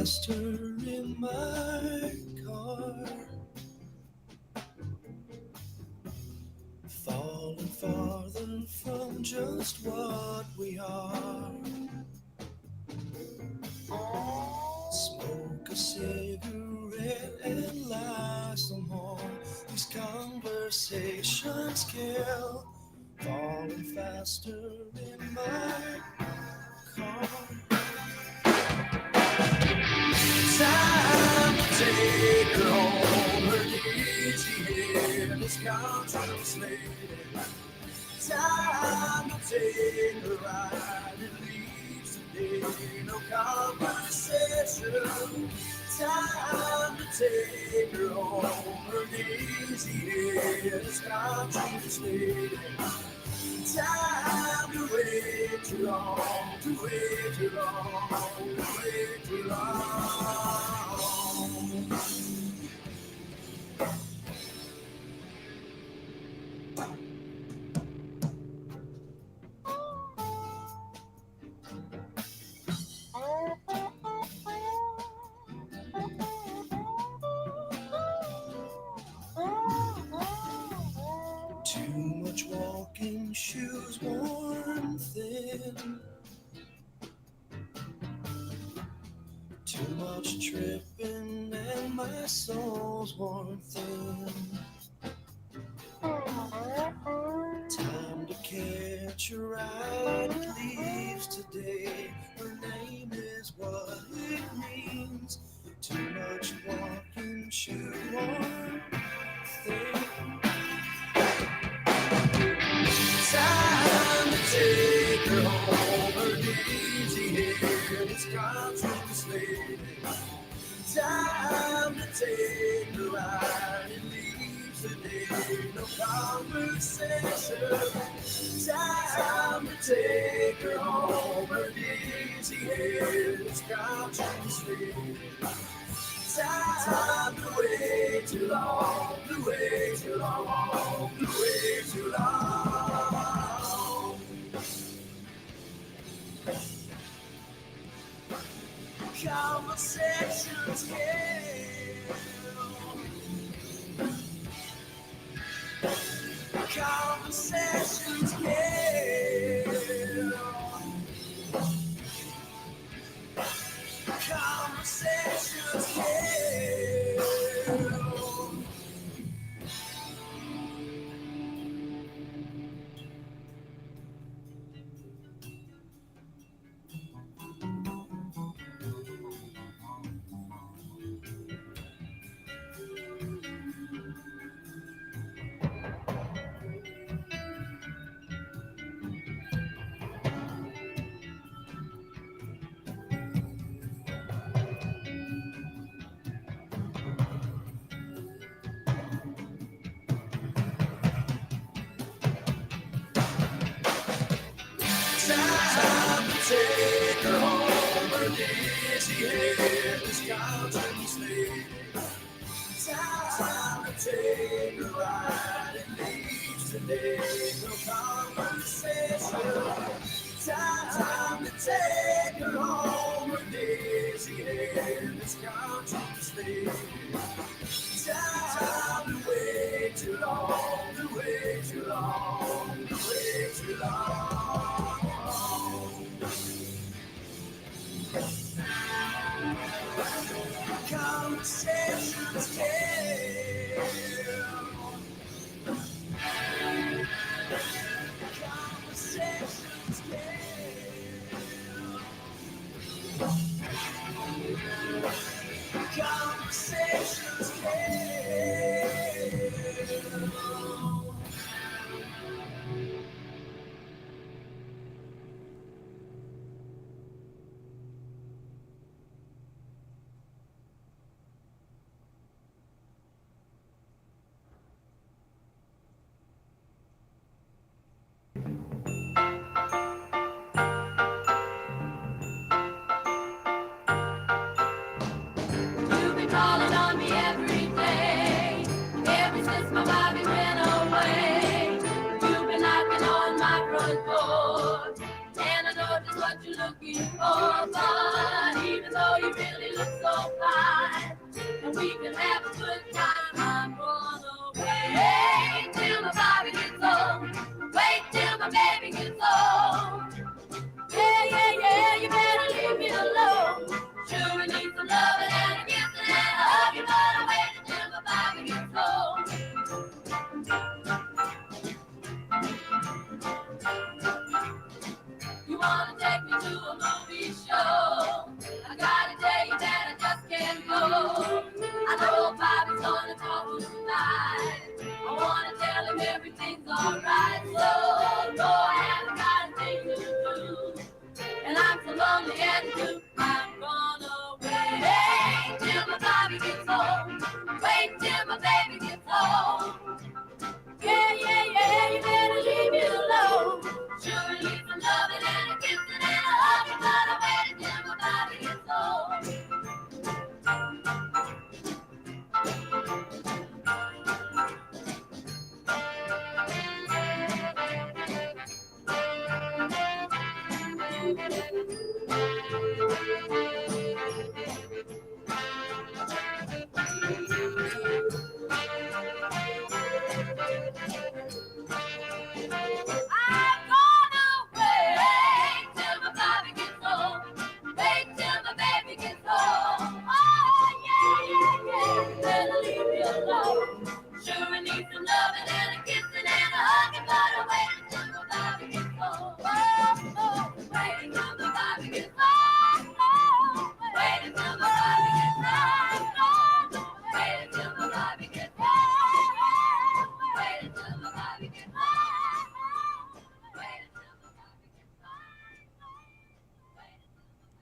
faster in my car, falling farther from just what we are. Smoke a cigarette and lie some more. These conversations kill. Falling faster in my car. Time to take her home. Her easy head is contemplated. Time to take her ride and leave today. No conversation. Time to take her home. Her easy head is contemplated. Time to wait too long, to wait too long, to wait too long. Too much walking, shoes worn thin. Too much tripping and my soul's worn thin. Time to catch a ride, it leaves today. Her name is what it means. Too much walking, shoe worn thin. Time to take her home. Her easy head is contemplated. Time to take her ride and leave today. No conversation. Time to take her home. Her easy head is contemplated. Time to wait too long, to wait too long, to wait too long. Conversations kill. Conversations kill. Conversations kill. Time to take her home. Her dizzy head is contemplated. Time to take her ride and leave today. No conversation. Time to take her home. Her dizzy head is contemplated. Time to wait too long, to wait too long, to wait too long. Conversations kill. Conversations kill. Conversations kill. looking for, but even though you really look so fine, and we can have a good time, I'm gonna wait till my Bobby gets home. Wait till my baby gets home. Yeah, yeah, yeah, you better leave me alone. Sure, we need some loving and a kissing and a hugging, but I'm waiting till my Bobby gets home. You wanna take me to a movie show? I gotta tell you that I just can't go. I know Bobby's gonna talk tonight. I wanna tell him everything's alright. So, no, I haven't got a thing to do. And I'm so lonely and blue. I'm gonna wait till my Bobby gets home. Wait till my baby gets home. Yeah, yeah, yeah, you better leave me alone. Sure, need some loving and a kissing and a hugging, but I'm waiting till my Bobby gets home. I'm gonna wait till my Bobby gets home. Wait till my baby gets home. Oh, yeah, yeah, yeah. You better leave me alone. Sure, I need some loving and a kissing and a hugging, but I'm waiting till my Bobby gets home. Oh, oh, waiting till my Bobby gets home. Oh, waiting till my Bobby gets home. Oh, waiting till my Bobby gets home. Waiting till my Bobby gets home. Waiting till my Bobby gets home. Waiting till my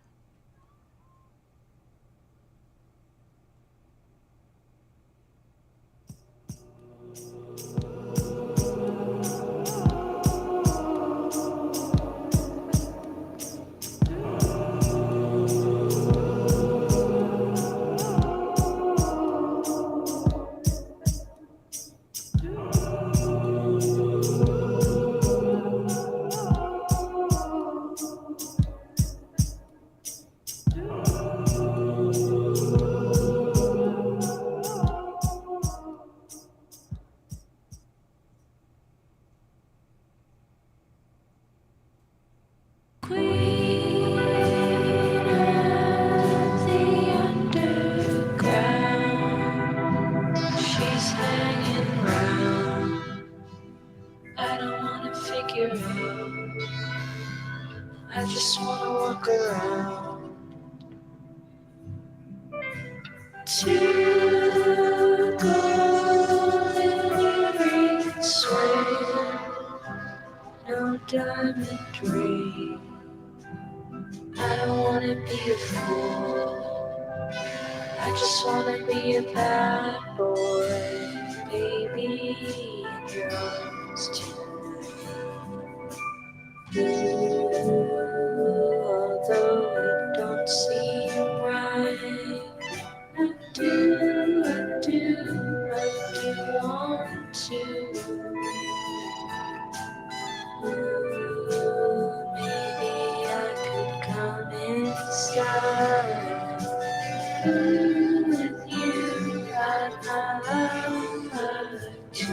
Queen of the underground, she's hanging round. I don't wanna figure out, I just wanna walk around. To golden rings swing, no diamond ring. I don't wanna be a fool, I just wanna be a bad boy, baby, in your arms tonight. Although it don't seem right, I do want to. Maybe I could come inside with you. I'd like to.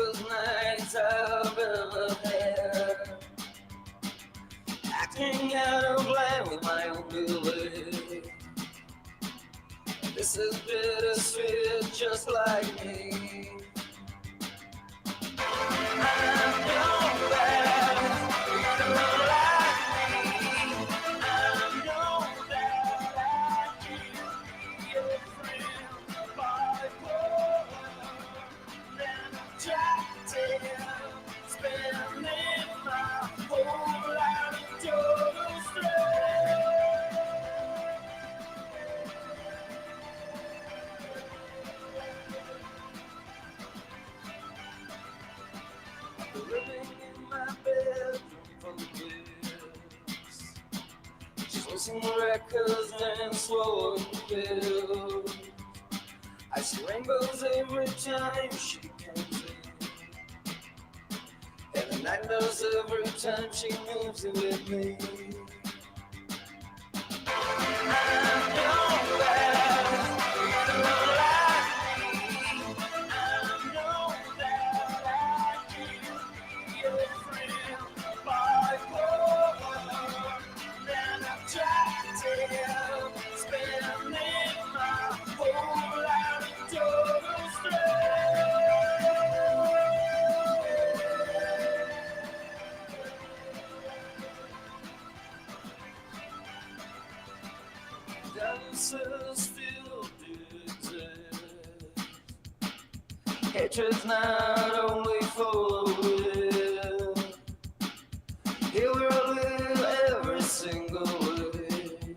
coldest nights I've ever had. Acting out of line with my own belief. This is bittersweet, just like me. I know that you don't like me. I know that I can't be your friend. Bipolar and attractive, spending my whole life in total stress. Living in my bedroom for years. She's listening to records and swallowing pills. I see rainbows every time she comes in, and the night knows every time she moves in with me. I know that you don't like me. I know that I can't be your friend. Bipolar and attractive, spending my whole life in total stress. Dancers still do exist. Hatred's not only for the will. Here where I live, every single witch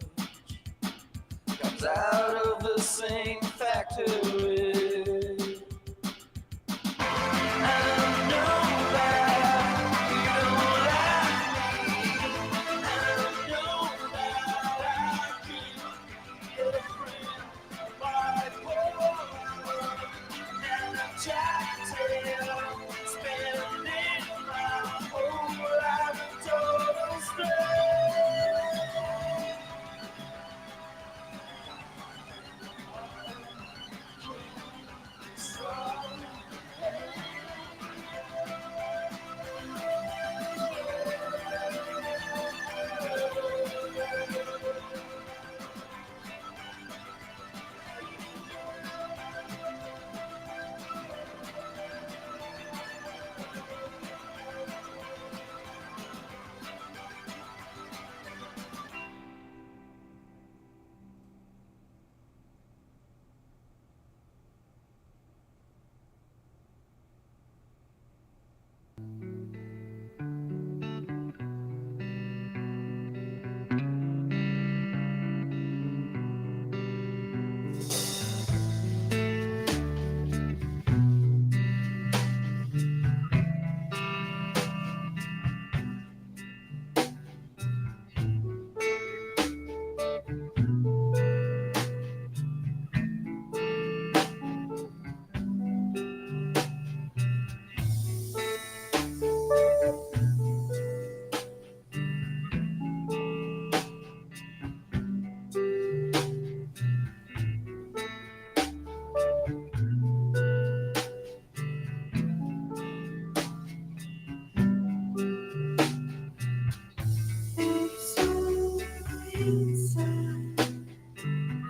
comes out of the same factory. I know that you don't like me. I know that I can't be your friend. Bipolar and attractive, spending my whole life in total stress.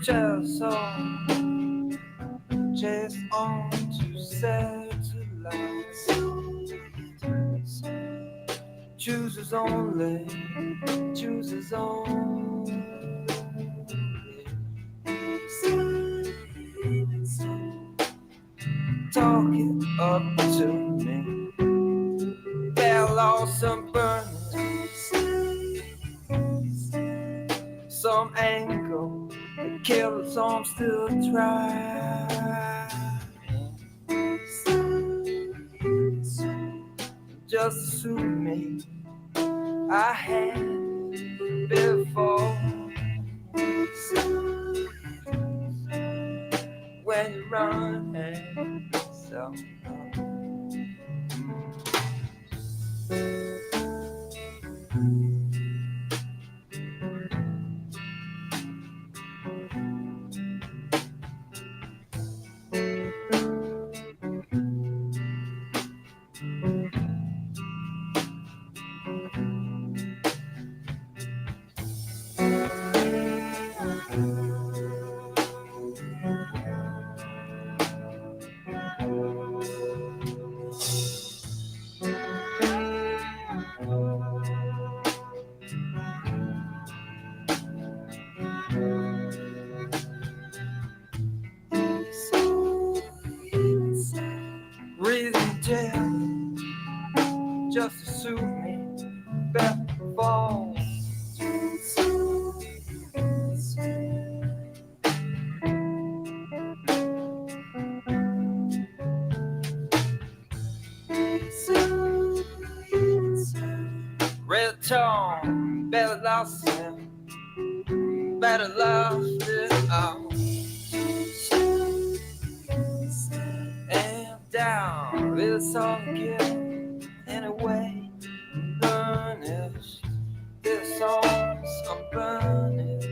Just on, just on to satellites. Choosers only, choosers only. Talk it up to me. They're lost and burning. Some angle, the killers on still trying. Just to suit me, I had before. When you run and so Reason tell just to suit me, back fall. Red tone, better lost him, better lost it all. And down, this song again, anyway, burnished. This song's unburnished.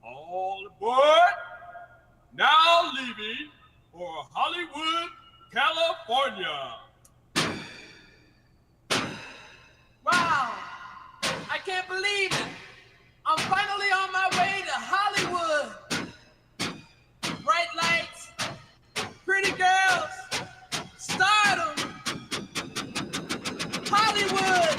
All aboard! Now leaving for Hollywood, California. Wow! I can't believe it! I'm finally on my way to Hollywood! Bright lights, pretty girls, stardom, Hollywood!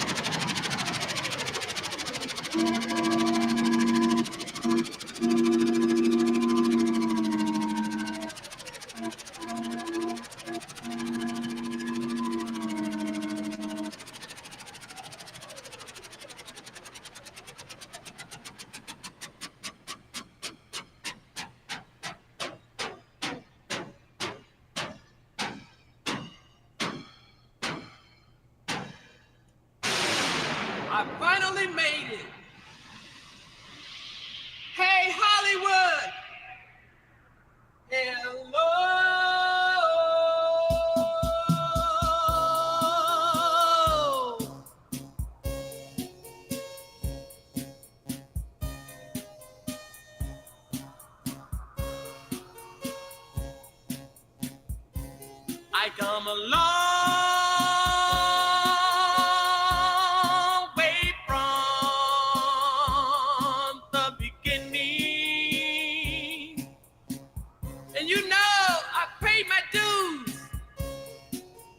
I finally made it. Hey, Hollywood. Hello. I come a long way from the beginning, and you know I paid my dues.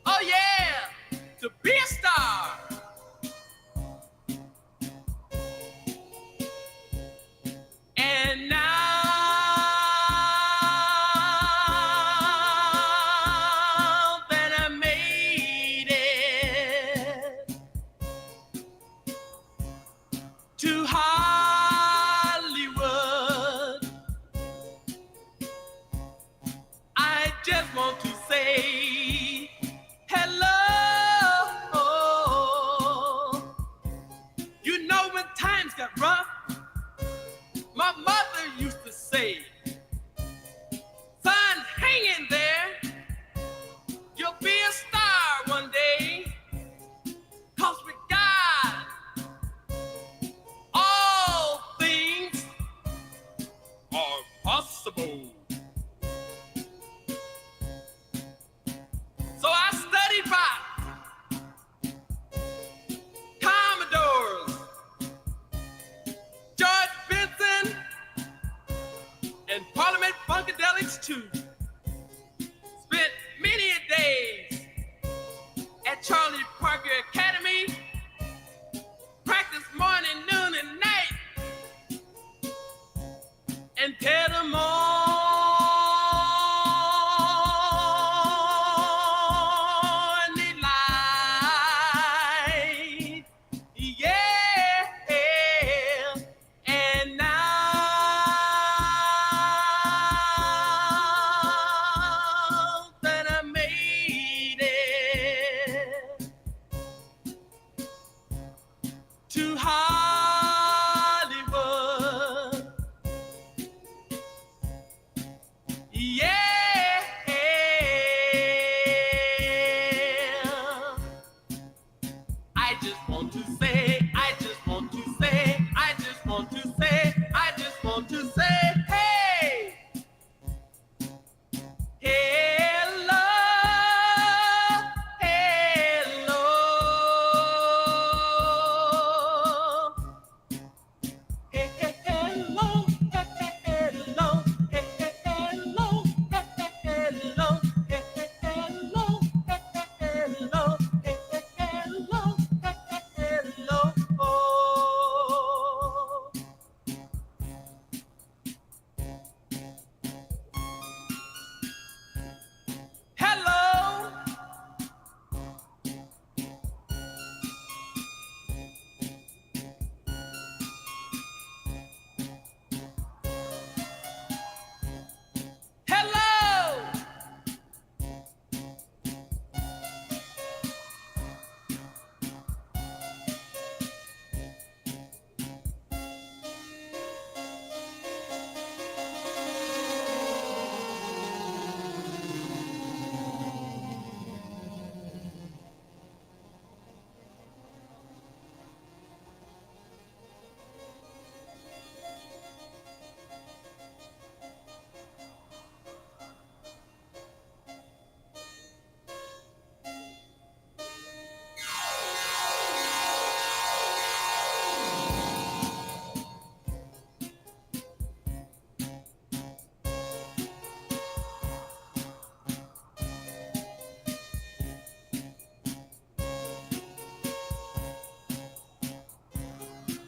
Oh yeah, to be a star. And now that I made it to Hollywood, I just want to say hello. You know when times got rough, my mother used to say, son, hang in there. You'll be a star one day. 'Cause with God, all things are possible. So I studied rock, Commodores, George Benson, and Parliament Funkadelics too. Spent many a days at Charlie Parker Academy, practice morning, noon, and night, and tell them all the light. Yeah, and now that I made it to Hollywood,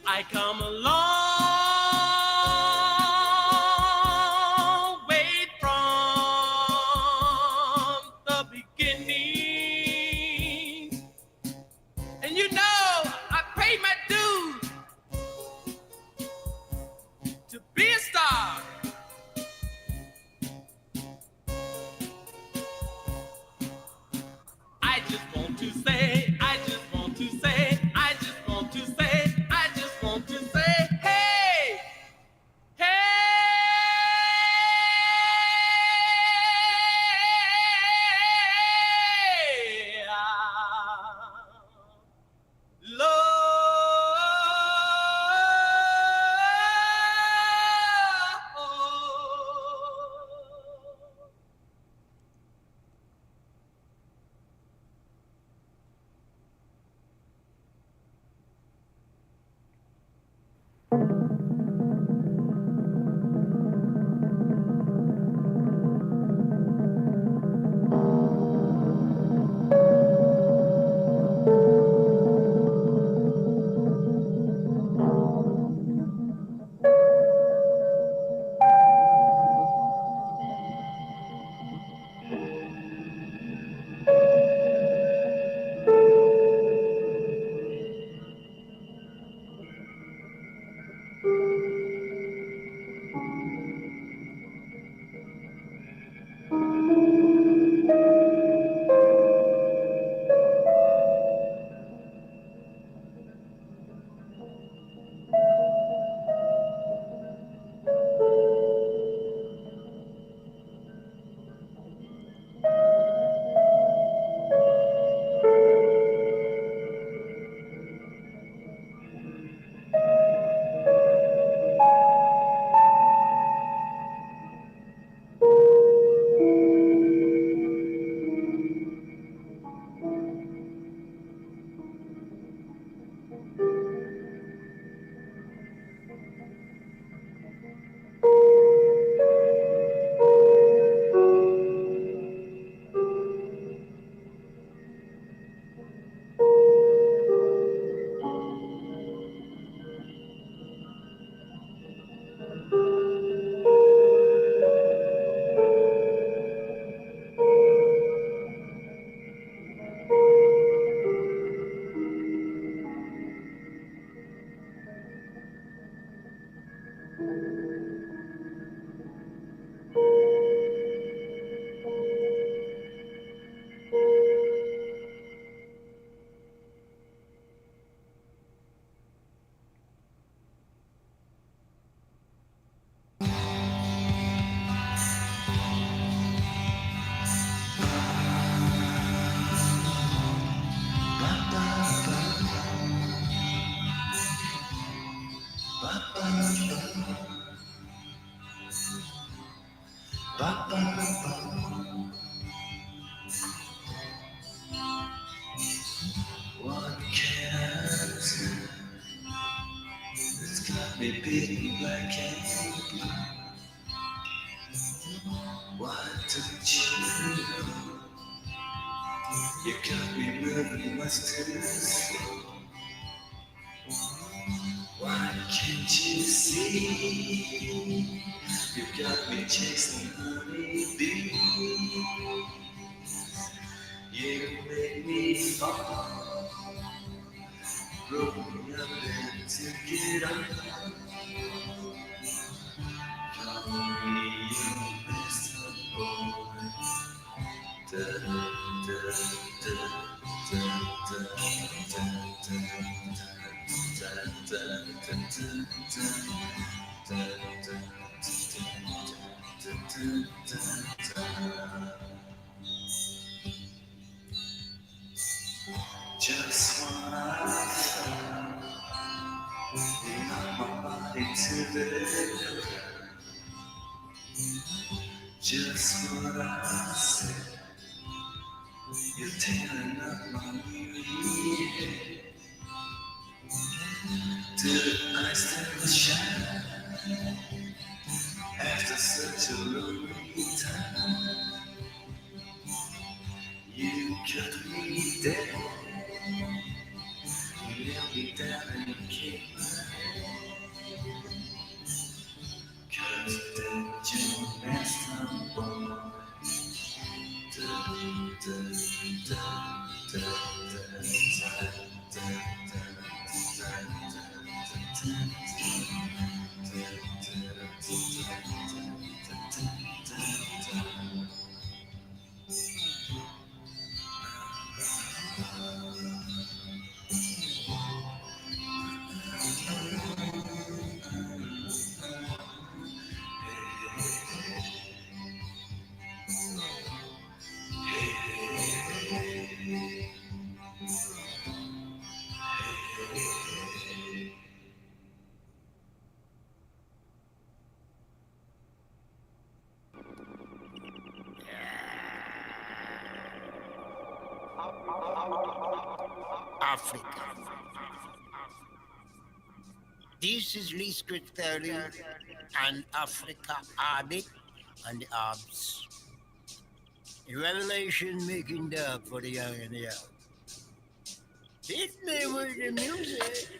I come a long way from the beginning. And you know, I paid my dues to be a star. I just want to say, I just want to say, I just want to say, I just want to say, hey, hey, love. What can I do? It's got me beating like an. Why don't you know? You got me moving much too slow. Why can't you see? You got me chasing honeybees. You made me fall, broke me up and to get up. Call me your best boy. Da da da da da just when I thought you knocked my body to the ground. Just what I said, you're tearing up my myriad. Do I still shine after such a long time? You cut me dead, you nailed me down and you kicked my Africa. This is Lee Scriptary and Africa Orbit and the Orbs. In Revelation, making dub for the young and the young. Hit me with the music.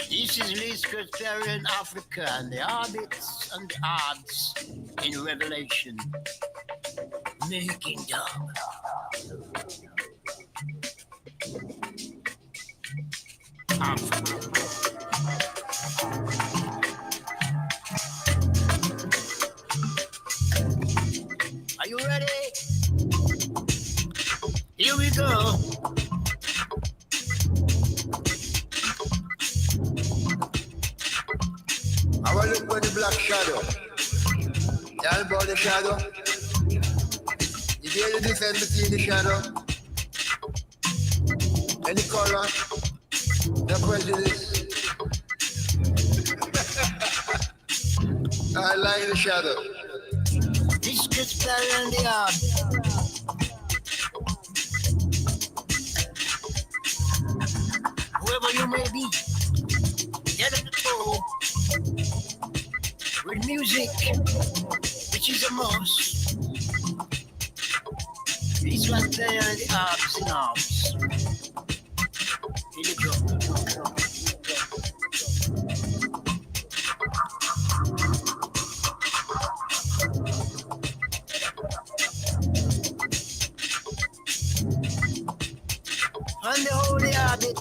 This is Lee Scriptary and Africa and the Orbits and the Orbs in Revelation. Making dub. Africa. Are you ready? Here we go. I want to look for the black shadow. Tell about the shadow. You hear the difference between the shadow and the color, the prejudice. I like the shadow. This gets better in the yard. Whoever you may be, get at the toe with music, which is a must. This was there in the Orbs and Orbs. In the drum. And the holy habit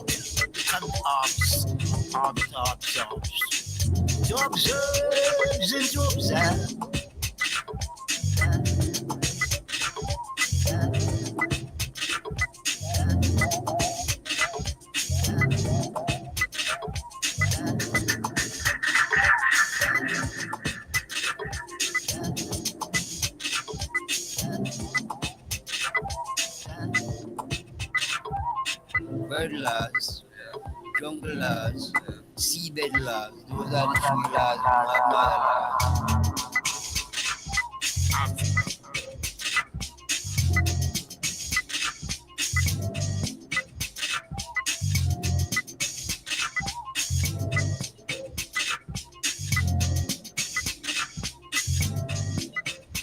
and Orbs, Orbs, Orbs, Orbs. To observe and to observe. Bird laws, jungle laws, seabed laws. Those are the three laws of Mother laws.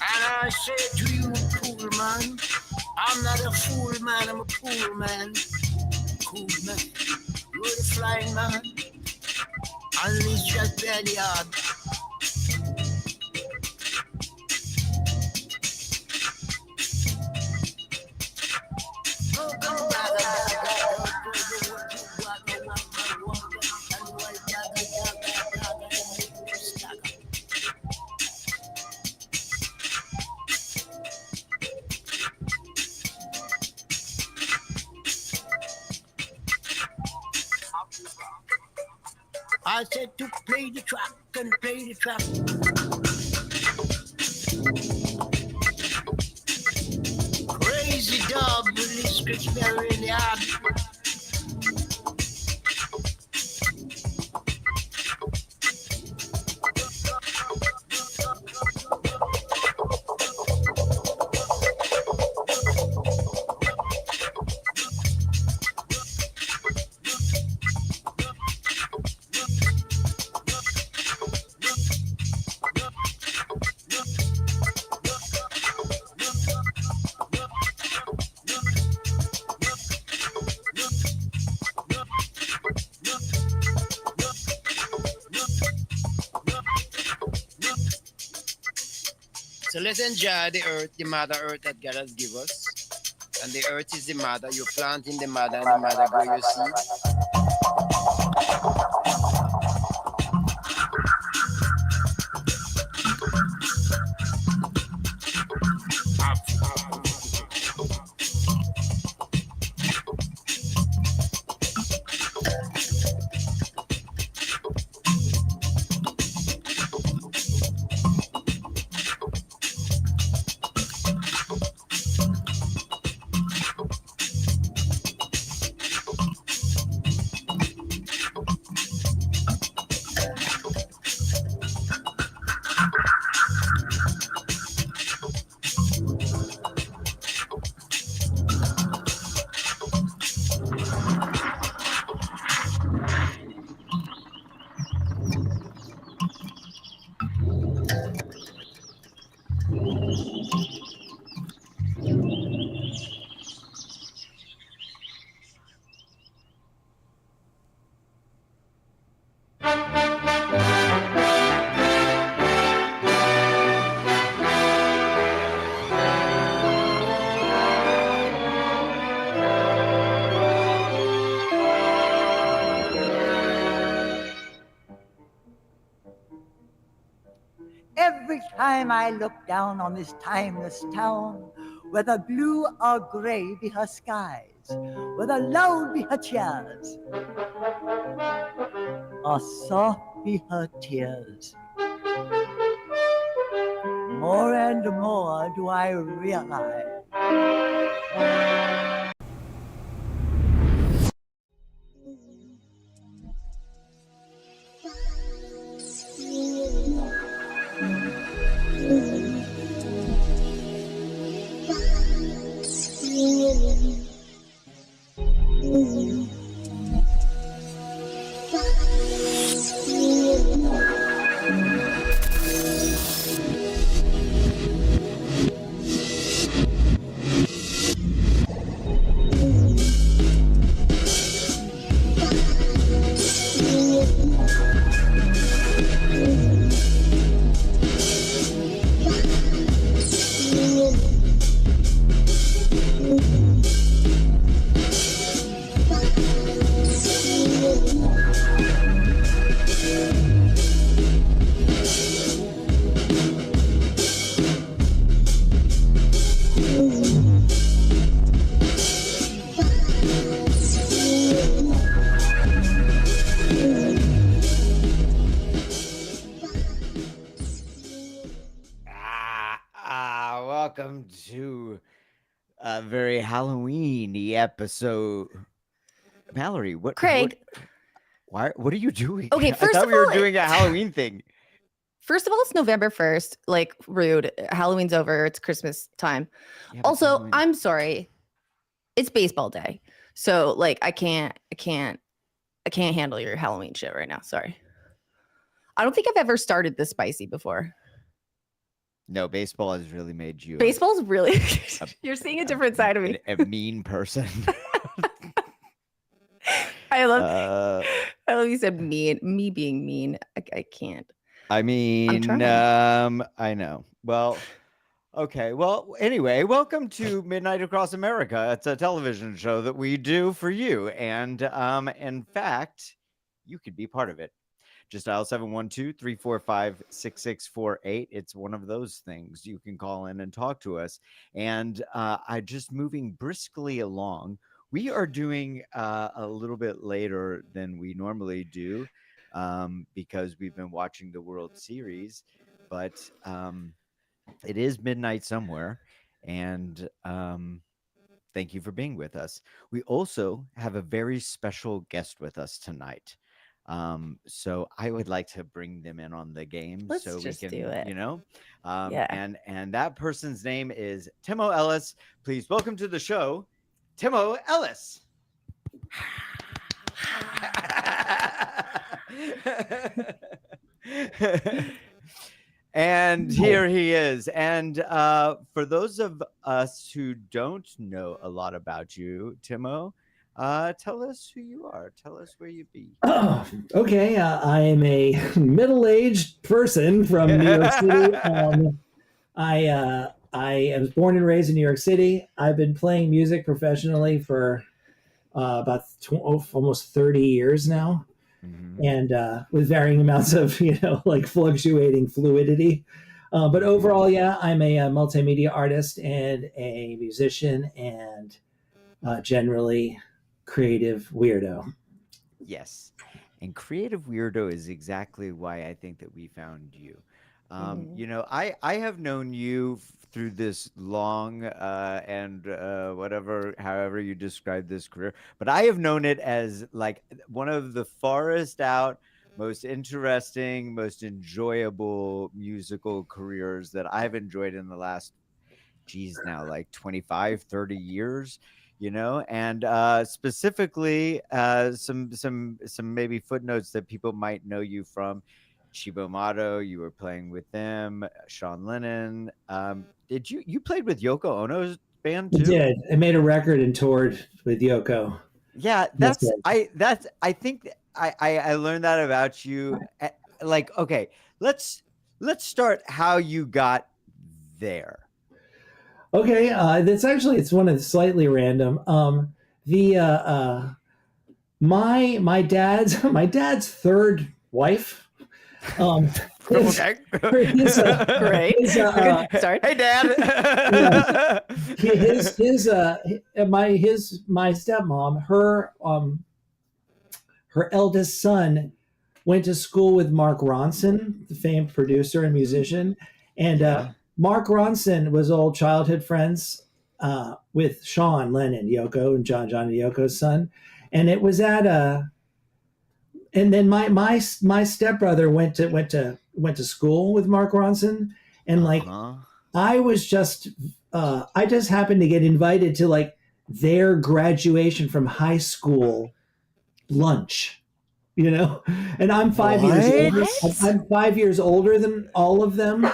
And I say to you, poor man, I'm not a fool man, I'm a poor man. Cool man, you're the flying man. Unleash just barely hard. I said to play the track and play the track. Crazy dog with this Scriptary in the art. So let's enjoy the earth, the mother earth that God has given us. And the earth is the mother. You plant in the mother, and the mother grow your seed. Every time I look down on this timeless town, whether blue or gray be her skies, whether loud be her cheers, or soft be her tears, more and more do I realize welcome to a very Halloween-y episode. Mallory, Craig. What are you doing? Okay, I first thought of we were all, doing a Halloween thing. First of all, it's November 1st. Like, rude. Halloween's over. It's Christmas time. Yeah, but Also, Halloween- I'm sorry. It's baseball day. So, like, I can't handle your Halloween shit right now. Sorry. I don't think I've ever started this spicy before. No, baseball has really made you Baseball's really you're seeing a different side of me. a mean person. I love you said mean. Me being mean. I can't. I mean, I know. Well, okay. Well, anyway, welcome to Midnight Across America. It's a television show that we do for you. And in fact, you could be part of it. Just dial 712-345-6648. It's one of those things. You can call in and talk to us. And I just moving briskly along. We are doing a little bit later than we normally do because we've been watching the World Series. But it is midnight somewhere. And thank you for being with us. We also have a very special guest with us tonight. So I would like to bring them in on the game. Let's so just we can, do it. Yeah. And that person's name is Timo Ellis. Please welcome to the show, Timo Ellis. And here he is. And for those of us who don't know a lot about you, Timo, tell us who you are. Tell us where you be. Okay, I am a middle-aged person from New York City. I was born and raised in New York City. I've been playing music professionally for about almost 30 years now, and with varying amounts of like fluctuating fluidity. But overall, yeah, I'm a multimedia artist and a musician and generally creative weirdo. Yes. And creative weirdo is exactly why I think that we found you. I have known you through this long and whatever, however you describe this career, but I have known it as like one of the farthest out, most interesting, most enjoyable musical careers that I've enjoyed in the last, geez, now like 25, 30 years, and specifically some maybe footnotes that people might know you from. Cibo Matto, you were playing with them. Sean Lennon. Did you played with Yoko Ono's band I too? did. I made a record and toured with Yoko. Yeah, That's I think I learned that about you. Like, okay, let's start how you got there. Okay, it's one of the slightly random. The my dad's my dad's third wife. His, Okay. Great. Sorry. Hey, Dad. my stepmom, her eldest son went to school with Mark Ronson, the famed producer and musician, and Mark Ronson was old childhood friends with Sean Lennon, Yoko, and John and Yoko's son, and it was at a. And then my stepbrother went to school with Mark Ronson, and like I was just I just happened to get invited to like their graduation from high school lunch, and I'm 5 years older. I'm 5 years older than all of them,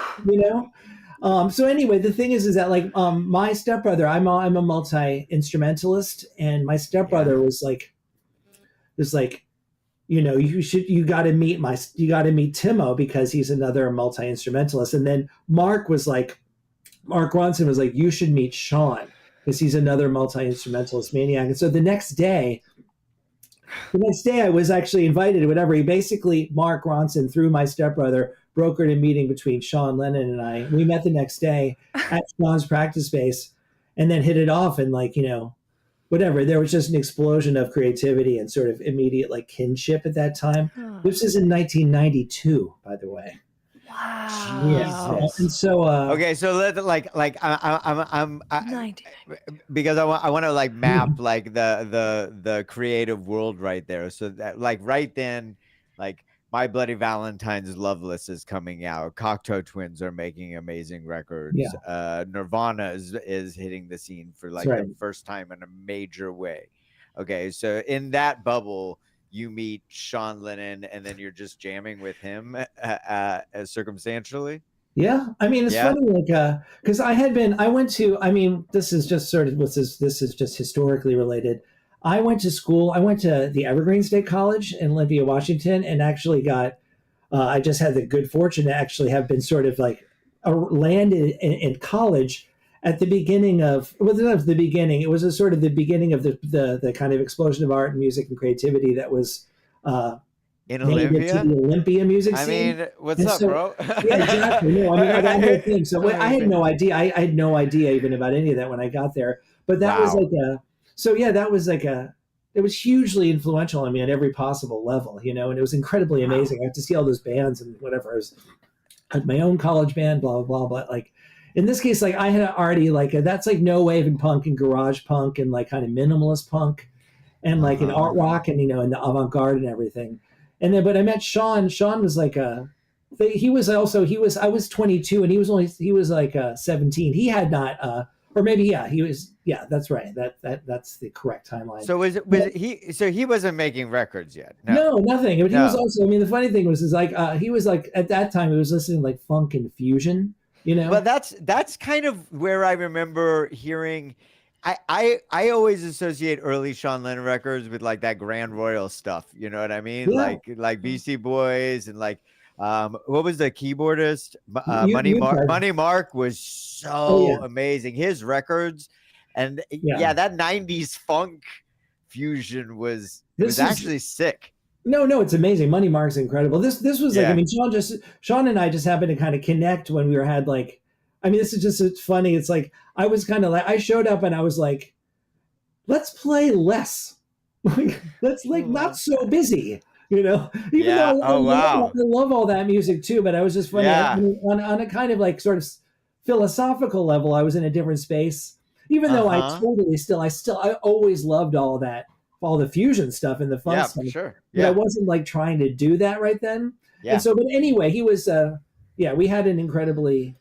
So anyway, the thing is that like my stepbrother, I'm a multi instrumentalist, and my stepbrother was like, you got to meet Timo because he's another multi instrumentalist, and then Mark Ronson was like, you should meet Sean because he's another multi instrumentalist maniac, and so the next day I was actually invited. Whatever, Mark Ronson through my stepbrother brokered a meeting between Sean Lennon and I. We met the next day at Sean's practice space, and then hit it off, and whatever. There was just an explosion of creativity and sort of immediate like kinship at that time. This is in 1992, by the way. Wow. Yeah. And so okay, so because I want to like map like the creative world right there. So that like right then, like My Bloody Valentine's Loveless is coming out. Cocteau Twins are making amazing records. Yeah. Nirvana is hitting the scene for like the first time in a major way. Okay, so in that bubble, you meet Sean Lennon, and then you're just jamming with him circumstantially. Yeah, I mean, it's funny, like, because this is just sort of this is just historically related. I went to the Evergreen State College in Olympia, Washington, and actually I just had the good fortune to actually have been sort of like landed in college at the beginning of, well, not the beginning, it was a sort of the beginning of the kind of explosion of art and music and creativity that was in Olympia? The Olympia music scene. I mean, what's up, bro? Yeah, exactly. No, I mean, that whole thing. So I had no idea. I had no idea even about any of that when I got there. But that was it was hugely influential on me at every possible level, and it was incredibly amazing. I got to see all those bands and whatever. I had my own college band, blah, blah, blah, blah. Like, in this case, like I had already that's like no wave and punk and garage punk and like kind of minimalist punk and like an art rock and, and the avant-garde and everything. And then, but I met Sean. Sean was like I was 22 and he was like 17. He had not, or maybe, that's right. That's the correct timeline. So he wasn't making records yet? No, nothing. But he was also, I mean, the funny thing was he was like, at that time he was listening to like funk and fusion, But that's kind of where I remember hearing, I always associate early Sean Lennon records with like that Grand Royal stuff. You know what I mean? Yeah. Like Beastie Boys and like What was the keyboardist? You Money Mark was so Oh, yeah. amazing. His records, and Yeah. that '90s funk fusion was This is actually sick. no, it's amazing. Money Mark's incredible. This was like, I Yeah. mean, Sean and I just happened to kind of connect when we had like, I mean, this is just it's funny. It's like I was kind of like I showed up and I was like, let's play less. Let's like not so busy, you know. Even Yeah. though Oh, wow. I love all that music too, but I was just funny. Yeah. On a kind of like sort of philosophical level, I was in a different space. Even though I always loved all that, all the fusion stuff and the fun Yeah, stuff. for sure. But I Yeah. wasn't like trying to do that right then. Yeah. And so, but anyway, he was, we had an incredibly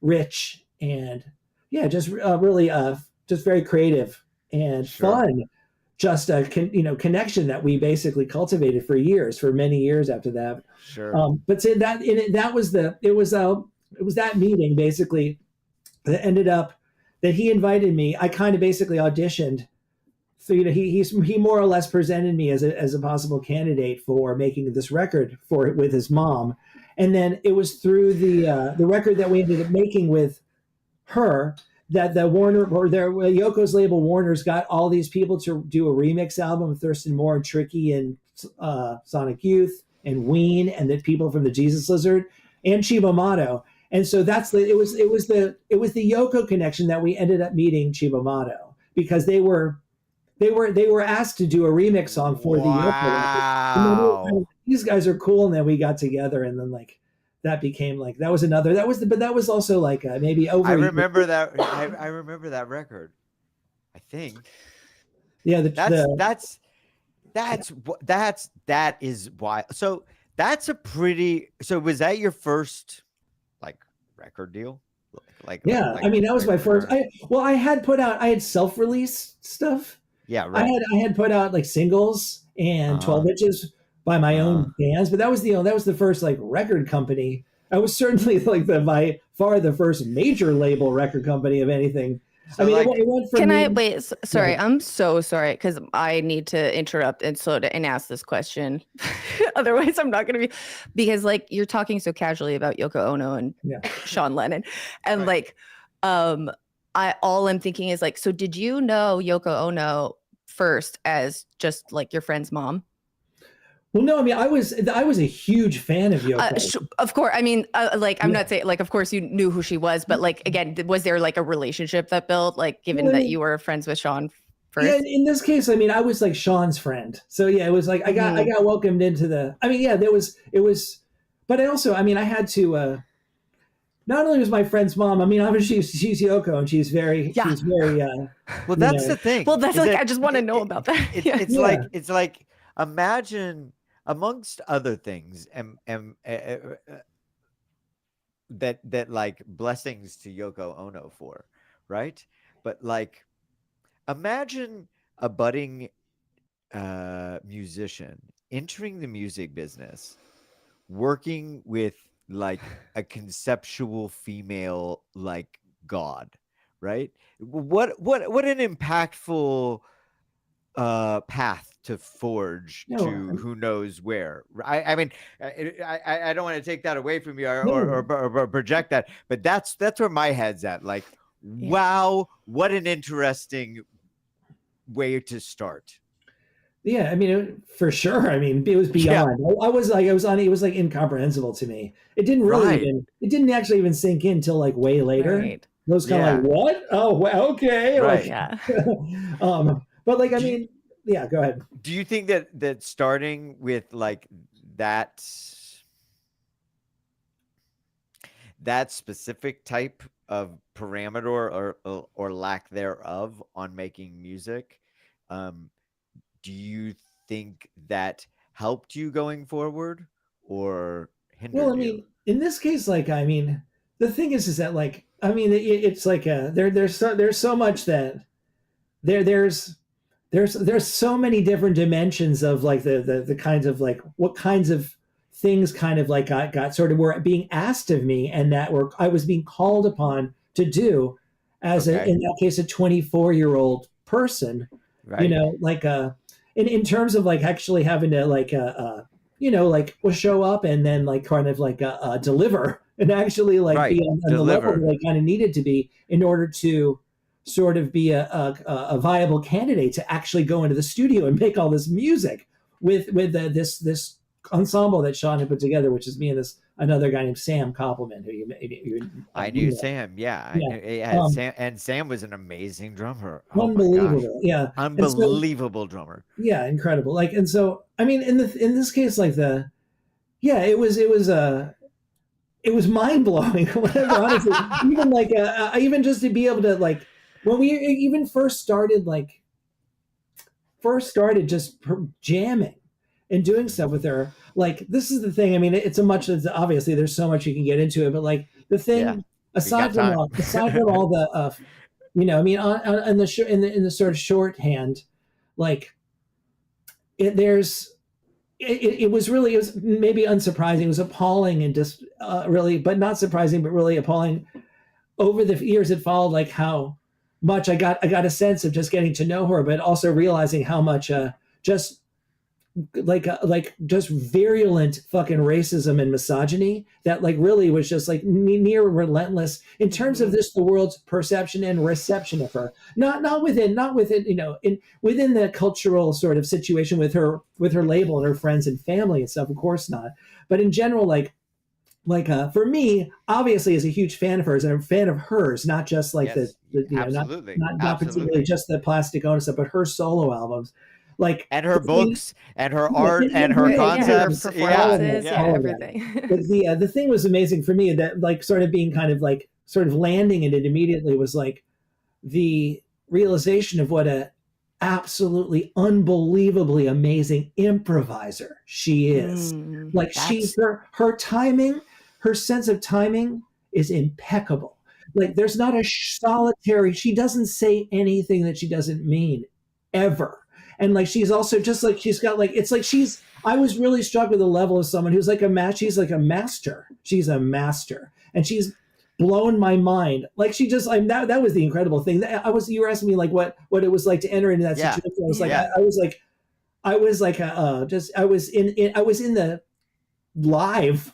rich and just really just very creative and Sure. fun. Just a connection that we basically cultivated for many years after that. Sure. But so it was that meeting basically that ended up that he invited me. I kind of basically auditioned. So he more or less presented me as a possible candidate for making this record with his mom, and then it was through the record that we ended up making with her that the Yoko's label Warner's got all these people to do a remix album with Thurston Moore and Tricky and Sonic Youth and Ween and the people from the Jesus Lizard and Cibo Matto. And so it was the Yoko connection that we ended up meeting Cibo Matto, because they were asked to do a remix song for the Yoko record. And these guys are cool, and then we got together, and then like that became like that was also like maybe over. I remember that. I remember that record. I think. Yeah, that is why. So that's a pretty. So was that your first like record deal? I mean that was my first. I had self-release stuff. Yeah, right. I had put out like singles and 12 inches by my own bands, but that was the first like record company. I was certainly like by far the first major label record company of anything. So I mean, like, it went from. Can I wait? Sorry, yeah. I'm so sorry because I need to interrupt and ask this question. Otherwise, I'm not going to be, because like you're talking so casually about Yoko Ono and Sean Lennon, and like, all I'm thinking is like, so did you know Yoko Ono first as just like your friend's mom? Well, no, I mean, I was a huge fan of Yoko. Of course. I mean, I'm not saying like, of course you knew who she was, but like, again, was there like a relationship that built, like, given that you were friends with Sean first? Yeah, in this case, I mean, I was like Sean's friend. So yeah, it was like, I got welcomed into it was, but I also, I mean, I had to, not only was my friend's mom, I mean, obviously she's Yoko and she's very, well, that's the thing. Well, that's like, I just want to know about that. It's like, imagine, amongst other things, that like blessings to Yoko Ono for, right? But like, imagine a budding musician entering the music business, working with like a conceptual female like God, right? What an impactful path to forge to who knows where. I mean, I don't want to take that away from you or project that, but that's where my head's at. Like, wow, what an interesting way to start. Yeah, I mean, for sure. I mean, it was beyond. Yeah. It was like incomprehensible to me. It didn't really it didn't actually even sink in until like way later. Right. It was kind of like, what? Oh, well, okay. Right. Like, but like, I mean, yeah, go ahead. Do you think that starting with like that specific type of parameter or lack thereof on making music, do you think that helped you going forward or hindered you? Well, I mean, in this case, like, I mean, the thing is that like, I mean, it's like there's so much that there's so many different dimensions of like the kinds of like what kinds of things kind of like got sort of were being asked of me and that I was being called upon to do as in that case, a 24-year-old person, right. You know, like in terms of like actually having to like like will show up and then like kind of like deliver and actually like be on the level that they kind of needed to be in order to sort of be a viable candidate to actually go into the studio and make all this music with this ensemble that Sean had put together, which is me and another guy named Sam Compliment, who I knew Sam. Yeah. Sam was an amazing drummer. Unbelievable. Yeah. Unbelievable drummer. Yeah. Incredible. Like, and so, I mean, in this case, like it was mind blowing. Whatever, honestly, even like, even just to be able to like, when we even first started just jamming and doing stuff with her, like this is the thing. I mean, obviously there's so much you can get into it, but like the thing aside from all the, I mean, in the sort of shorthand, like it was maybe unsurprising. It was appalling and just really, but not surprising, but really appalling. Over the years it followed, like how much I got a sense of just getting to know her, but also realizing how much just virulent fucking racism and misogyny that like really was just like near relentless in terms of the world's perception and reception of her. Not within within the cultural sort of situation with her label and her friends and family and stuff, of course not. But in general, for me, obviously, as a huge fan of hers, and I'm a fan of hers, not just like not particularly just the Plastic Ono stuff, but her solo albums, like and her books and her art and her concepts, her performances, everything. But the thing was amazing for me that like sort of being kind of like sort of landing in it immediately was like the realization of what a absolutely unbelievably amazing improviser she is. She's her timing. Her sense of timing is impeccable. Like there's not a solitary, she doesn't say anything that she doesn't mean ever. And like, she's also just like, she's got like, it's like I was really struck with the level of someone who's like she's like a master. She's a master. And she's blown my mind. Like she just, that was the incredible thing. You were asking me like what it was like to enter into that situation. I was like, I was in the live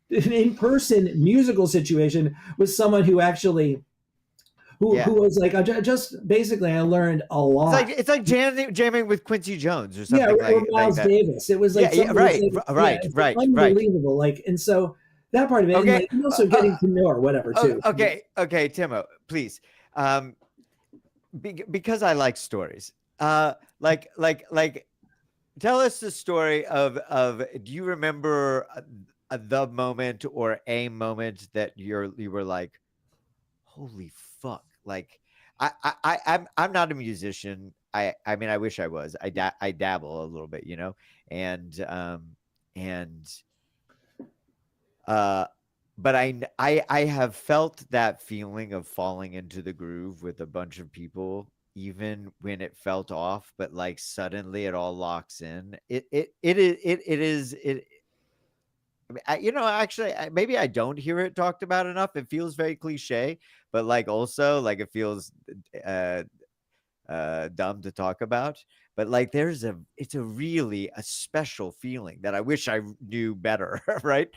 in-person musical situation with someone who actually who was like, I learned a lot. It's like jamming with Quincy Jones or something. Or Miles Davis. It was like right. Unbelievable. Like, and so that part of it, and also getting to know her, whatever too. Okay, Timo, please, because I like stories. Like, tell us the story of. Do you remember the moment or a moment that you were like, holy fuck! Like, I'm not a musician. I mean, I wish I was. I dabble a little bit, but I have felt that feeling of falling into the groove with a bunch of people, even when it felt off, but like suddenly it all locks in. It is. I mean, actually, maybe I don't hear it talked about enough. It feels very cliche, but like also like it feels dumb to talk about. But like it's a really special feeling that I wish I knew better. Right?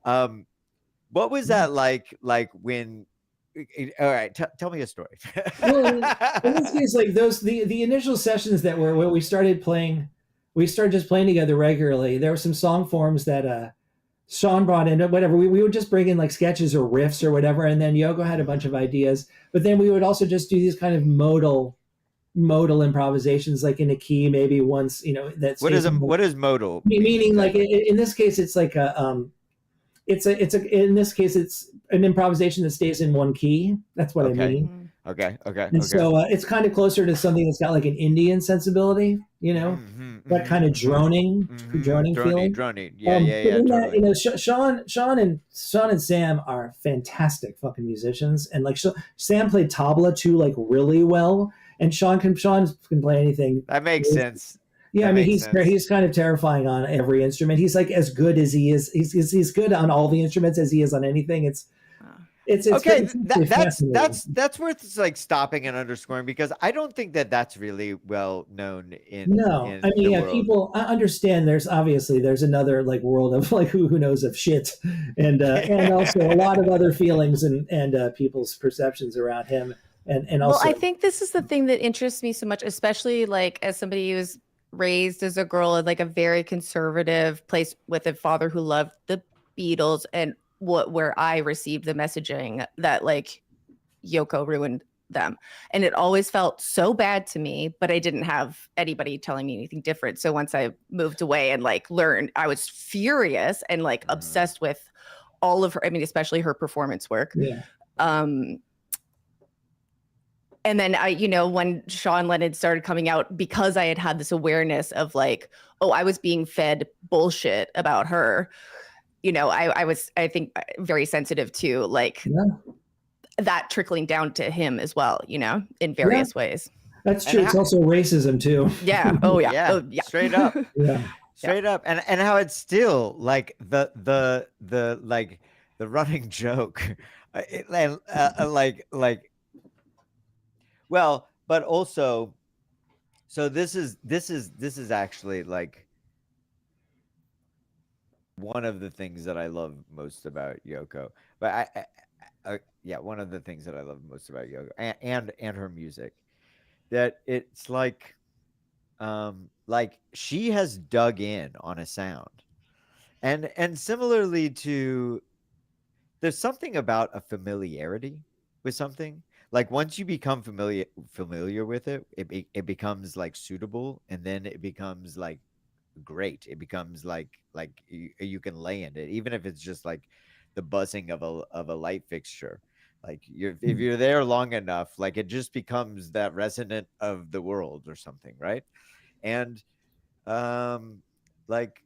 What was that like when? All right, tell me a story. Well, in this case, like the initial sessions that were where we started just playing together regularly. There were some song forms that Sean brought in, whatever. We would just bring in like sketches or riffs or whatever, and then Yoko had a bunch of ideas. But then we would also just do these kind of modal improvisations, like in a key, maybe once. That's what is modal? Meaning, like in this case, it's like in this case, it's an improvisation that stays in one key. That's what I mean. Okay. And so it's kind of closer to something that's got like an Indian sensibility, that kind of droning feeling. Droning. Yeah. Totally. Sean and Sam are fantastic fucking musicians, and like Sam played tabla too, like really well, and Sean can play anything. That makes sense. Yeah, I mean he's kind of terrifying on every instrument. He's like as good as he is. He's good on all the instruments as he is on anything. it's okay. it's actually That's fascinating. worth like stopping and underscoring, because I don't think that that's really well known No, I in mean, the yeah, world. people. I understand. There's another like world of like who knows of shit, and also a lot of other feelings and people's perceptions around him, and Well, also I think this is the thing that interests me so much, especially like as somebody who was raised as a girl in like a very conservative place with a father who loved the Beatles, and where I received the messaging that like Yoko ruined them. And it always felt so bad to me, but I didn't have anybody telling me anything different. So once I moved away and like learned, I was furious and like obsessed with all of her, I mean, especially her performance work. yeah, And then when Sean Lennon started coming out, because I had this awareness of like, oh, I was being fed bullshit about her. I was, I think, very sensitive to like that trickling down to him as well, in various ways. That's true. It's also racism too. Yeah. Oh yeah. Yeah. Oh yeah. Straight up. Yeah. Straight up. And how it's still like the like the running joke, like well, but also, so this is actually like one of the things that I love most about Yoko. But yeah, one of the things that I love most about Yoko, and her music, that it's like she has dug in on a sound, and similarly to, there's something about a familiarity with something. Like once you become familiar with it, it becomes like suitable, and then it becomes like great. It becomes like you can lay in it, even if it's just like the buzzing of a light fixture. Like if you're there long enough, like it just becomes that resonant of the world or something, right? And like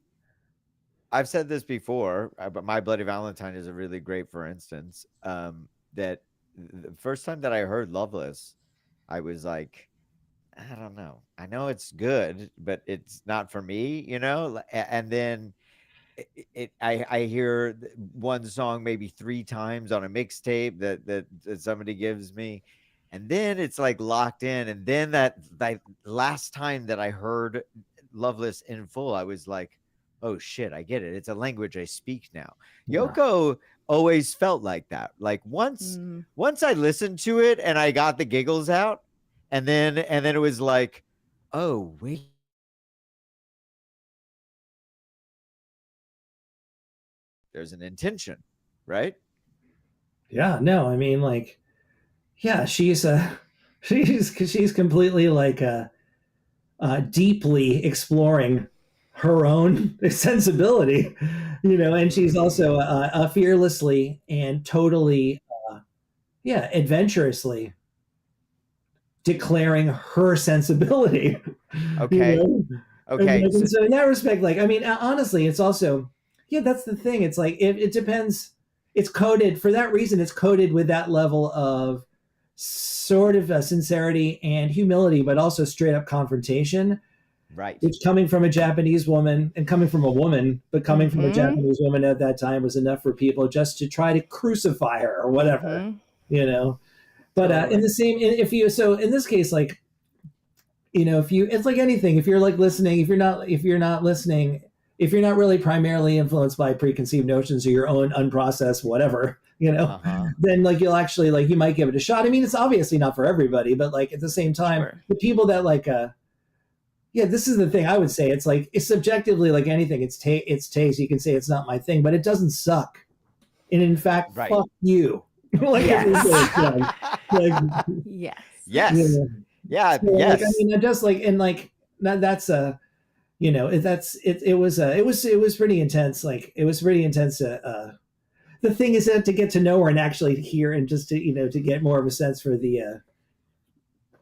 I've said this before, but My Bloody Valentine is a really great, for instance. That the first time that I heard Loveless, I was like, I don't know. I know it's good, but it's not for me, And then I hear one song maybe 3 times on a mixtape that somebody gives me, and then it's like locked in. And then that last time that I heard Loveless in full, I was like, oh shit, I get it. It's a language I speak now. Yeah. Yoko always felt like that. Like once I listened to it and I got the giggles out, and then it was like, oh wait, there's an intention, right? Yeah, no, I mean, like, yeah, she's she's completely like deeply exploring her own sensibility, and she's also fearlessly and totally, adventurously declaring her sensibility. Okay. Okay. And so in that respect, like, I mean, honestly, it's also, yeah, that's the thing. It's like, it depends. It's coded for that reason. It's coded with that level of sort of sincerity and humility, but also straight up confrontation. Right. Which, coming from a Japanese woman, and coming from a woman, but coming from a Japanese woman at that time, was enough for people just to try to crucify her or whatever, But in the same, so in this case, like, it's like anything. If you're like listening, if you're not listening, if you're not really primarily influenced by preconceived notions or your own unprocessed whatever, then like you'll actually, like, you might give it a shot. I mean, it's obviously not for everybody, but like at the same time, the people that like, this is the thing I would say. It's like, it's subjectively like anything. It's taste. You can say it's not my thing, but it doesn't suck. And in fact, fuck you. Like, yes. Yes. Yeah. So, yes. Like, I mean, I just like, and like that's it was pretty intense. Like, it was pretty intense. The thing is that to get to know her and actually hear, and just to to get more of a sense for the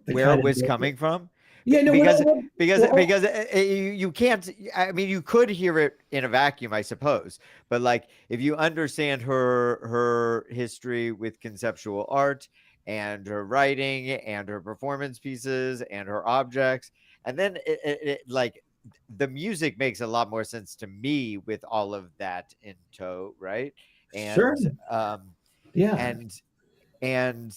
where it was coming from. Yeah, no, because you can't. I mean, you could hear it in a vacuum, I suppose. But like, if you understand her history with conceptual art, and her writing, and her performance pieces, and her objects, and then it like the music makes a lot more sense to me with all of that in tow, right? And Sure. Yeah. And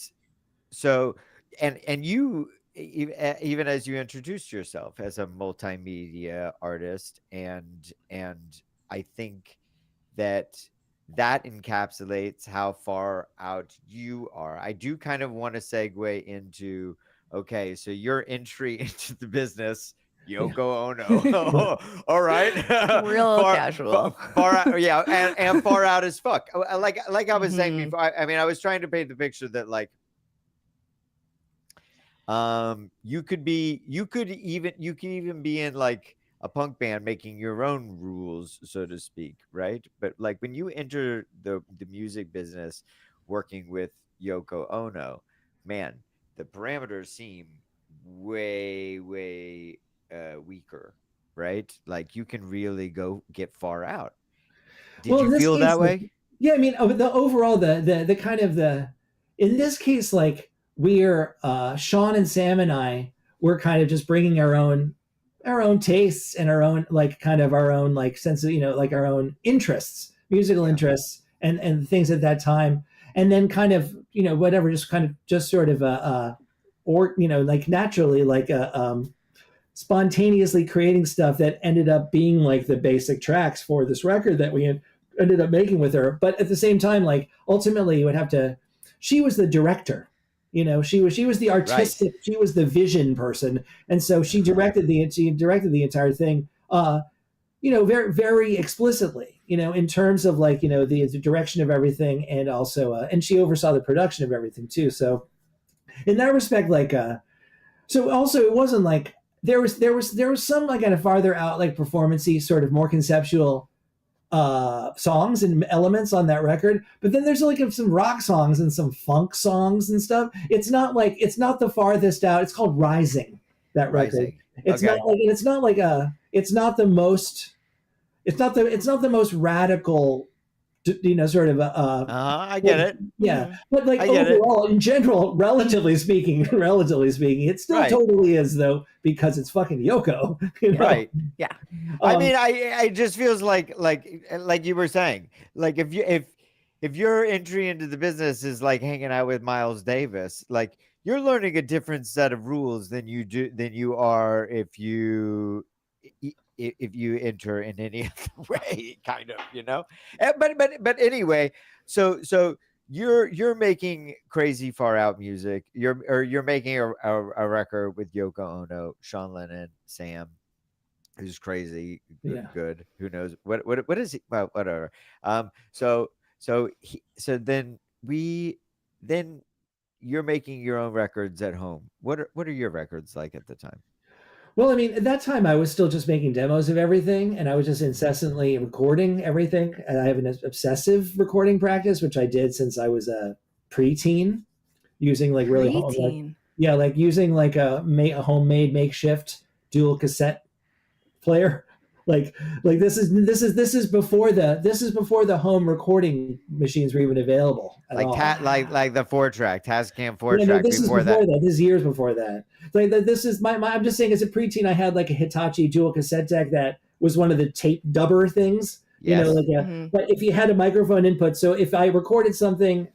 so and you even as you introduced yourself as a multimedia artist, and I think that that encapsulates how far out you are. I do kind of want to segue into, okay, so your entry into the business, Yoko Ono. All right. Real casual. Far out, yeah, and far out as fuck. Like I was saying Mhm. before, I mean, I was trying to paint the picture that like you could even be in like a punk band making your own rules, so to speak, right? But like when you enter the music business working with Yoko Ono, man, the parameters seem way weaker, right? Like you can really go get far out. Did Well, you in this feel case, that like, way? yeah, I mean, the overall, the kind of the, in this case, like we're Sean and Sam and I, we're kind of just bringing our own tastes and our own like kind of our own like sense of, you know, like our own interests, musical interests, and things at that time, and then kind of, you know, whatever, just kind of just sort of or you know, like naturally like spontaneously creating stuff that ended up being like the basic tracks for this record that we ended up making with her. But at the same time, like ultimately you would have to, she was the director, you know, she was the artistic, she was the vision person. And so she directed the entire thing, you know, very explicitly, you know, in terms of like, you know, the direction of everything. And also, and she oversaw the production of everything too. So in that respect, like, so also it wasn't like there was some like kind of farther out like performancey sort of more conceptual songs and elements on that record, but then there's like some rock songs and some funk songs and stuff. It's not like, it's not the farthest out. It's called Rising, that record. Rising. It's Okay. not like, it's not like it's not the most, it's not the most radical, you know, sort of I get it. yeah. But like I get it. overall, in general, relatively speaking, it still Right. totally is though, because it's fucking Yoko. You know? Right. Yeah. I mean, I just feels like you were saying, like if your entry into the business is like hanging out with Miles Davis, like you're learning a different set of rules than you are if you enter in any other way, kind of, you know. But anyway, so you're making crazy far out music. You're making a record with Yoko Ono, Sean Lennon, Sam, who's crazy Yeah. good. Who knows what is he? Well, whatever. So then you're making your own records at home. What are your records like at the time? Well, I mean, at that time, I was still just making demos of everything, and I was just incessantly recording everything. And I have an obsessive recording practice, which I did since I was a preteen, using like really Preteen. like using like a homemade makeshift dual cassette player. Like this is before the home recording machines were even available at Like all. like the 4-track Tascam 4-track Yeah, no, this before is that. before that. This is years before that. Like this is my I'm just saying, as a preteen, I had like a Hitachi dual cassette deck that was one of the tape dubber things. Yes. You know, like but if you had a microphone input, so if I recorded something,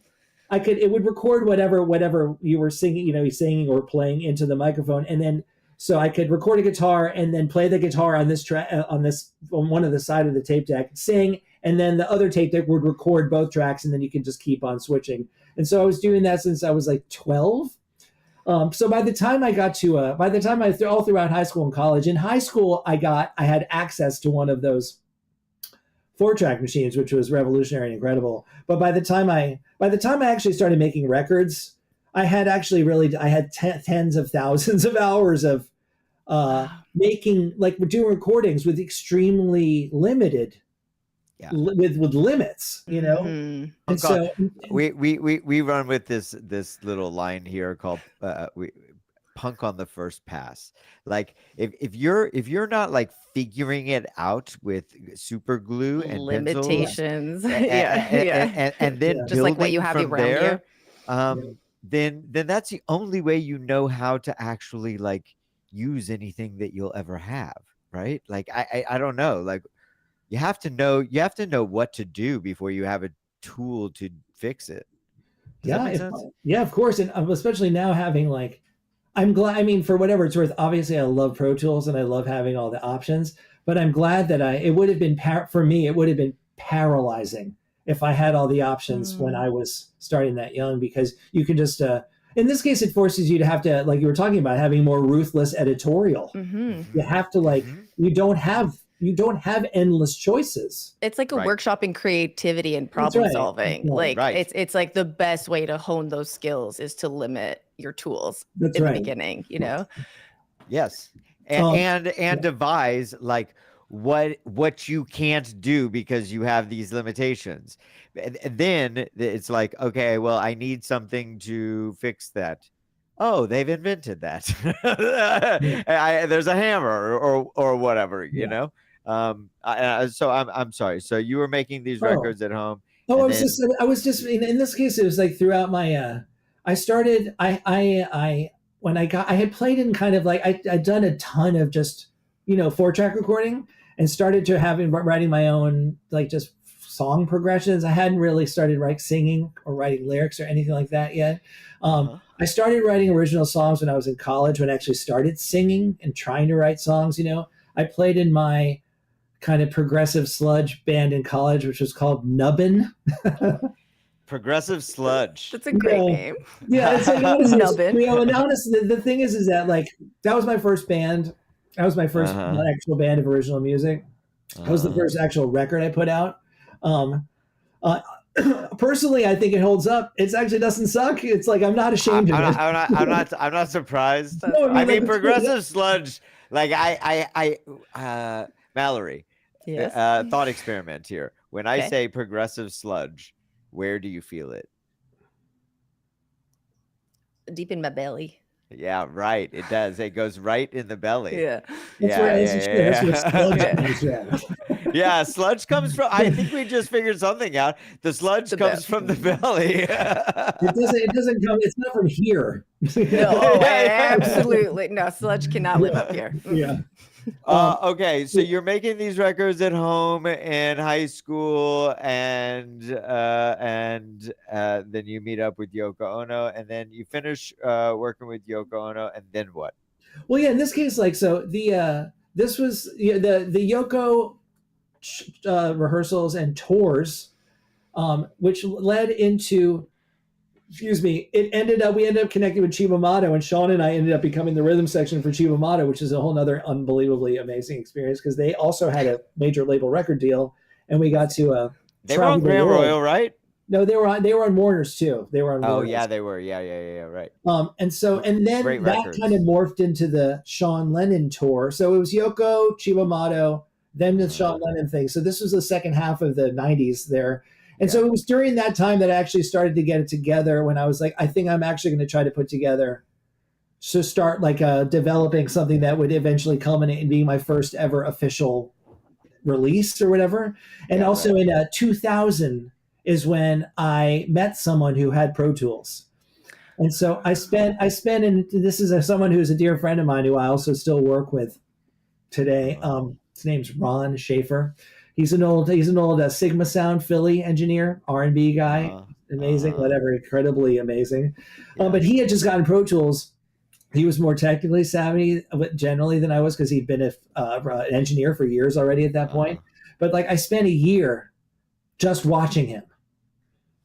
it would record whatever you were singing, you know, singing or playing into the microphone, and then so I could record a guitar and then play the guitar on this track on one of the side of the tape deck, sing, and then the other tape deck would record both tracks, and then you can just keep on switching. And so I was doing that since I was like 12. So by the time I got to all throughout high school and college, in high school I had access to one of those 4-track machines, which was revolutionary and incredible. But by the time I actually started making records, I had tens of thousands of hours of making, like, we're doing recordings with extremely limited, with limits, you know. And so we run with this little line here called punk on the first pass. Like if you're not like figuring it out with super glue and limitations, and then just like what you have from around there, then that's the only way you know how to actually like use anything that you'll ever have, right? Like I don't know, like you have to know what to do before you have a tool to fix it. Does that make sense? Yeah, of course. And especially now having like, I'm glad, I mean, for whatever it's worth, obviously I love Pro Tools and I love having all the options, but I'm glad that it would have been, for me, it would have been paralyzing if I had all the options when I was starting that young, because you can just, in this case, it forces you to have to, like you were talking about, having more ruthless editorial. You have to like, you don't have endless choices. It's like a workshop in creativity and problem solving. Like it's like the best way to hone those skills is to limit your tools in the beginning, you know? Yes. And devise like what you can't do because you have these limitations. And then it's like, okay, well, I need something to fix that. Oh, they've invented that. There's a hammer or whatever, you know. So I'm sorry. So you were making these records at home. I was just in this case, it was like throughout my I started I had played in kind of like I'd done a ton of just 4-track recording and started to writing my own like just song progressions. I hadn't really started singing or writing lyrics or anything like that yet. I started writing original songs when I was in college, when I actually started singing and trying to write songs. I played in my kind of progressive sludge band in college, which was called Nubbin. Progressive sludge. That's a great name. Yeah, it's like Nubbin. And honestly, the thing is that like that was my first band. That was my first actual band of original music. That was the first actual record I put out. Personally, I think it holds up. It actually doesn't suck. It's like I'm not ashamed of it. I'm not surprised. No, I mean progressive sludge. Like Mallory. Yes. Thought experiment here. When I say progressive sludge, where do you feel it? Deep in my belly. Yeah, right. It does. It goes right in the belly. Yeah. Yeah, sludge comes from. I think we just figured something out. The sludge comes from the belly. It doesn't come. It's not from here. No, absolutely no. Sludge cannot live up here. Yeah. Okay, so you're making these records at home in high school, and then you meet up with Yoko Ono, and then you finish working with Yoko Ono, and then what? Well, yeah, in this case, like so, this was the Yoko rehearsals and tours, which led into. We ended up connecting with Cibo Matto, and Sean and I ended up becoming the rhythm section for Cibo Matto, which is a whole nother unbelievably amazing experience because they also had a major label record deal, and we got to they were on Grand Royal, right? No, they were on Warner's too. They were on Warner's. Oh yeah, they were. Yeah, right. And then Great that records. kind of morphed into the Sean Lennon tour. So it was Yoko, Cibo Matto, then the Sean Lennon thing. So this was the second half of the 90s there. And so it was during that time that I actually started to get it together, when I was like, I think I'm actually going to try to put together, so start like developing something that would eventually culminate in being my first ever official release or whatever. And also in 2000 is when I met someone who had Pro Tools. And so I spent, and this is someone who's a dear friend of mine who I also still work with today. His name's Ron Schaefer. He's an old Sigma Sound Philly engineer, R&B guy, amazing, whatever, incredibly amazing. But he had just gotten Pro Tools. He was more technically savvy generally than I was because he'd been an engineer for years already at that point. But like I spent a year just watching him.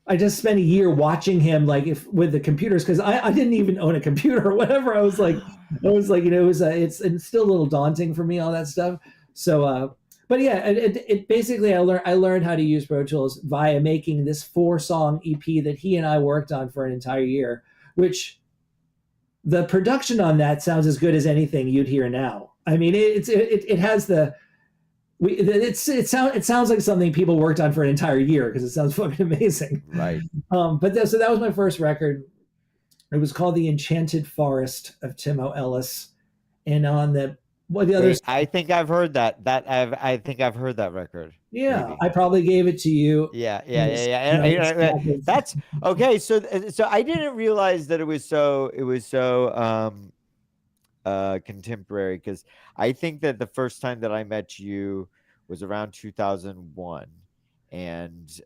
I just spent a year watching him, like with the computers, because I didn't even own a computer or whatever. I was like, it's still a little daunting for me, all that stuff. So. But yeah, it basically I learned how to use Pro Tools via making this 4-song EP that he and I worked on for an entire year, which the production on that sounds as good as anything you'd hear now. I mean, it has it sounds like something people worked on for an entire year because it sounds fucking amazing. Right. So that was my first record. It was called The Enchanted Forest of Timo Ellis, and on the others. I think I've heard that. I think I've heard that record. Yeah, maybe. I probably gave it to you. Yeah. And that's okay. So I didn't realize that it was so contemporary, because I think that the first time that I met you was around 2001, and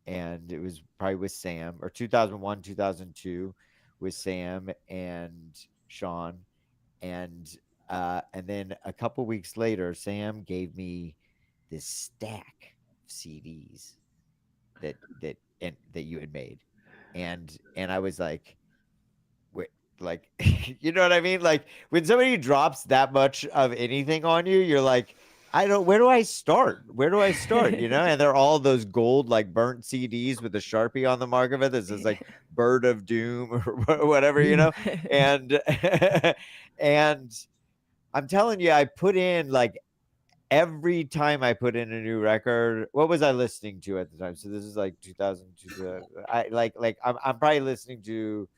and it was probably with Sam, or 2001, 2002 with Sam and Sean, and then a couple weeks later, Sam gave me this stack of CDs that you had made, and I was like, wait, like, you know what I mean? Like when somebody drops that much of anything on you, you're like, where do I start? Where do I start? You know, and they're all those gold, like burnt CDs with a Sharpie on the mark of it that says like Bird of Doom or whatever, you know? And, and I'm telling you, I put in like every time I put in a new record, what was I listening to at the time? So this is like 2002. I'm probably listening to,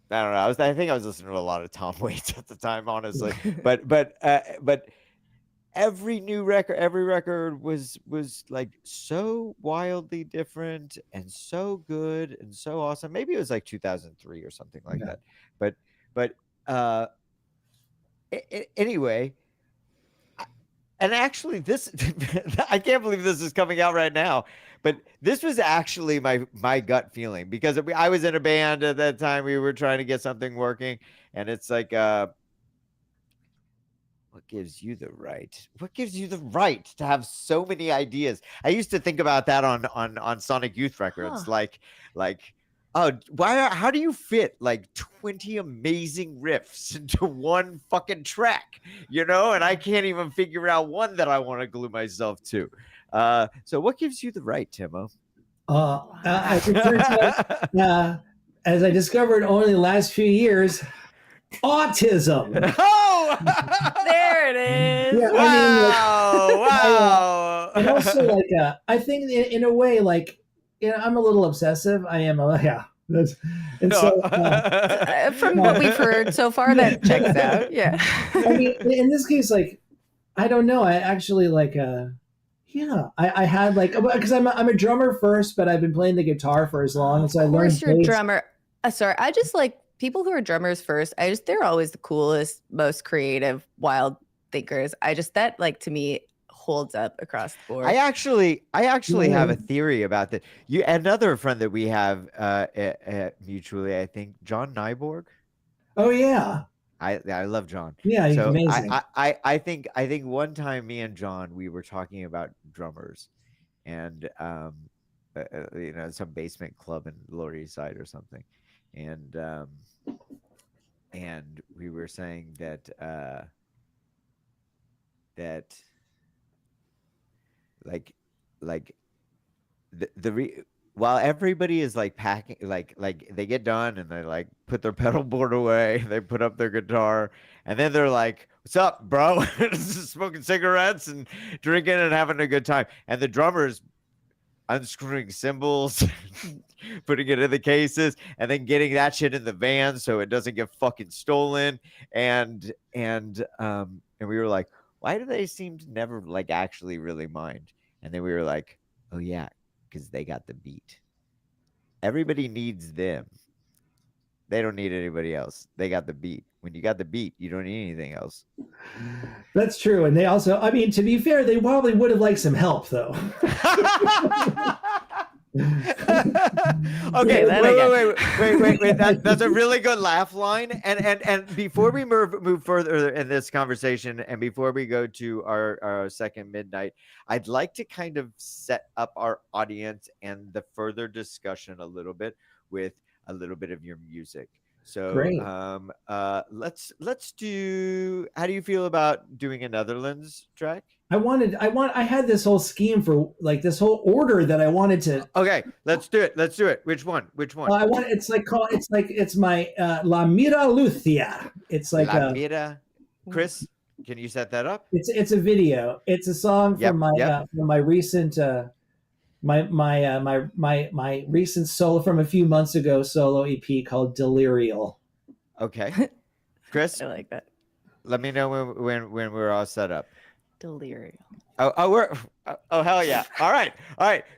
I don't know. I think I was listening to a lot of Tom Waits at the time, honestly. but every new record, every record was like so wildly different and so good and so awesome. Maybe it was like 2003 or something like that. But anyway, and actually this I can't believe this is coming out right now, but this was actually my gut feeling, because I was in a band at that time. We were trying to get something working, and it's like what gives you the right to have so many ideas? I used to think about that on Sonic Youth records. Like oh, how do you fit like 20 amazing riffs into one fucking track, you know? And I can't even figure out one that I want to glue myself to. So what gives you the right, Timo? As it turns out, as I discovered only the last few years, autism. Oh, there it is. Yeah, wow. And also, like, I think in a way, like, you know, I'm a little obsessive. I am. And so, from what we've heard so far, that checks out. Yeah. I mean, in this case, like, I don't know. I actually like, I had like, because I'm a drummer first, but I've been playing the guitar for as long as I learned. Of course, you're a drummer. Sorry, I just like people who are drummers first. they're always the coolest, most creative, wild thinkers. that like to me holds up across the board. I actually have a theory about that. Another friend that we have mutually, I think, John Nyborg. Oh yeah. I love John. Yeah, he's amazing. I think one time me and John, we were talking about drummers, and you know, some basement club in Lower East Side or something, and we were saying that while everybody is like packing, like they get done and they like put their pedal board away, they put up their guitar, and then they're like, "What's up, bro?" Smoking cigarettes and drinking and having a good time. And the drummer's unscrewing cymbals, putting it in the cases, and then getting that shit in the van so it doesn't get fucking stolen. And we were like, why do they seem to never like actually really mind? And then we were like, oh yeah, because they got the beat. Everybody needs them. They don't need anybody else. They got the beat. When you got the beat, you don't need anything else. That's true. And they also, I mean, to be fair, they probably would have liked some help, though. Okay, wait. That's a really good laugh line. And before we move further in this conversation, and before we go to our second midnight, I'd like to kind of set up our audience and the further discussion a little bit with a little bit of your music. So great. Let's do, how do you feel about doing a Netherlands track? I had this whole scheme for like this whole order that I wanted to. Okay, let's do it. Which one? It's my La Mira Lucia. It's like La Mira. Chris, can you set that up? It's a video. It's a song from my recent my recent solo from a few months ago solo EP called Delirial. Okay. Chris, I like that. Let me know when we're all set up. Delirial. Oh, hell yeah. All right.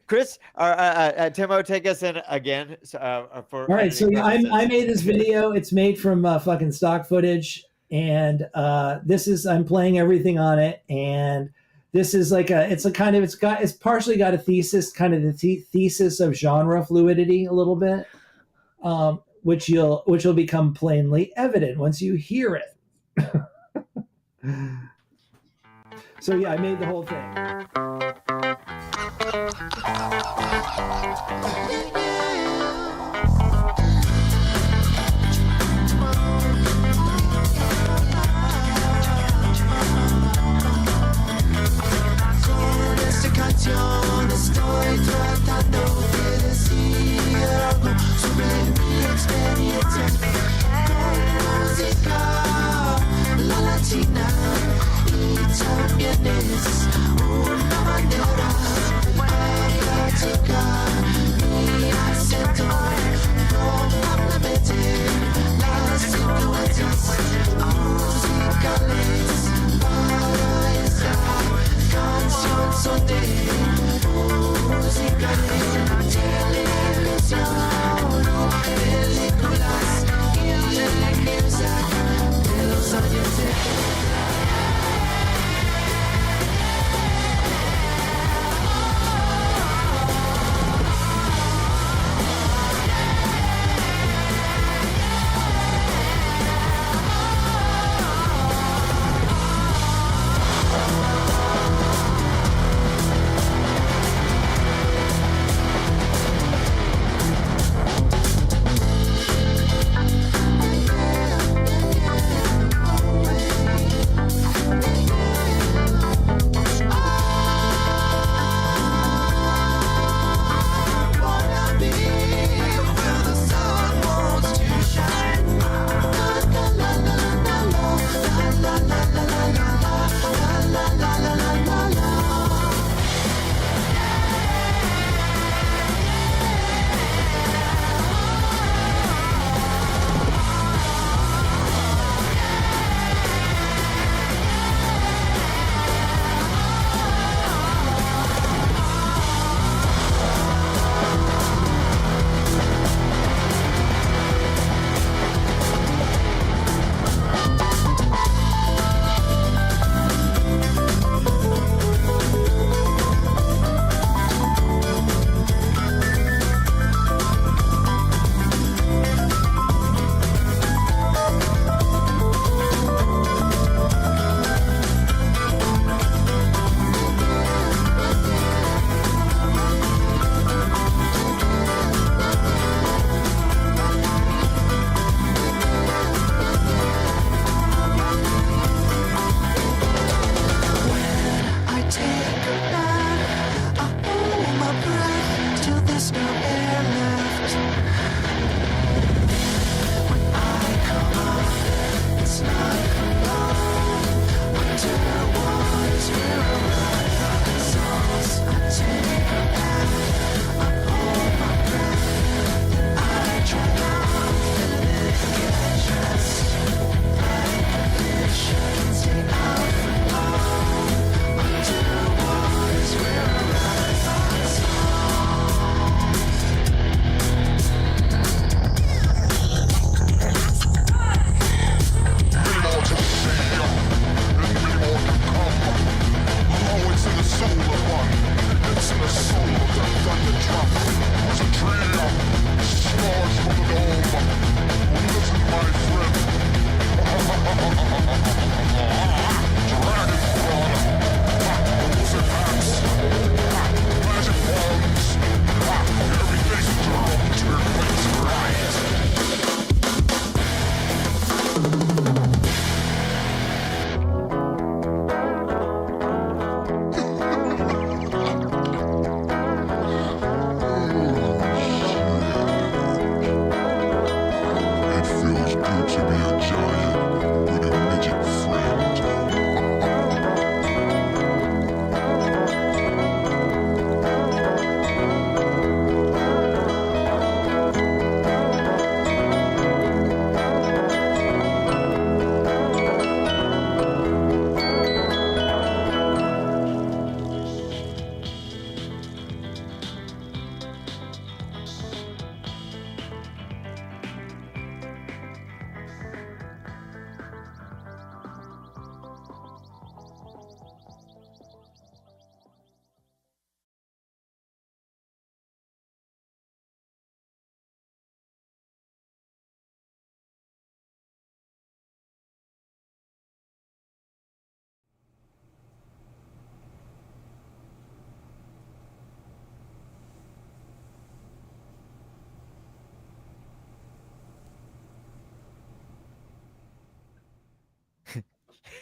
Chris, Timo, take us in again. All right. So I made this video. It's made from fucking stock footage. And I'm playing everything on it. And This is like it's partially got a thesis, kind of the thesis of genre fluidity a little bit, which will become plainly evident once you hear it. So yeah, I made the whole thing. Estoy tratando de decir algo sobre mi experiencia con música, la latina, y también es una manera para practicar mi acento, probablemente las influencias musicales para esta canción son de música de televisión, películas y music de los años 70.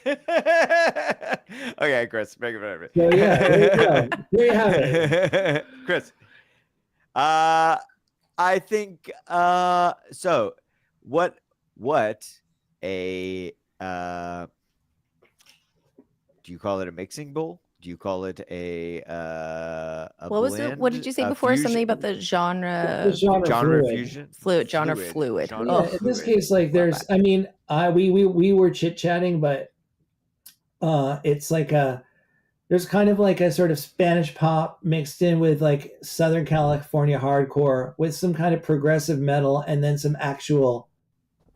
Okay, Chris, make it better. So yeah, there you go. There you have it. Chris. I think so what a do you call it a mixing bowl? Do you call it a what was blend? it? What did you say before? Fusion? Something about the genre The genre fluid. fusion? Genre fluid. Genre Yeah, in this fluid. case, like there's, I mean, we were chit chatting, but it's like there's kind of like a sort of Spanish pop mixed in with like Southern California hardcore with some kind of progressive metal and then some actual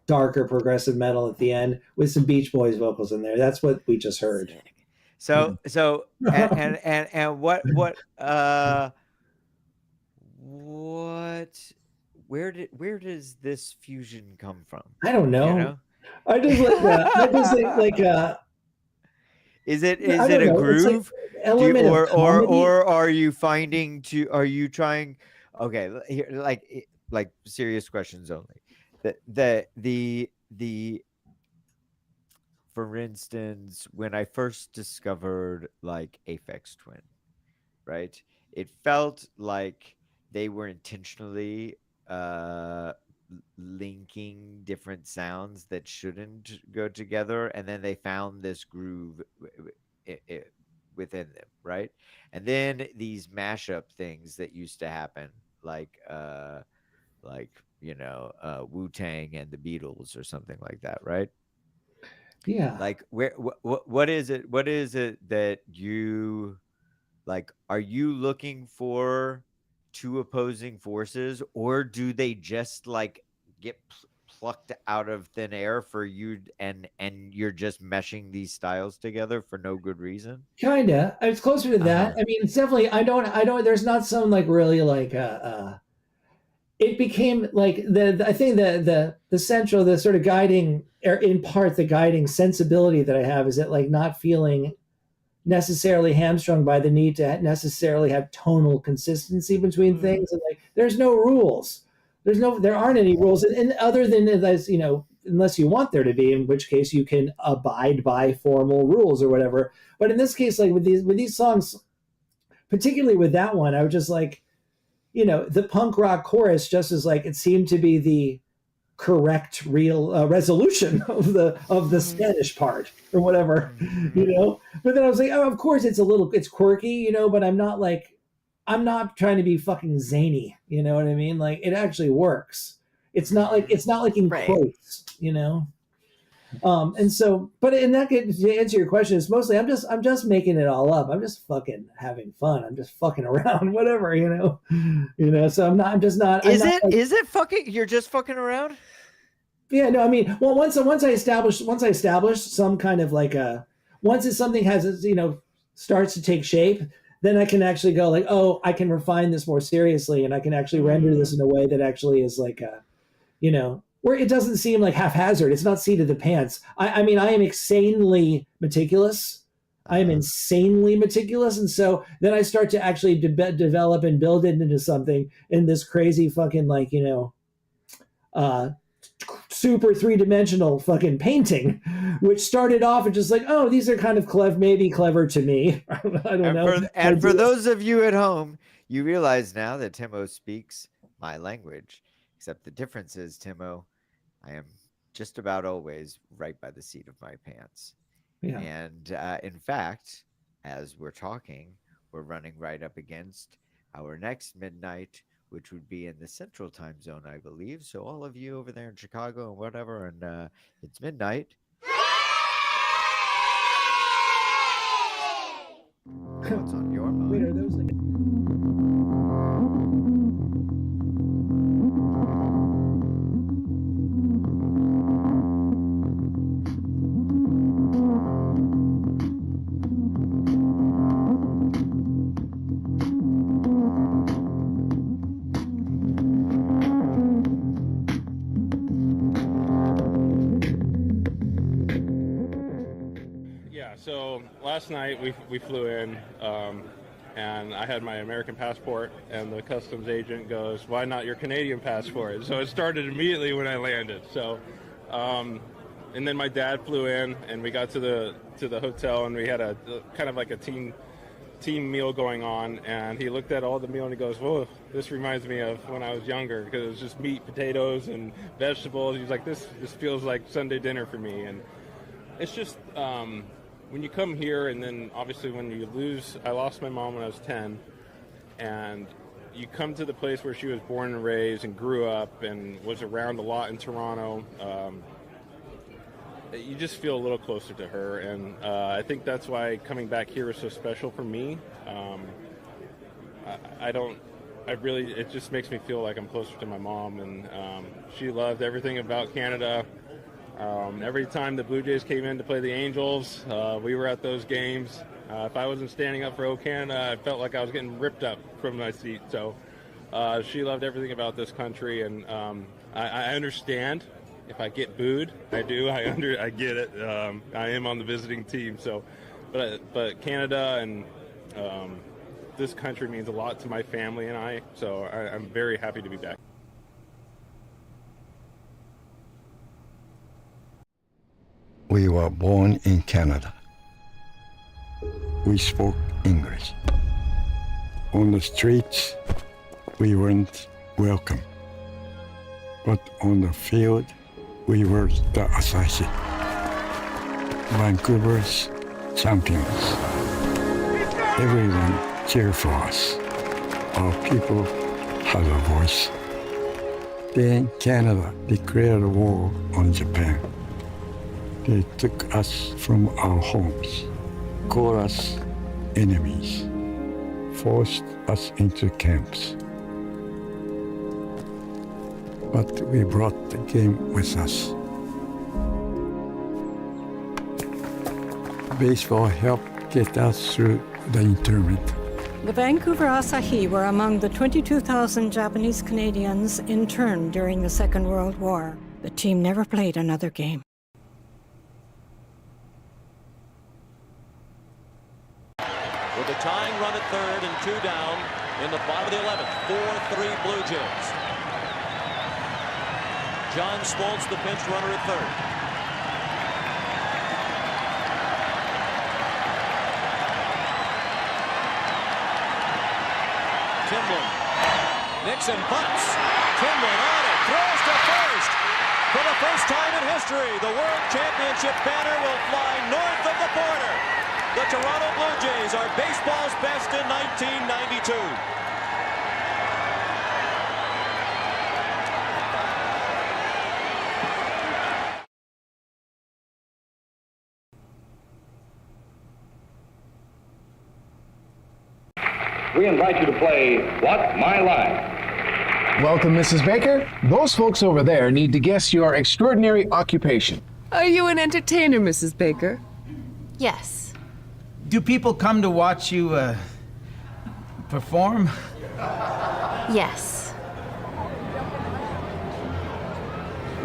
darker progressive metal at the end with some Beach Boys vocals in there. That's what we just heard. So and what where does this fusion come from? I don't know. You know? I just like is it I don't a know. It's like groove? element of comedy. or are you trying okay, here like serious questions only. The for instance, when I first discovered like Aphex Twin, right? It felt like they were intentionally linking different sounds that shouldn't go together, and then they found this groove within them, right? And then these mashup things that used to happen, like Wu-Tang and the Beatles or something like that, right? Yeah. Like what is it that you like? Are you looking for two opposing forces, or do they just like get plucked out of thin air for you, and you're just meshing these styles together for no good reason? Kinda. It's closer to that. I mean, it's definitely. I don't. There's not some like really like it became like I think the central, the sort of guiding, or in part the guiding sensibility that I have is that like not feeling necessarily hamstrung by the need to necessarily have tonal consistency between things, and like there's no rules. There aren't any rules, and other than as unless you want there to be, in which case you can abide by formal rules or whatever. But in this case, like with these songs, particularly with that one, I was just like, the punk rock chorus just is like, it seemed to be the correct real resolution of the Spanish part or whatever, but then I was like, oh, of course it's quirky, but I'm not trying to be fucking zany, you know what I mean? Like it actually works. It's not like in quotes, and so, but in that case, to answer your question, it's mostly I'm just making it all up. I'm just fucking having fun. I'm just fucking around, whatever, So I'm just not. Is it fucking? You're just fucking around? Yeah, no, I mean, well, once I establish some kind of like once something has starts to take shape, then I can actually go like, oh, I can refine this more seriously, and I can actually render this in a way that actually is like where it doesn't seem like haphazard. It's not seat of the pants. I mean, I am insanely meticulous. I am insanely meticulous. And so then I start to actually develop and build it into something in this crazy fucking like, super three-dimensional fucking painting, which started off and just like, oh, these are kind of maybe clever to me. I don't know. For those of you at home, you realize now that Timo speaks my language. Except the difference is, Timo, I am just about always right by the seat of my pants. Yeah. And in fact, as we're talking, we're running right up against our next midnight, which would be in the Central Time Zone, I believe. So all of you over there in Chicago and whatever, and it's midnight. What's on your mind? Wait, are those like... So last night we flew in, and I had my American passport, and the customs agent goes, "Why not your Canadian passport?" So it started immediately when I landed. So and then my dad flew in, and we got to the hotel, and we had a kind of like a team meal going on, and he looked at all the meal and he goes, "Whoa, this reminds me of when I was younger, because it was just meat, potatoes, and vegetables." He's like, this feels like Sunday dinner for me. And it's just when you come here, and then obviously when you lose, I lost my mom when I was 10, and you come to the place where she was born and raised and grew up and was around a lot in Toronto. You just feel a little closer to her, and I think that's why coming back here is so special for me. It just makes me feel like I'm closer to my mom, and she loved everything about Canada. Every time the Blue Jays came in to play the Angels, we were at those games. If I wasn't standing up for O Canada, I felt like I was getting ripped up from my seat. So she loved everything about this country, and I understand. If I get booed, I do. I get it. I am on the visiting team, so, but Canada and this country means a lot to my family and I. So I'm very happy to be back. We were born in Canada. We spoke English. On the streets, we weren't welcome, but on the field, we were the Asahi, Vancouver's champions. Everyone cheered for us. Our people had a voice. Then Canada declared war on Japan. They took us from our homes, called us enemies, forced us into camps. But we brought the game with us. Baseball helped get us through the internment. The Vancouver Asahi were among the 22,000 Japanese Canadians interned during the Second World War. The team never played another game. With a tying run at third and 2 down in the bottom of the 11th, 4-3 Blue Jays. John Smoltz, the pinch runner at third. Timlin. Nixon bunts. Timlin on it. Throws to first. For the first time in history, the World Championship banner will fly north of the border. The Toronto Blue Jays are baseball's best in 1992. We invite you to play What's My Line? Welcome, Mrs. Baker. Those folks over there need to guess your extraordinary occupation. Are you an entertainer, Mrs. Baker? Yes. Do people come to watch you, perform? Yes.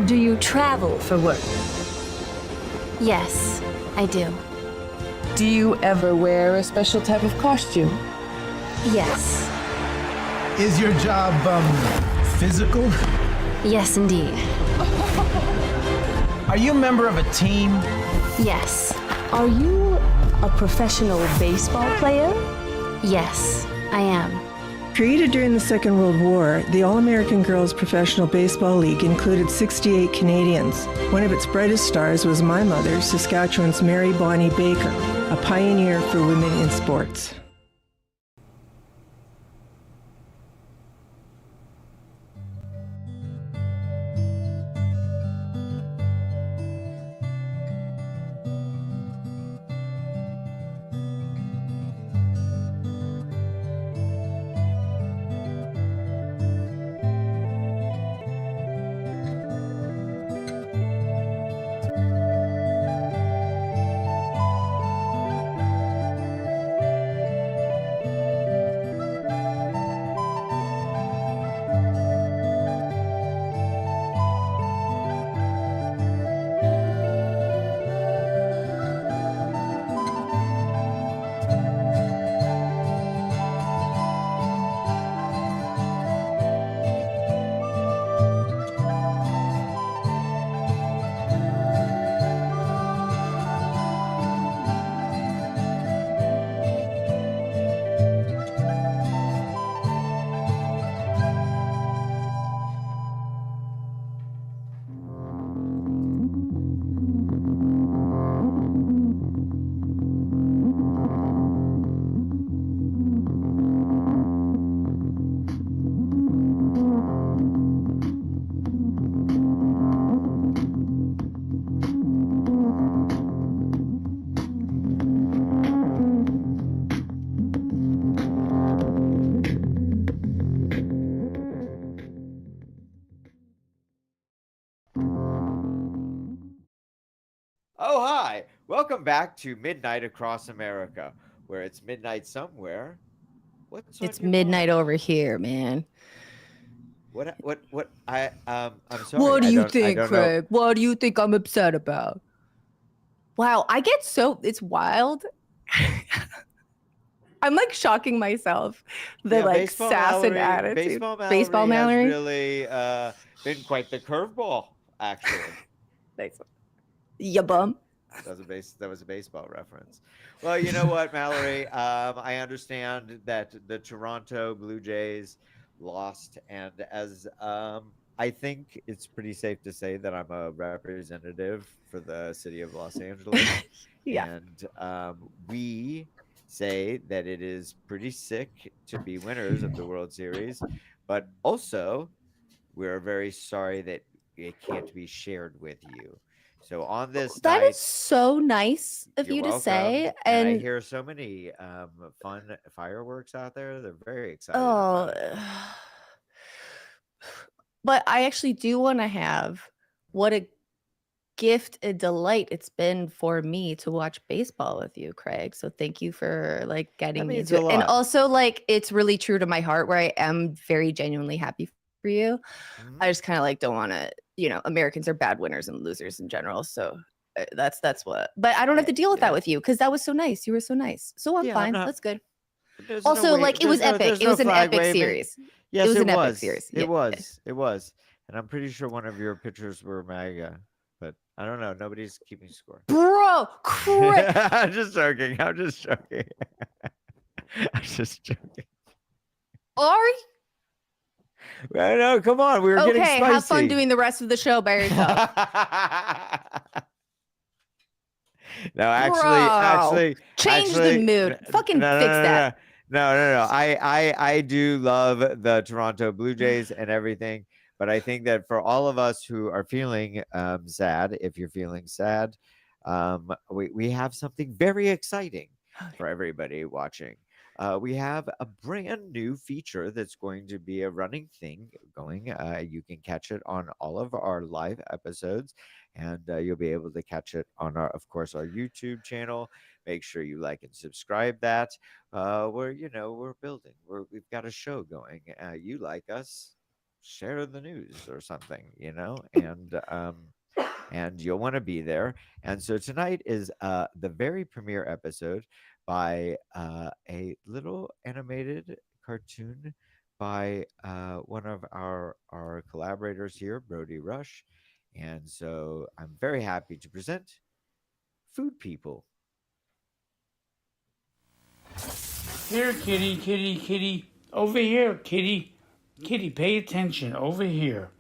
Do you travel for work? Yes, I do. Do you ever wear a special type of costume? Yes. Is your job, physical? Yes, indeed. Are you a member of a team? Yes. Are you a professional baseball player? Yes, I am. Created during the Second World War, the All-American Girls Professional Baseball League included 68 Canadians. One of its brightest stars was my mother, Saskatchewan's Mary Bonnie Baker, a pioneer for women in sports. Oh, hi. Welcome back to Midnight Across America, where it's midnight somewhere. What's on It's your midnight mind? over here, man. I'm sorry. What do you I think, don't know. Craig? What do you think I'm upset about? Wow, I get so, it's wild. I'm like shocking myself. The like Baseball sass and Mallory, attitude. Baseball Mallory has Mallory. really been quite the curveball, actually. Thanks. Ya bum. That was a baseball reference. Well, you know what, Mallory? I understand that the Toronto Blue Jays lost, and as I think it's pretty safe to say that I'm a representative for the city of Los Angeles. Yeah. And we say that it is pretty sick to be winners of the World Series, but also we're very sorry that it can't be shared with you. So on this That night, is so nice of you're you to welcome. say. And I And hear so many fun fireworks out there. They're very excited about it. But I actually do want to have what a gift, a delight it's been for me to watch baseball with you, Craig. So thank you for like getting me means into a it. And lot. also like it's really true to my heart where I am very genuinely happy for you. I just kind of like don't want to, you know, Americans are bad winners and losers in general. So that's what, but I don't have to deal with that with you because that was so nice. You were so nice. So I'm fine. That's good. Also, like it was epic. It was an epic series. Yes, it was it an epic was. series. It was. It was. And I'm pretty sure one of your pictures were MAGA, but I don't know. Nobody's keeping score. Bro, I'm just joking. I'm just joking. I'm just joking. Are you? No, come on. We were getting spicy. Okay, have fun doing the rest of the show by yourself. No, actually, change the mood. Fucking fix that. No. I do love the Toronto Blue Jays and everything, but I think that for all of us who are feeling sad, if you're feeling sad, we have something very exciting for everybody watching. We have a brand new feature that's going to be a running thing going. You can catch it on all of our live episodes, and you'll be able to catch it on our YouTube channel. Make sure you like and subscribe that. We're building. We've got a show going. You like us, share the news or something, and you'll want to be there. And so tonight is the very premiere episode by a little animated cartoon by one of our collaborators here, Brody Rush. And so I'm very happy to present Food People. Here, kitty, kitty, kitty. Over here, kitty. Kitty, pay attention. Over here.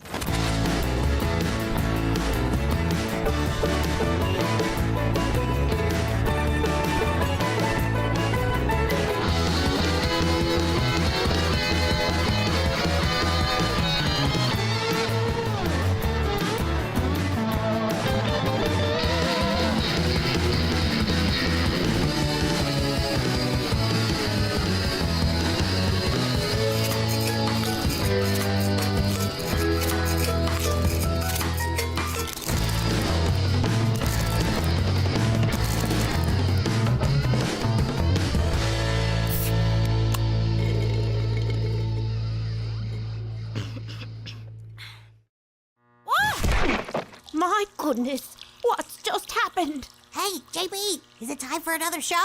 My goodness, what's just happened? Hey, JB, is it time for another show?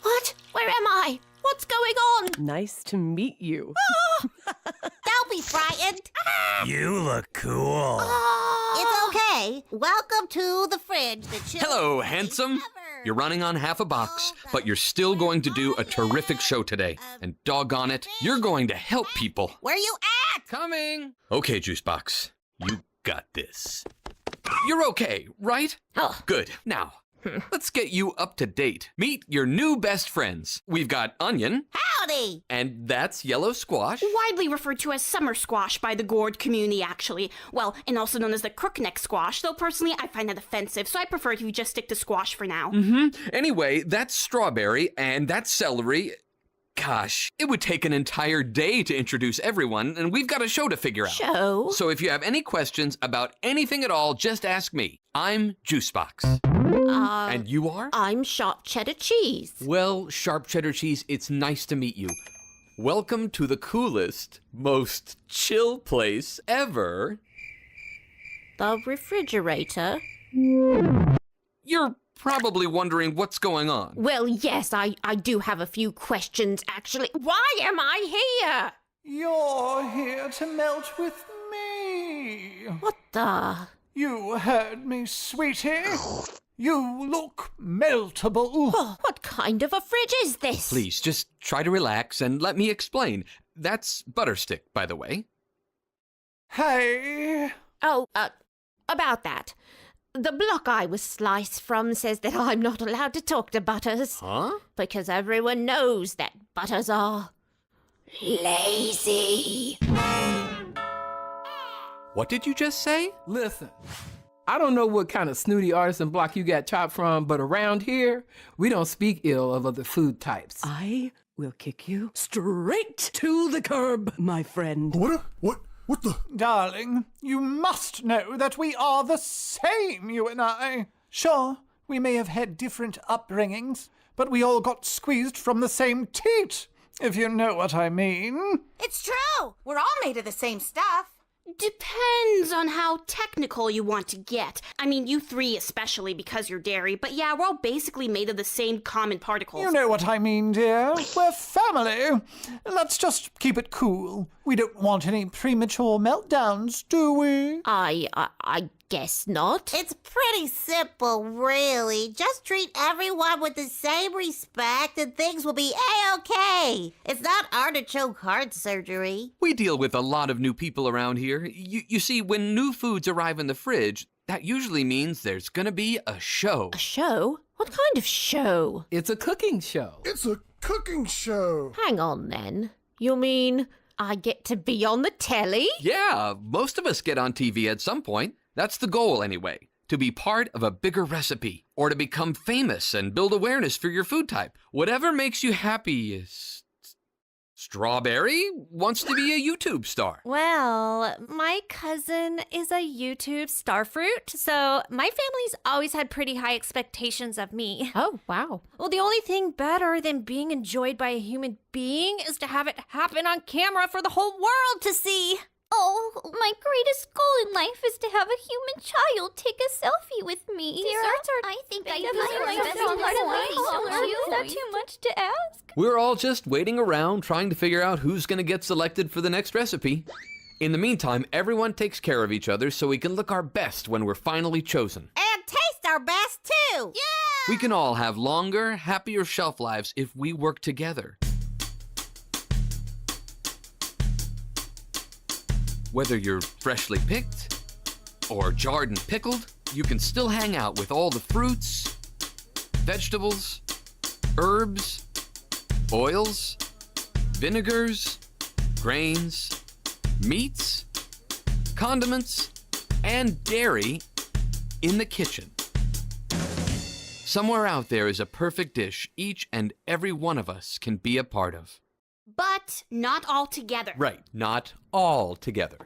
What? Where am I? What's going on? Nice to meet you. Don't be frightened. You look cool. It's okay. Welcome to the fridge. Hello, handsome. You're running on half a box, but you're still going to do a terrific show today. And doggone it, you're going to help people. Where you at? Coming. Okay, Juicebox, you got this. You're okay, right? Oh. Good. Now, let's get you up to date. Meet your new best friends. We've got Onion. Howdy. And that's Yellow Squash. Widely referred to as summer squash by the gourd community, actually. Well, and also known as the crookneck squash, though personally I find that offensive, so I prefer if you just stick to squash for now. Anyway, that's Strawberry, and that's Celery. Gosh, it would take an entire day to introduce everyone, and we've got a show to figure out. Show? So if you have any questions about anything at all, just ask me. I'm Juicebox. And you are? I'm sharp cheddar cheese. Well, sharp cheddar cheese, it's nice to meet you. Welcome to the coolest, most chill place ever. The refrigerator? You're probably wondering what's going on. Well, yes, I do have a few questions, actually. Why am I here? You're here to melt with me. What the? You heard me, sweetie. You look meltable. Oh, what kind of a fridge is this? Please, just try to relax and let me explain. That's Butterstick, by the way. Hey. Oh, about that. The block I was sliced from says that I'm not allowed to talk to Butters. Huh? Because everyone knows that Butters are lazy. What did you just say? Listen, I don't know what kind of snooty artisan block you got chopped from, but around here, we don't speak ill of other food types. I will kick you straight to the curb, my friend. What the? Darling, you must know that we are the same, you and I. Sure, we may have had different upbringings, but we all got squeezed from the same teat, if you know what I mean. It's true. We're all made of the same stuff. Depends on how technical you want to get. I mean, you three especially because you're dairy, but yeah, we're all basically made of the same common particles. You know what I mean, dear. We're family. Let's just keep it cool. We don't want any premature meltdowns, do we? I guess not. It's pretty simple, really. Just treat everyone with the same respect and things will be A-okay. It's not artichoke heart surgery. We deal with a lot of new people around here. You see, when new foods arrive in the fridge, that usually means there's gonna be a show. A show? What kind of show? It's a cooking show. It's a cooking show. Hang on then. You mean I get to be on the telly? Yeah, most of us get on TV at some point. That's the goal anyway, to be part of a bigger recipe, or to become famous and build awareness for your food type. Whatever makes you happy is... Strawberry wants to be a YouTube star. Well, my cousin is a YouTube starfruit, so my family's always had pretty high expectations of me. Oh, wow. Well, the only thing better than being enjoyed by a human being is to have it happen on camera for the whole world to see. Oh, my greatest goal in life is to have a human child take a selfie with me. I think I Is that too much to ask? We're all just waiting around trying to figure out who's going to get selected for the next recipe. In the meantime, everyone takes care of each other so we can look our best when we're finally chosen. And taste our best, too. Yeah! We can all have longer, happier shelf lives if we work together. Whether you're freshly picked or jarred and pickled, you can still hang out with all the fruits, vegetables, herbs, oils, vinegars, grains, meats, condiments, and dairy in the kitchen. Somewhere out there is a perfect dish each and every one of us can be a part of. But not all together. Right, not all together.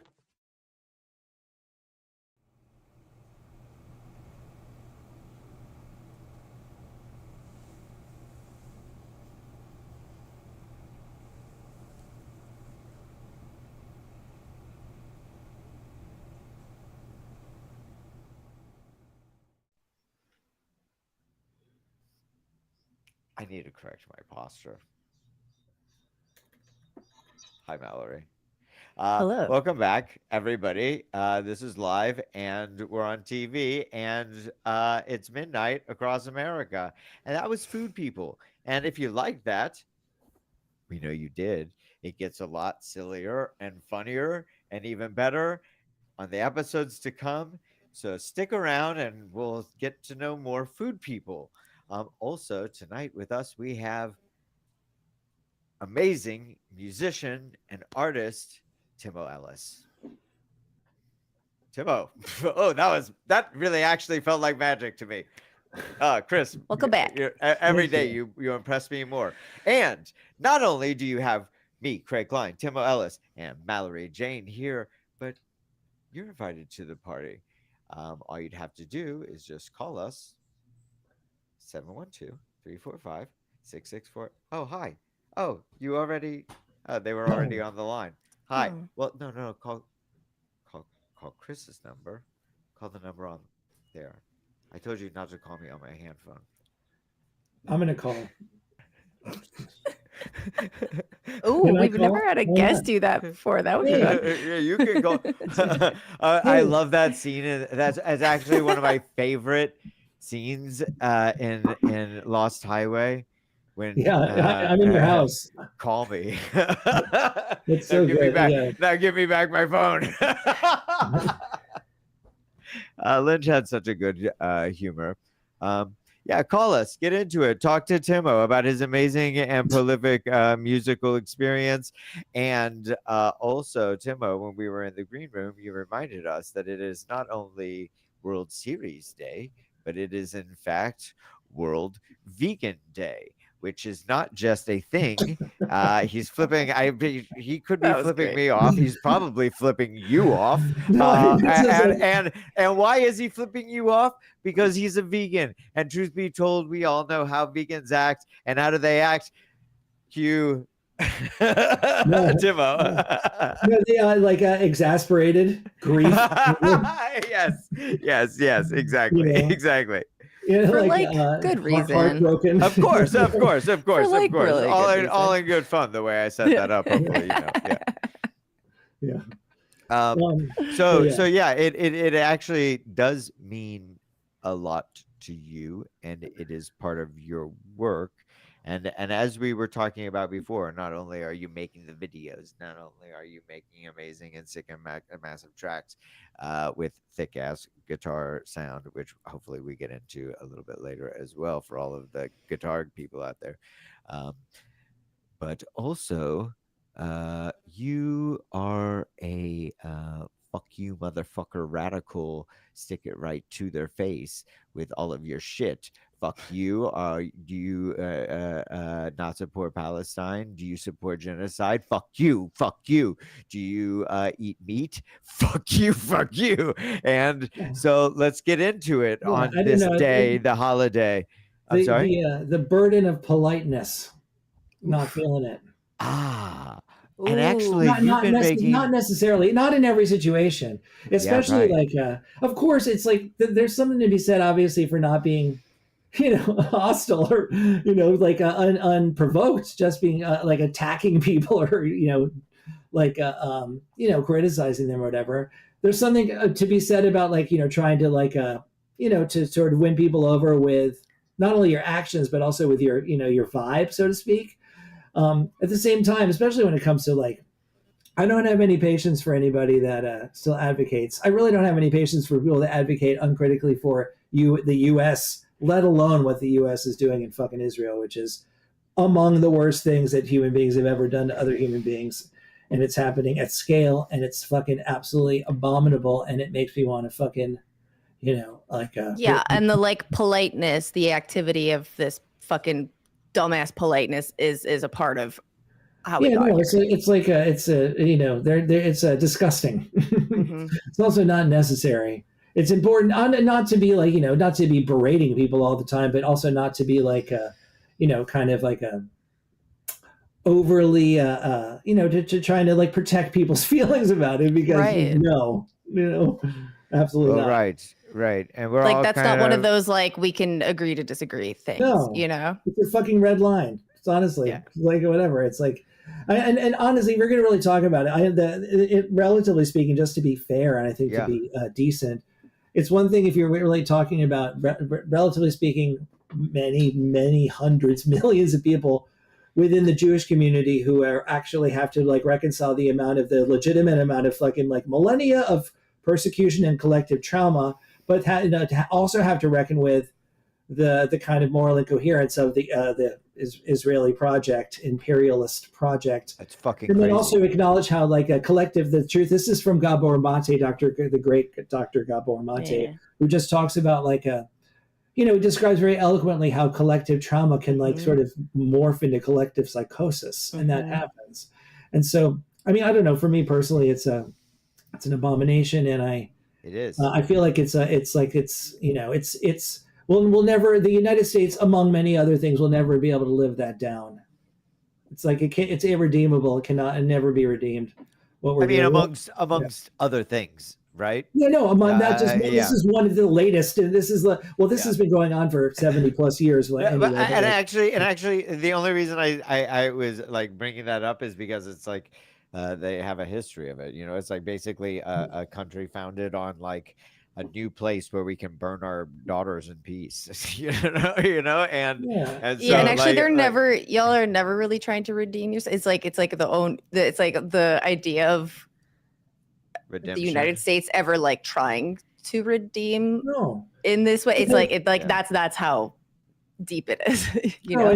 I need to correct my posture. Hi, Mallory. Hello. Welcome back, everybody. This is live, and we're on TV, and it's midnight across America. And that was Food People. And if you like that, we know you did. It gets a lot sillier and funnier and even better on the episodes to come. So stick around, and we'll get to know more Food People. Also, tonight with us, we have amazing musician and artist, Timo Ellis. Timo. Oh, that really actually felt like magic to me. Chris, welcome back. Every day you impress me more. And not only do you have me, Craig Klein, Timo Ellis, and Mallory Jane here, but you're invited to the party. All you'd have to do is just call us 712-345-664. Oh, hi. Oh, you already they were already on the line. Hi. Well, no, call Chris's number. Call the number on there. I told you not to call me on my hand phone. I'm gonna call. Oh, we've never had a guest do that before. That would be fun. Yeah, you can go. I love that scene. And that's actually one of my favorite scenes in Lost Highway. When I'm in your house. Call me. It's so give me good. back. Yeah. Now give me back my phone. Lynch had such a good humor. Yeah, call us. Get into it. Talk to Timo about his amazing and prolific musical experience. And also, Timo, when we were in the green room, you reminded us that it is not only World Series Day, but it is, in fact, World Vegan Day, which is not just a thing. He's flipping. He could be flipping me off. He's probably flipping you off. And why is he flipping you off? Because he's a vegan. And truth be told, we all know how vegans act. And how do they act? Cue Timo. No, they are like exasperated grief. Yes, exactly, exactly. For good reason. Heartbroken. Of course. Really All in good fun. The way I set that up, hopefully, Yeah. So yeah, it actually does mean a lot to you, and it is part of your work. And as we were talking about before, not only are you making the videos, not only are you making amazing and sick and massive tracks with thick ass guitar sound, which hopefully we get into a little bit later as well for all of the guitar people out there, but also you are a fuck you motherfucker radical, stick it right to their face with all of your shit. Fuck you. Do you not support Palestine? Do you support genocide? Fuck you. Do you eat meat? Fuck you. And so let's get into it on this day, the holiday. I'm sorry? The burden of politeness. Not feeling it. And actually, not necessarily, not in every situation, especially of course, it's like there's something to be said, obviously, for not being, hostile or, unprovoked, just being attacking people or, criticizing them or whatever. There's something to be said about trying to to sort of win people over with not only your actions, but also with your, your vibe, so to speak. At the same time, especially when it comes to I don't have any patience for anybody that still advocates. I really don't have any patience for people that advocate uncritically for the U.S., let alone what the U.S. is doing in fucking Israel, which is among the worst things that human beings have ever done to other human beings. And it's happening at scale, and it's fucking absolutely abominable, and it makes me want to fucking, and the politeness, the activity of this fucking dumbass politeness is a part of how we got here. It's disgusting. Mm-hmm. It's also not necessary. It's important not to be not to be berating people all the time, but also not to be overly to trying to protect people's feelings about it, because absolutely not. Right. And we're all that's not one of those we can agree to disagree things. No, it's a fucking red line. It's honestly whatever. It's and honestly, if we're gonna really talk about it, relatively speaking, just to be fair, and I think to be decent, it's one thing if you're really talking about relatively speaking, many hundreds, millions of people within the Jewish community who actually have to reconcile the legitimate amount of fucking millennia of persecution and collective trauma, but to also have to reckon with the kind of moral incoherence of the Israeli project, imperialist project. That's fucking and crazy. then also acknowledge how a collective, the truth. This is from Gabor Mate, the great Dr. Gabor Mate, who just talks about he describes very eloquently how collective trauma can sort of morph into collective psychosis, and that happens. And so, I mean, I don't know. For me personally, it's an abomination, and it is. I feel like it's we'll never, the United States, among many other things, will never be able to live that down. It's like it's irredeemable. It cannot never be redeemed. What we're doing. amongst other things, right? Yeah, no, among that just yeah. this is one of the latest, and this is this has been going on for 70 plus years. Anyway, actually, the only reason I was like bringing that up is because it's like they have a history of it. You know, it's like basically a country founded on like a new place where we can burn our daughters in peace. you know, and and actually, y'all are never really trying to redeem yourself. It's like the idea of redemption. The United States ever like trying to redeem in this way. It's like that's how deep it is. You know.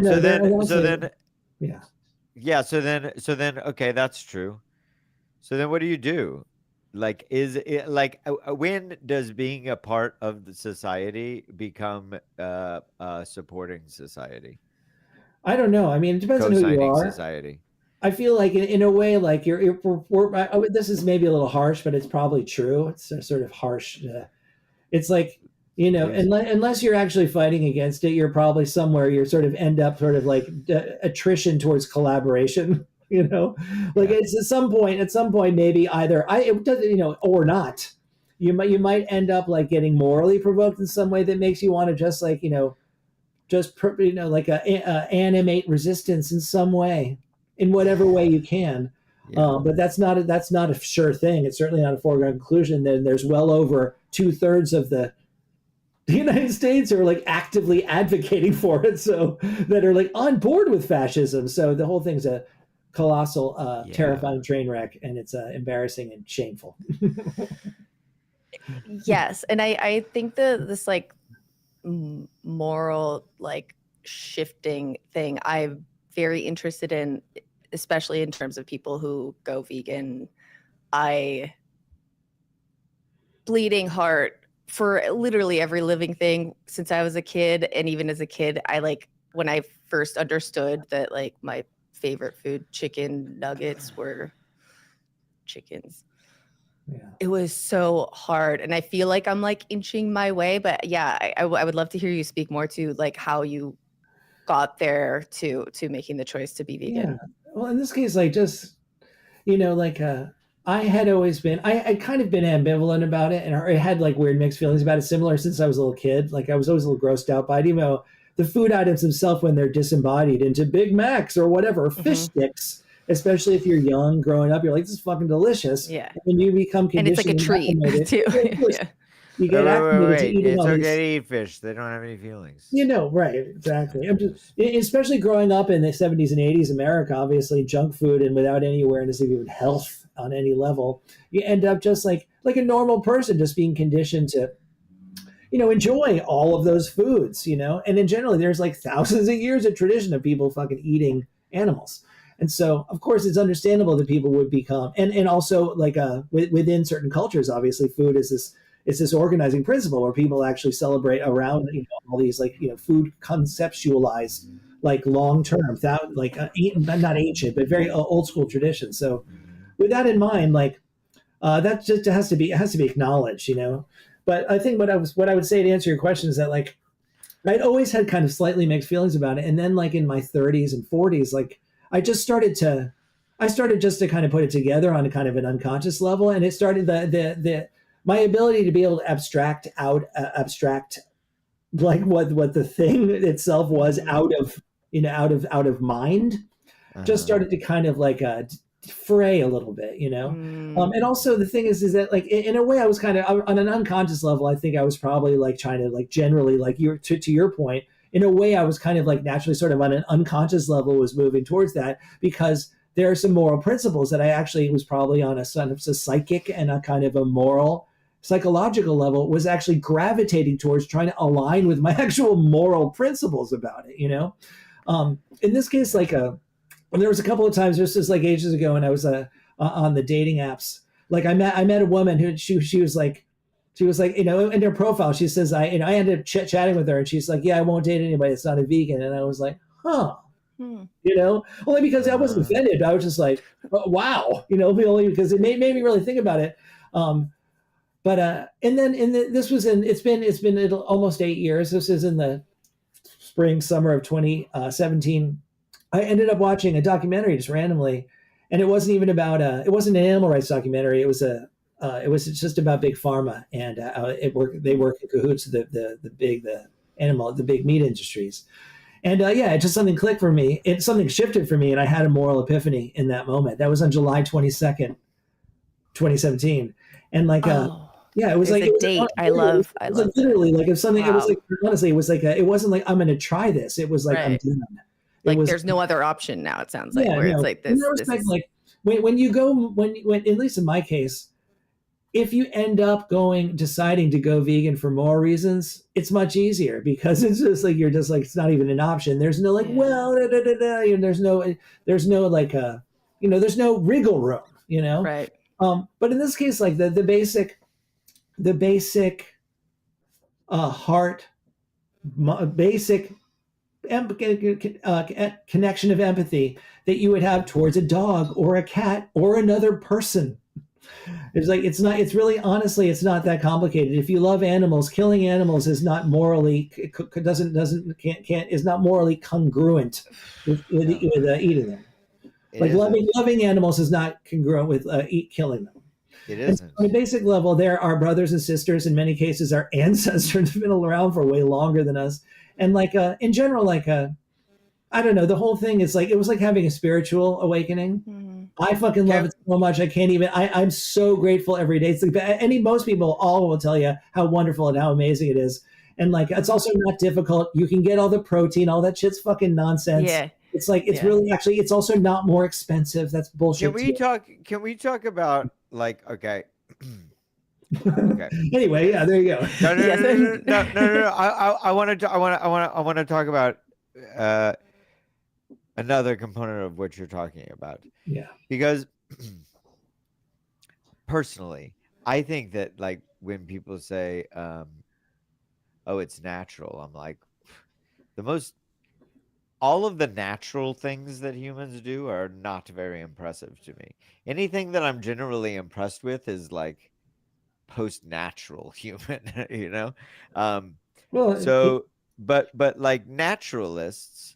So then okay, that's true. So then what do you do? Like, is it like when does being a part of the society become supporting society? I don't know. I mean, it depends on who you are. Society. I feel like in a way, like this is maybe a little harsh, but it's probably true. It's a sort of harsh. It's like, you know, unless you're actually fighting against it, you're probably somewhere you sort of end up sort of like attrition towards collaboration. You know, like it's at some point, maybe either or not. You might end up like getting morally provoked in some way that makes you want to just like, animate resistance in some way, in whatever way you can. But that's not a sure thing. It's certainly not a foregone conclusion. Then there's well over 2/3 of the United States are like actively advocating for it, so that are like on board with fascism. So the whole thing's a colossal, terrifying train wreck, and it's embarrassing and shameful. Yes, and I think this like moral like shifting thing I'm very interested in, especially in terms of people who go vegan. I bleeding heart for literally every living thing since I was a kid, and even as a kid, I like when I first understood that like my favorite food, chicken nuggets, were chickens. It was so hard, and I feel like I'm like inching my way, but I would love to hear you speak more to like how you got there to making the choice to be vegan. Well, in this case, like just I had always been I kind of been ambivalent about it, and I had like weird mixed feelings about it, similar since I was a little kid. Like I was always a little grossed out by it, even though the food items themselves, when they're disembodied into Big Macs or whatever, fish sticks, especially if you're young, growing up, you're like, this is fucking delicious. Yeah. And when you become conditioned, and it's like a treat too. You get acclimated to eating all it's these. okay to eat fish. They don't have any feelings. You know, right? Exactly. I'm just, especially growing up in the 70s and 80s, America, obviously junk food, and without any awareness of even health on any level, you end up just like a normal person, just being conditioned to, enjoy all of those foods, and in general, there's like thousands of years of tradition of people fucking eating animals. And so, of course, it's understandable that people would become, and also like within certain cultures, obviously, food is this organizing principle where people actually celebrate around all these food conceptualized like long term, like not ancient but very old school traditions. So, with that in mind, like that just has to be acknowledged, But I think what I would say to answer your question is that like I'd always had kind of slightly mixed feelings about it, and then like in my 30s and 40s, like I started just to kind of put it together on a kind of an unconscious level, and it started my ability to be able to abstract like what the thing itself was out of mind, just started to kind of like fray a little bit, and also the thing is that like in a way I was kind of on an unconscious level, I think I was probably like trying to like generally like to your point, in a way I was kind of like naturally sort of on an unconscious level was moving towards that, because there are some moral principles that I actually was probably on a sort of a psychic and a kind of a moral psychological level was actually gravitating towards trying to align with my actual moral principles about it, in this case, like there was a couple of times, this was like ages ago, and I was on the dating apps. Like I met a woman who she was like, in her profile, she says, I ended up chatting with her, and she's like, yeah, I won't date anybody that's not a vegan. And I was like, huh, only because I wasn't offended. I was just like, wow, only because it made me really think about it. But this was it's been almost 8 years. This is in the summer of 2017. I ended up watching a documentary just randomly, and it wasn't even about it wasn't an animal rights documentary. It was just about big pharma, and they work in cahoots with the big meat industries. And it just something clicked for me. Something shifted for me, and I had a moral epiphany in that moment. That was on July 22nd, 2017. And it was like a date. I love literally that. like if something. Wow. It was like honestly, it was like it wasn't like I'm going to try this. It was like I'm done. There's no other option now. It sounds like where it's like this. Like when you go when at least in my case, if you end up deciding to go vegan for moral reasons, it's much easier because it's just like it's not even an option. There's no and there's no like there's no wriggle room, Right. But in this case, like the basic heart, basic connection of empathy that you would have towards a dog or a cat or another person. It's not that complicated. If you love animals, killing animals is not morally is not morally congruent with eating them. Loving animals is not congruent with killing them. It isn't. On a basic level, they're our brothers and sisters. In many cases, our ancestors have been around for way longer than us. And in general, I don't know, the whole thing is it was like having a spiritual awakening. Mm-hmm. I fucking love it so much. I can't even, I'm so grateful every day. It's like most people all will tell you how wonderful and how amazing it is. And it's also not difficult. You can get all the protein, all that shit's fucking nonsense. Yeah. It's really actually, it's also not more expensive. That's bullshit. Can we talk about okay. Okay. Anyway, yeah, there you go. No. I want to talk about another component of what you're talking about. Yeah. Because personally, I think that when people say, "Oh, it's natural," I'm like, all of the natural things that humans do are not very impressive to me. Anything that I'm generally impressed with is post-natural human, but naturalists,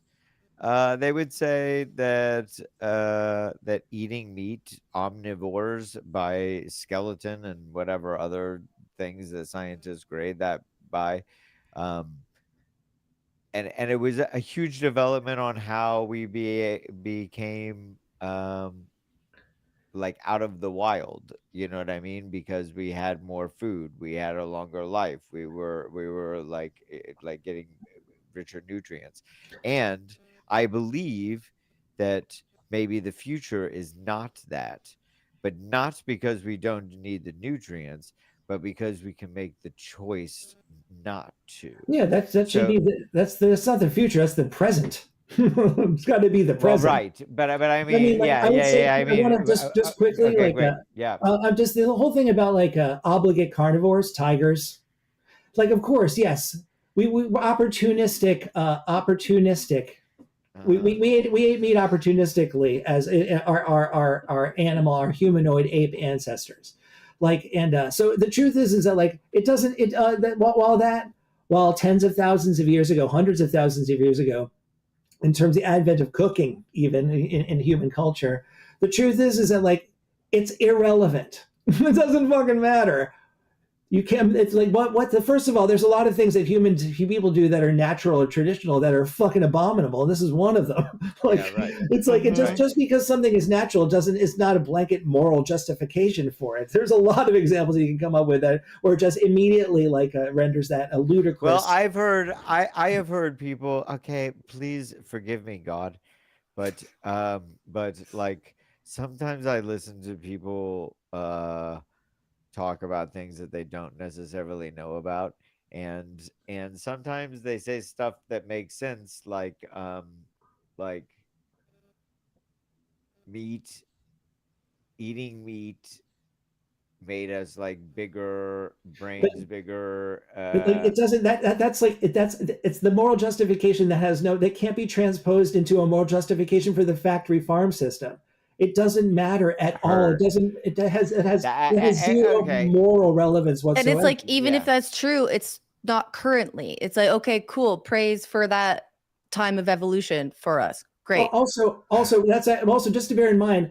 they would say that eating meat, omnivores by skeleton and whatever other things that scientists grade that by, and it was a huge development on how we became out of the wild, you know what I mean? Because we had more food, we had a longer life, we were getting richer nutrients. And I believe that maybe the future is not that, but not because we don't need the nutrients, but because we can make the choice not to. Yeah, that's not the future, that's the present. It's got to be the present. Well, right, but I mean, I want to just quickly, okay, I'm just the whole thing about obligate carnivores, tigers. Of course, yes, we opportunistic. We ate meat opportunistically as our animal, our humanoid ape ancestors. So the truth is that it doesn't while tens of thousands of years ago, hundreds of thousands of years ago, in terms of the advent of cooking, even in human culture, the truth is that it's irrelevant. It doesn't fucking matter. You can. It's first of all, there's a lot of things that people do that are natural or traditional that are fucking abominable, and this is one of them. Just because something is natural it's not a blanket moral justification for it. There's a lot of examples that you can come up with that, or just immediately renders that a ludicrous. Well, I have heard people. Okay, please forgive me, God, but sometimes I listen to people talk about things that they don't necessarily know about, and sometimes they say stuff that makes sense, like eating meat made us bigger brains, bigger it doesn't that's it's the moral justification that can't be transposed into a moral justification for the factory farm system. It doesn't matter at all. It doesn't. It has zero okay. moral relevance whatsoever. And it's like, even if that's true, it's not currently. It's like, okay, cool. Praise for that time of evolution for us. Great. Also, that's also just to bear in mind,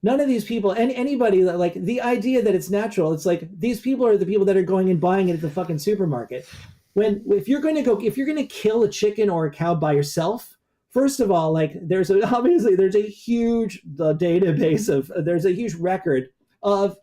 none of these people, anybody that, like, the idea that it's natural, it's like these people are the people that are going and buying it at the fucking supermarket. If you're going to kill a chicken or a cow by yourself, first of all, like, there's a huge record of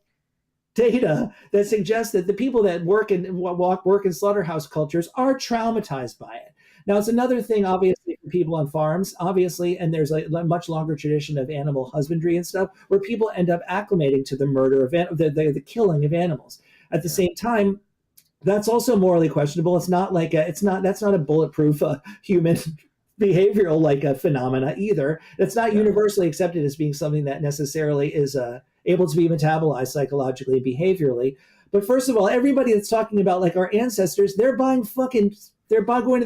data that suggests that the people that work in slaughterhouse cultures are traumatized by it. Now, it's another thing, obviously, for people on farms, obviously, and there's a much longer tradition of animal husbandry and stuff, where people end up acclimating to the murder of the killing of animals. At the same time, that's also morally questionable. It's not like that's not a bulletproof human behavioral phenomena either. It's not universally accepted as being something that necessarily is able to be metabolized psychologically and behaviorally. But first of all, everybody that's talking about like our ancestors, they're going to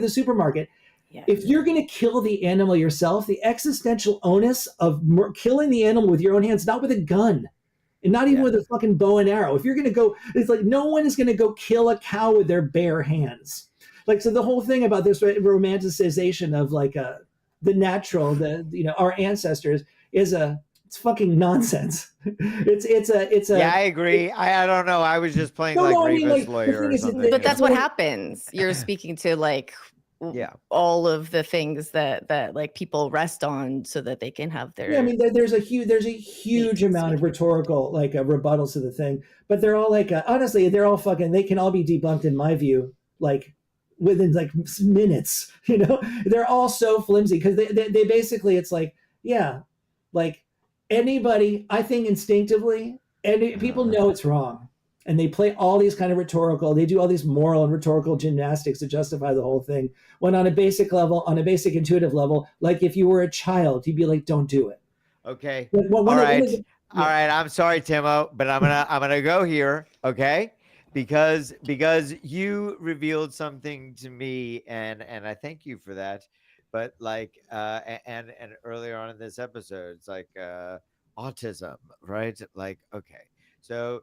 the supermarket. Yeah. If you're going to kill the animal yourself, the existential onus of killing the animal with your own hands, not with a gun, and not even with a fucking bow and arrow. If you're going to go, it's like no one is going to go kill a cow with their bare hands. Like, so the whole thing about this romanticization of like the natural, our ancestors it's fucking nonsense. It's a. Yeah, I agree. I don't know. I was just playing rapist lawyer or something. But that's what happens. You're speaking to like all of the things that like people rest on so that they can have their. Yeah, I mean, there's a huge amount of rhetorical rebuttals to the thing, but they're all honestly, they're all fucking. They can all be debunked in my view, like within like minutes. They're all so flimsy because they basically, it's like, yeah, like. Anybody, I think instinctively, people know it's wrong. And they play all these kind of they do all these moral and rhetorical gymnastics to justify the whole thing. When on a basic level, on a basic intuitive level, like if you were a child, you'd be like, don't do it. Okay. All right. I'm sorry, Timo, but I'm gonna go here, okay? Because you revealed something to me, and I thank you for that. But like, and earlier on in this episode, it's like autism, right? Like, okay, so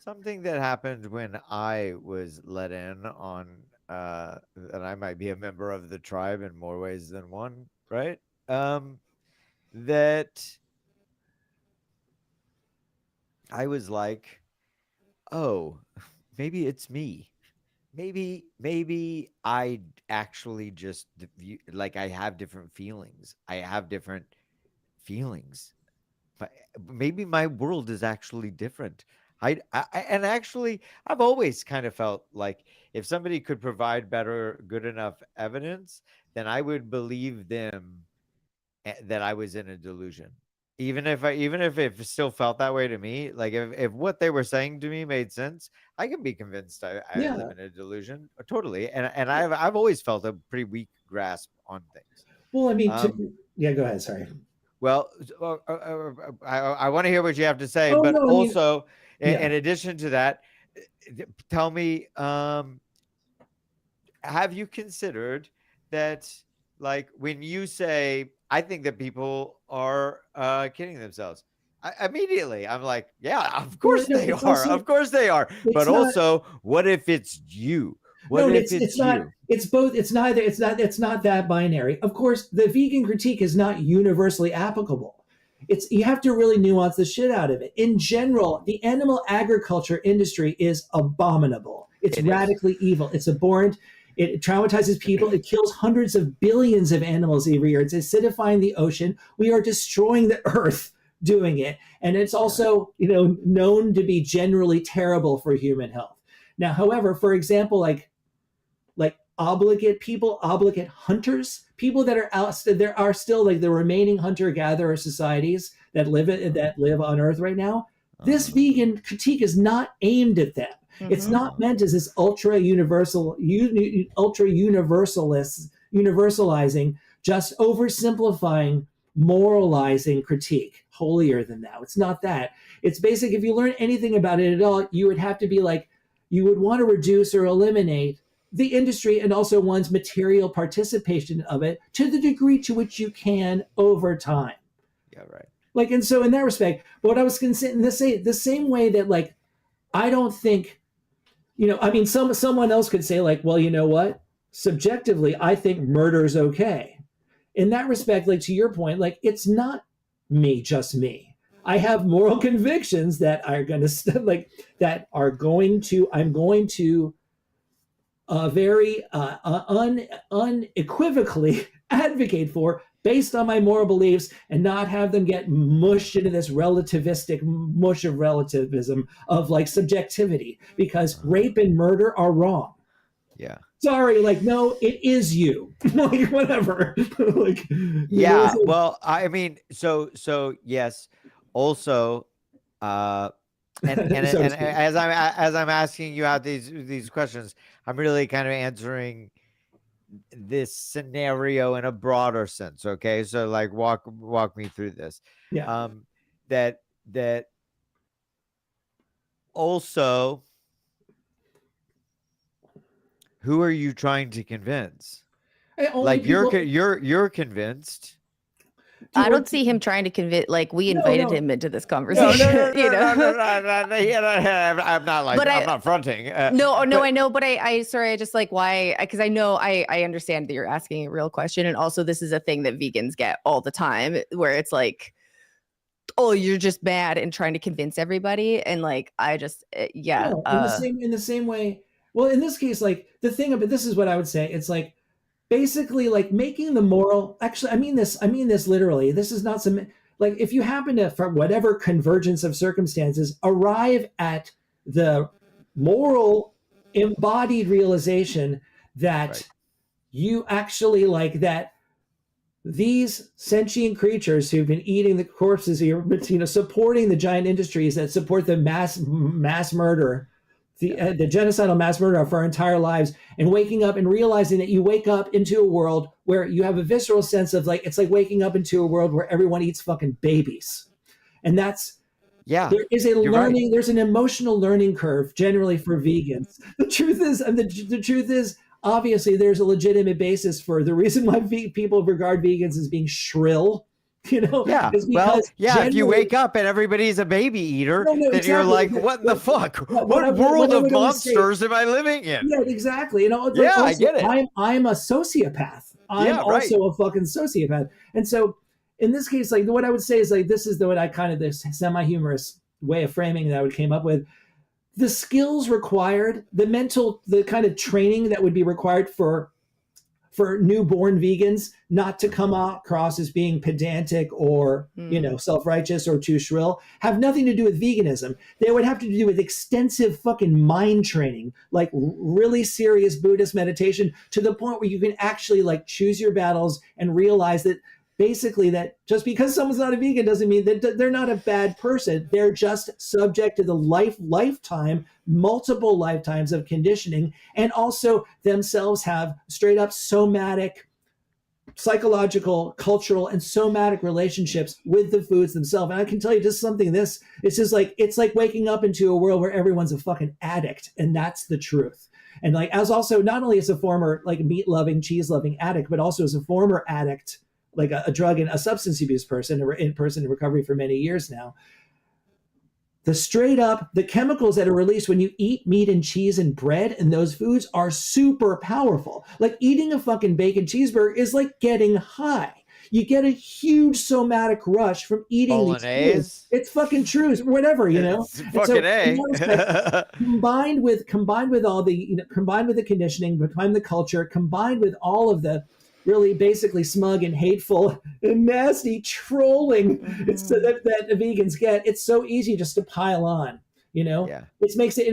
something that happened when I was let in on that I might be a member of the tribe in more ways than one, right? That I was like, oh, maybe it's me. Maybe I actually just like I have different feelings. But maybe my world is actually different. And actually, I've always kind of felt like if somebody could provide good enough evidence, then I would believe them that I was in a delusion. Even if it still felt that way to me, like if what they were saying to me made sense, I can be convinced I live in a delusion, totally. And I've always felt a pretty weak grasp on things. Well, I mean, go ahead. Sorry. Well, I want to hear what you have to say, in addition to that, tell me, have you considered that, like, when you say, I think that people are kidding themselves, immediitely I'm like, yeah, of course they are. Of course they are. But also, what if it's you? It's not. It's both. It's neither. It's not that binary. Of course, the vegan critique is not universally applicable. You have to really nuance the shit out of it. In general, the animal agriculture industry is abominable. It's radically evil. It's abhorrent. It traumatizes people. It kills hundreds of billions of animals every year. It's acidifying the ocean. We are destroying the earth doing it. And it's also, known to be generally terrible for human health. Now, however, for example, like obligate hunters, people that are out, there are still like the remaining hunter-gatherer societies that live on Earth right now. This vegan critique is not aimed at them. Mm-hmm. It's not meant as this ultra universalizing, just oversimplifying, moralizing critique. Holier than thou. It's not that. It's basic. If you learn anything about it at all, you would have to be like, you would want to reduce or eliminate the industry and also one's material participation of it to the degree to which you can over time. right. Like, and so in that respect, but what I was going to say, the same way that like, I don't think, I mean, someone else could say like, well, you know what? Subjectively, I think murder is okay. In that respect, like to your point, like it's not just me. I have moral convictions that are going to I'm going to very unequivocally advocate for based on my moral beliefs and not have them get mushed into this relativistic mush of relativism of like subjectivity, because rape and murder are wrong. Yeah. Sorry, like, no, it is you. Like, whatever. Like, yeah. Well, I mean, so yes. Also, and as I'm asking you out these questions, I'm really kind of answering this scenario in a broader sense. Okay, so like walk me through this. Yeah. That also, who are you trying to convince? Like you're convinced. I don't see him trying to convince. Like we invited him into this conversation. No, I'm not like I'm not fronting. No, I know, but I sorry, I just like why? Because I know I understand that you're asking a real question, and also this is a thing that vegans get all the time, where it's like, oh, you're just bad and trying to convince everybody, and like I just yeah. In the same way. Well, in this case, like the thing about this is what I would say. It's like basically like making the moral. Actually, I mean this literally. This is not some like if you happen to, for whatever convergence of circumstances, arrive at the moral embodied realization that you actually like that these sentient creatures who've been eating the corpses here, supporting the giant industries that support the mass murder, the genocidal mass murder of our entire lives, and waking up and realizing that you wake up into a world where you have a visceral sense of like, it's like waking up into a world where everyone eats fucking babies. And that's, there is a learning, there's an emotional learning curve generally for vegans. The truth is, obviously there's a legitimate basis for the reason why people regard vegans as being shrill. Is because if you wake up and everybody's a baby eater, then you're like, what the fuck? What world of monsters am I living in? Yeah, exactly. I get it. I'm a sociopath. I'm also a fucking sociopath. And so in this case, like what I would say is like, this is what I kind of this semi-humorous way of framing that I came up with. The skills required, the kind of training that would be required for newborn vegans not to come across as being pedantic or, self-righteous or too shrill, have nothing to do with veganism. They would have to do with extensive fucking mind training, like really serious Buddhist meditation, to the point where you can actually like choose your battles and realize that basically that just because someone's not a vegan doesn't mean that they're not a bad person. They're just subject to the multiple lifetimes of conditioning, and also themselves have straight up somatic, psychological, cultural, and somatic relationships with the foods themselves. And I can tell you just something, it's like waking up into a world where everyone's a fucking addict, and that's the truth. And like, as also, not only as a former like meat-loving, cheese-loving addict, but also as a former addict, like a drug and a substance abuse person in recovery for many years now. The chemicals that are released when you eat meat and cheese and bread and those foods are super powerful. Like eating a fucking bacon cheeseburger is like getting high. You get a huge somatic rush from eating these foods. It's fucking true. Whatever, It's fucking A. Combined with all the, combined with the conditioning, combined with the culture, combined with all of the really basically smug and hateful and nasty trolling that vegans get, it's so easy just to pile on, it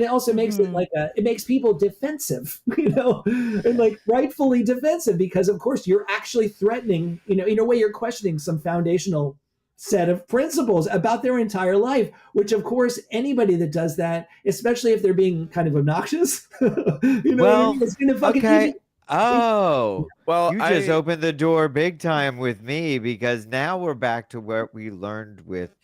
also makes it like it makes people defensive, and like rightfully defensive, because of course you're actually threatening, in a way you're questioning some foundational set of principles about their entire life, which of course anybody that does that, especially if they're being kind of obnoxious, it's gonna fucking Oh, well, you just opened the door big time with me, because now we're back to where we learned with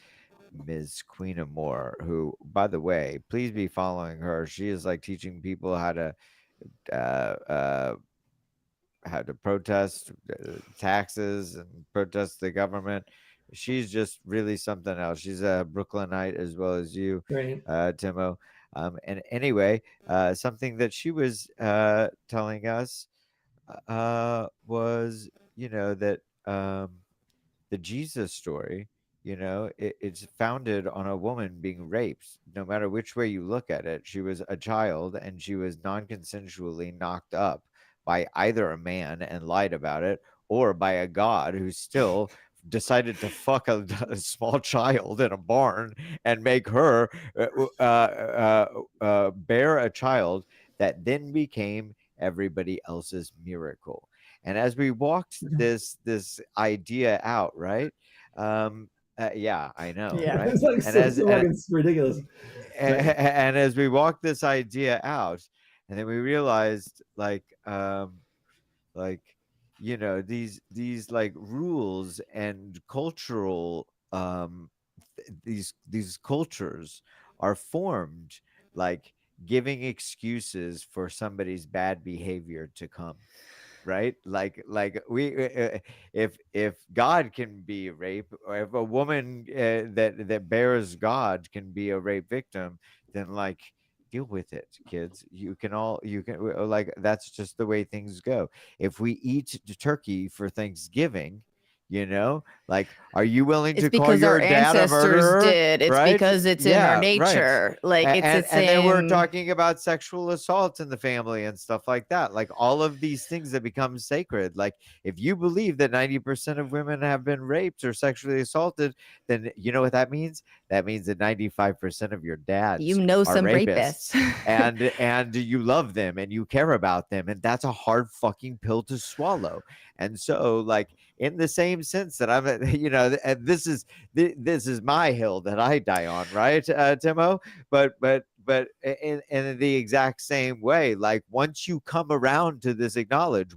Ms. Queen of Moore, who, by the way, please be following her. She is like teaching people how to protest taxes and protest the government. she's just really something else. She's a Brooklynite as well as you, Right. Timo. And anyway, something that she was telling us was, that the Jesus story, it's founded on a woman being raped. No matter which way you look at it, she was a child and she was non-consensually knocked up by either a man and lied about it, or by a god who still decided to fuck a small child in a barn and make her bear a child that then became everybody else's miracle. And as we walked this idea out, right? Yeah, I know, Yeah. right? It's like And as it's ridiculous. and as we walked this idea out, and then we realized, these like rules and cultural these cultures are formed, like giving excuses for somebody's bad behavior to come, right? Like we if God can be rape, or if a woman that bears God can be a rape victim, then like deal with it, kids. Like, that's just the way things go. If we eat turkey for Thanksgiving, like, are you willing It's to call because our your dad a ancestors murderer? did. It's Right? because it's in our nature. Like, it's the And then we're same- talking about sexual assault in the family and stuff like that. Like, all of these things that become sacred. Like, if you believe that 90% of women have been raped or sexually assaulted, then you know what that means? That means that 95% of your dads You know are some rapists. rapists. and you love them and you care about them, and that's a hard fucking pill to swallow. And so, like, in the same sense that I'm, and this is my hill that I die on, right, Timo? But in the exact same way, like, once you come around to this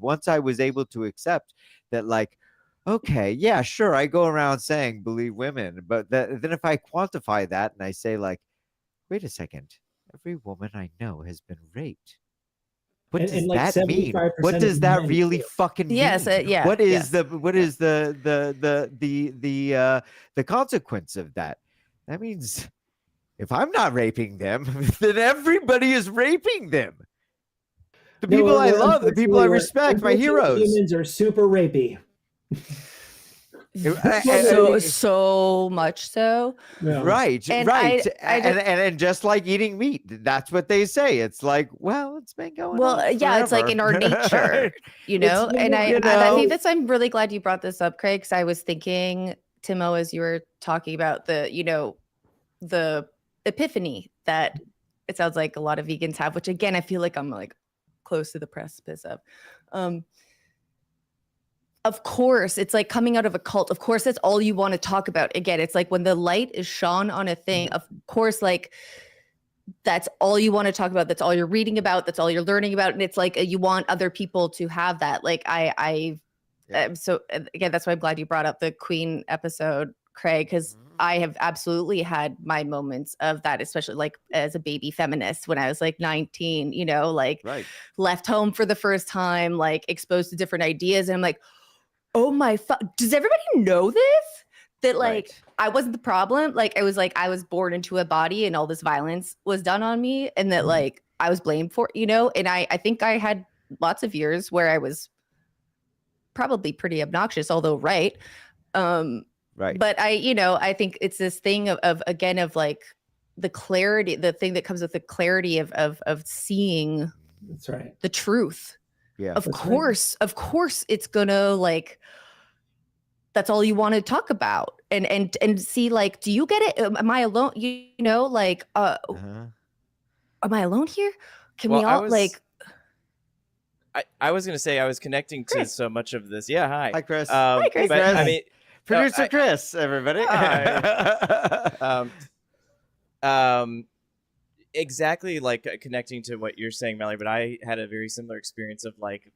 once I was able to accept that, like, okay, yeah, sure, I go around saying believe women, but then if I quantify that and I say, like, wait a second, every woman I know has been raped. What And- does and, like, that mean? 75% What of does that men really do. fucking Yes, mean? yeah, What is yes. the consequence of that? That means if I'm not raping them, then everybody is raping them. The No, people I we're- love, the people I unfortunately, respect, my unfortunately, heroes. Humans are super rapey. so much so. Right, And right. I And just like eating meat, that's what they say. It's like, well, it's been going on yeah, it's like in our forever. nature, you know. It's, And I you think know. that's, I'm really glad you brought this up, Craig, because I was thinking, Timo, as you were talking about the epiphany that it sounds like a lot of vegans have, which again, I feel like I'm like close to the precipice of course, it's like coming out of a cult. Of course, that's all you want to talk about. Again, it's like when the light is shone on a thing, of course, like that's all you want to talk about. That's all you're reading about. That's all you're learning about. And it's like you want other people to have that. Like so again, that's why I'm glad you brought up the Queen episode, Craig, because I have absolutely had my moments of that, especially like as a baby feminist when I was like 19, like left home for the first time, like exposed to different ideas. And I'm like, oh my does everybody know this? That like I wasn't the problem. Like it was like I was born into a body and all this violence was done on me, and that like I was blamed for, and I think I had lots of years where I was probably pretty obnoxious, although right. But I think it's this thing of again of like the clarity, the thing that comes with the clarity of seeing That's right. the truth. Yeah. Of course it's gonna like that's all you want to talk about and see, like, do you get it? Am I alone? Like am I alone here? Can we all like I was gonna say I was connecting to so much of this. Yeah, hi. Hi, Chris. Hi, Chris. But, I mean, Producer Chris, everybody. Exactly, like connecting to what you're saying, Mallory, but I had a very similar experience of like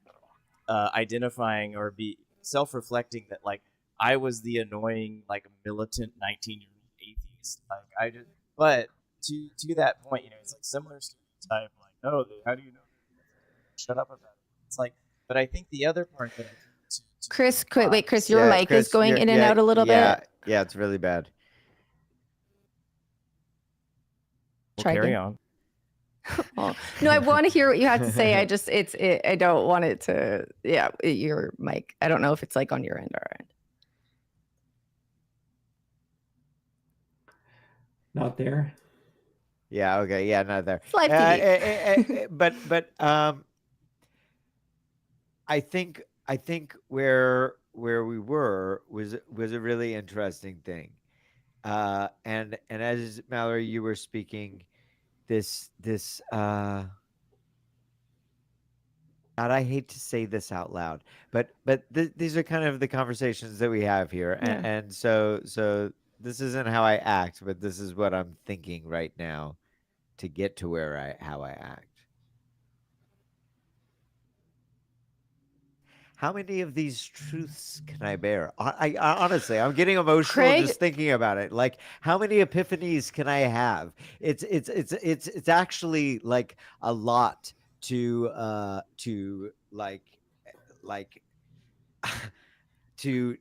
identifying or be self-reflecting that like I was the annoying, like militant 19-year-old atheist. Like but to that point, it's like similar stereotype, like, oh, how do you know? Shut up about it. It's like, but I think the other part that Chris, wait, Chris, your mic is going in and out a little bit. Yeah, it's really bad. Try Carry again. on. Oh, no, I want to hear what you have to say. I don't want it to. Yeah, your mic. I don't know if it's like on your end or our end. Not there. Yeah. Okay. Yeah. Not there. It's live TV. But I think where we were was a really interesting thing, and as Mallory, you were speaking, this God, I hate to say this out loud, but these are kind of the conversations that we have here, and so this isn't how I act, but this is what I'm thinking right now to get to how I act. How many of these truths can I bear? I honestly, I'm getting emotional Craig? just thinking about it. Like, how many epiphanies can I have? It's actually like a lot to like to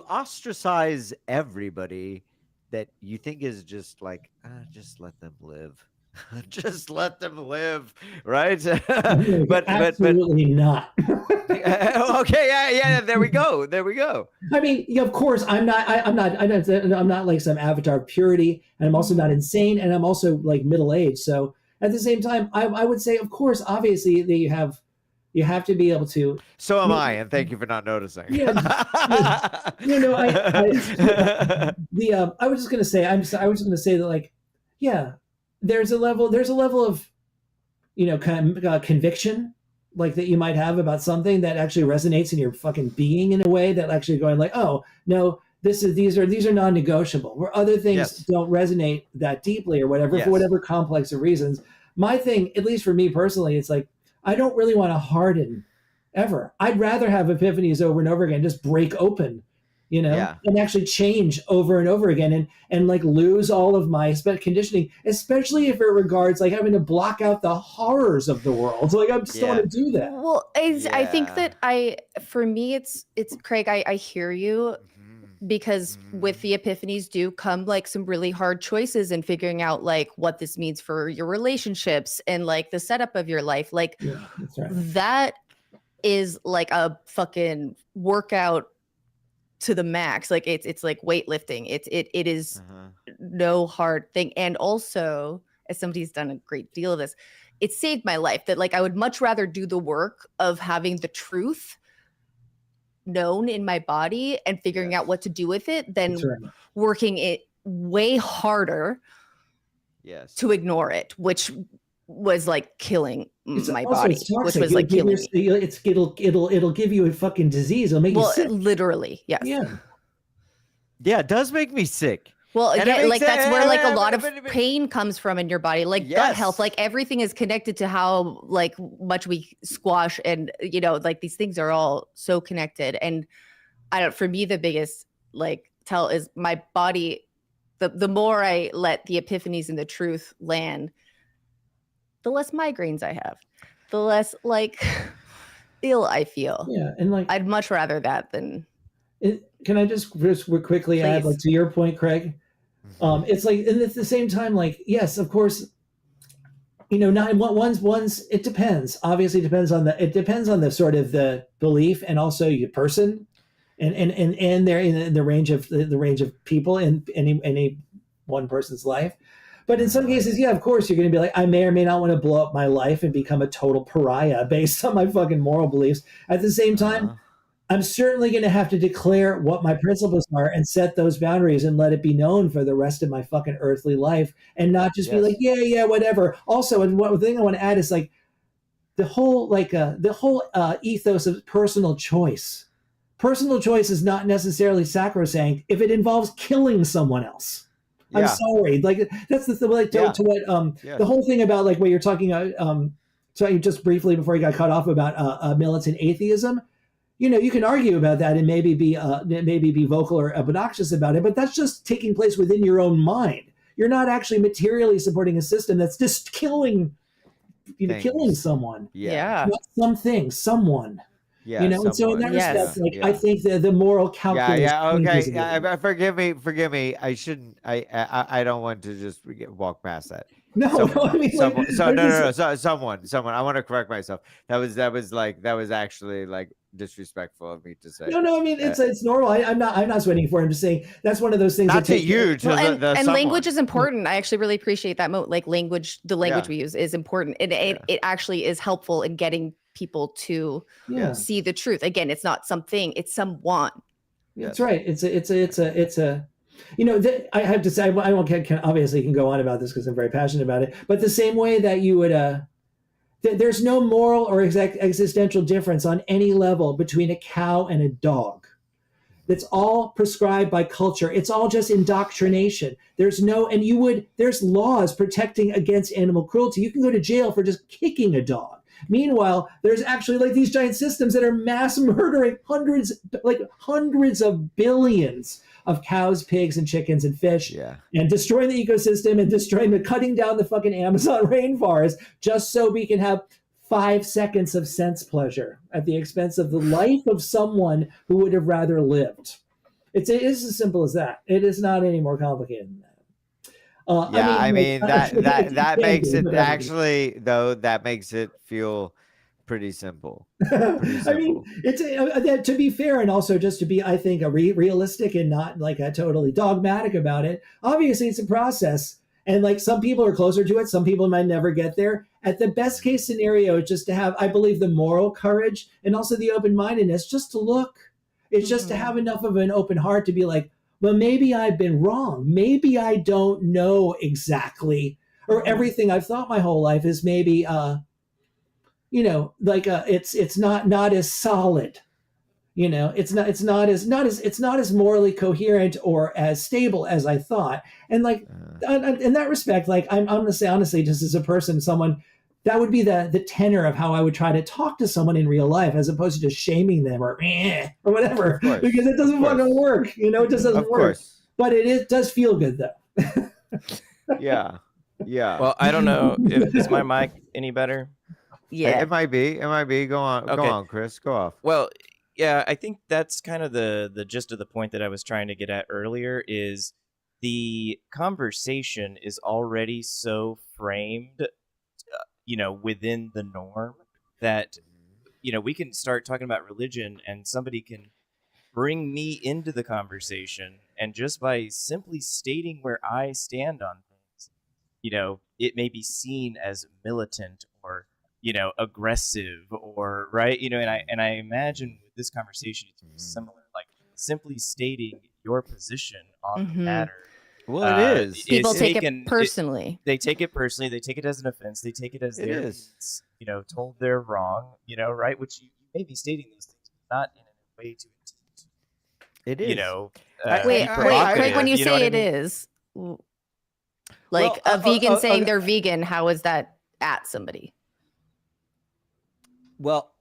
ostracize everybody that you think is just like, just let them live. Just let them live, right? but absolutely not. Okay, yeah. There we go. I mean, yeah, of course, I'm not like some avatar of purity, and I'm also not insane, and I'm also like middle aged. So at the same time, I would say, of course, obviously, that you have to be able to. So am I, and thank you for not noticing. Yeah, I was just gonna say, I was just gonna say that, like, yeah, there's a level of, kind of conviction, like, that you might have about something that actually resonates in your fucking being in a way that actually going like, oh no, these are non-negotiable, where other things don't resonate that deeply or whatever, for whatever complex of reasons. My thing, at least for me personally, it's like, I don't really want to harden ever. I'd rather have epiphanies over and over again, just break open, and actually change over and over again, and like lose all of my conditioning, especially if it regards like having to block out the horrors of the world. Like, I just don't want to do that. Well, I think that for me, it's Craig, I hear you, because with the epiphanies do come like some really hard choices and figuring out like what this means for your relationships and like the setup of your life. Like, that's right. That is like a fucking workout to the max. Like it's like weightlifting. It is no hard thing. And also, as somebody's done a great deal of this, it saved my life. That like I would much rather do the work of having the truth known in my body and figuring out what to do with it than working it way harder to ignore it, which was like killing my body, which was like killing me. It'll give you a fucking disease. It'll make you sick. Literally, yes. Yeah, it does make me sick. Well, again, like that's where like a lot of pain comes from in your body, like gut health, like everything is connected to how like much we squash, and like these things are all so connected. And for me, the biggest like tell is my body. The more I let the epiphanies and the truth land, the less migraines I have, the less like ill I feel. Yeah, and like I'd much rather that than. Can I just quickly add, like, to your point, Craig? It's like, and at the same time, like, yes, of course, not one's. It depends. Obviously, it depends on the sort of the belief and also your person, and they're in the range of people in any one person's life. But in some cases, yeah, of course, you're going to be like, I may or may not want to blow up my life and become a total pariah based on my fucking moral beliefs. At the same time, I'm certainly going to have to declare what my principles are and set those boundaries and let it be known for the rest of my fucking earthly life, and not just be like, yeah, whatever. Also, and one thing I want to add is like the whole ethos of personal choice. Personal choice is not necessarily sacrosanct if it involves killing someone else. I'm sorry. Like, that's the thing, like, to what the whole thing about like what you're talking about. So just briefly before you got cut off about militant atheism. You can argue about that and maybe be vocal or obnoxious about it, but that's just taking place within your own mind. You're not actually materially supporting a system that's just killing someone. Yeah. Not something, someone. Yeah, You know, and so in that respect, like I think the moral calculus. Okay. Forgive me. I shouldn't. I don't want to just walk past that. No, someone, I mean, someone, like, so no. Someone. I want to correct myself. That was actually like disrespectful of me to say. No. I mean, it's normal. I'm not sweating for it. I'm just saying that's one of those things. Not that to you, to and language is important. I actually really appreciate that. Like language, the language we use is important. It actually is helpful in getting people to see the truth. Again, it's not something, it's someone. That's right. It's a you know, I have to say, I won't obviously can go on about this because I'm very passionate about it. But the same way that you would, there's no moral or existential difference on any level between a cow and a dog. That's all prescribed by culture. It's all just indoctrination. There's laws protecting against animal cruelty. You can go to jail for just kicking a dog. Meanwhile, there's actually like these giant systems that are mass murdering hundreds of billions of cows, pigs, and chickens and fish, and destroying the ecosystem and cutting down the fucking Amazon rainforest just so we can have 5 seconds of sense pleasure at the expense of the life of someone who would have rather lived. It is as simple as that. It is not any more complicated than that. That makes it actually, though, that makes it feel pretty simple. I mean, it's to be fair, and also just to be, I think, realistic and not like a totally dogmatic about it. Obviously, it's a process, and like some people are closer to it, some people might never get there. At the best case scenario, just to have, I believe, the moral courage and also the open-mindedness, just to look. It's just to have enough of an open heart to be like, well, maybe I've been wrong. Maybe I don't know exactly, or everything I've thought my whole life is maybe, it's not as solid. You know, it's not as morally coherent or as stable as I thought. And like in that respect, like I'm gonna say honestly, just as a person, someone that would be the tenor of how I would try to talk to someone in real life, as opposed to just shaming them or whatever, because it doesn't fucking work. You know, it just doesn't work. But it does feel good though. Yeah. Well, I don't know. Is my mic any better? Yeah, it might be. Go on. Okay. Go on, Chris. Go off. Well, yeah, I think that's kind of the gist of the point that I was trying to get at earlier. Is the conversation is already so framed, within the norm that, we can start talking about religion and somebody can bring me into the conversation, and just by simply stating where I stand on things, it may be seen as militant or aggressive or right, and I imagine with this conversation it's similar, like simply stating your position on the matter. Well, it is. People take it personally. They take it personally. They take it as an offense. They take it as they're told they're wrong. Right? Which you may be stating these things, but not in a way to. It is. Wait, Craig. When you say it is, like a vegan saying they're vegan, how is that at somebody? Well,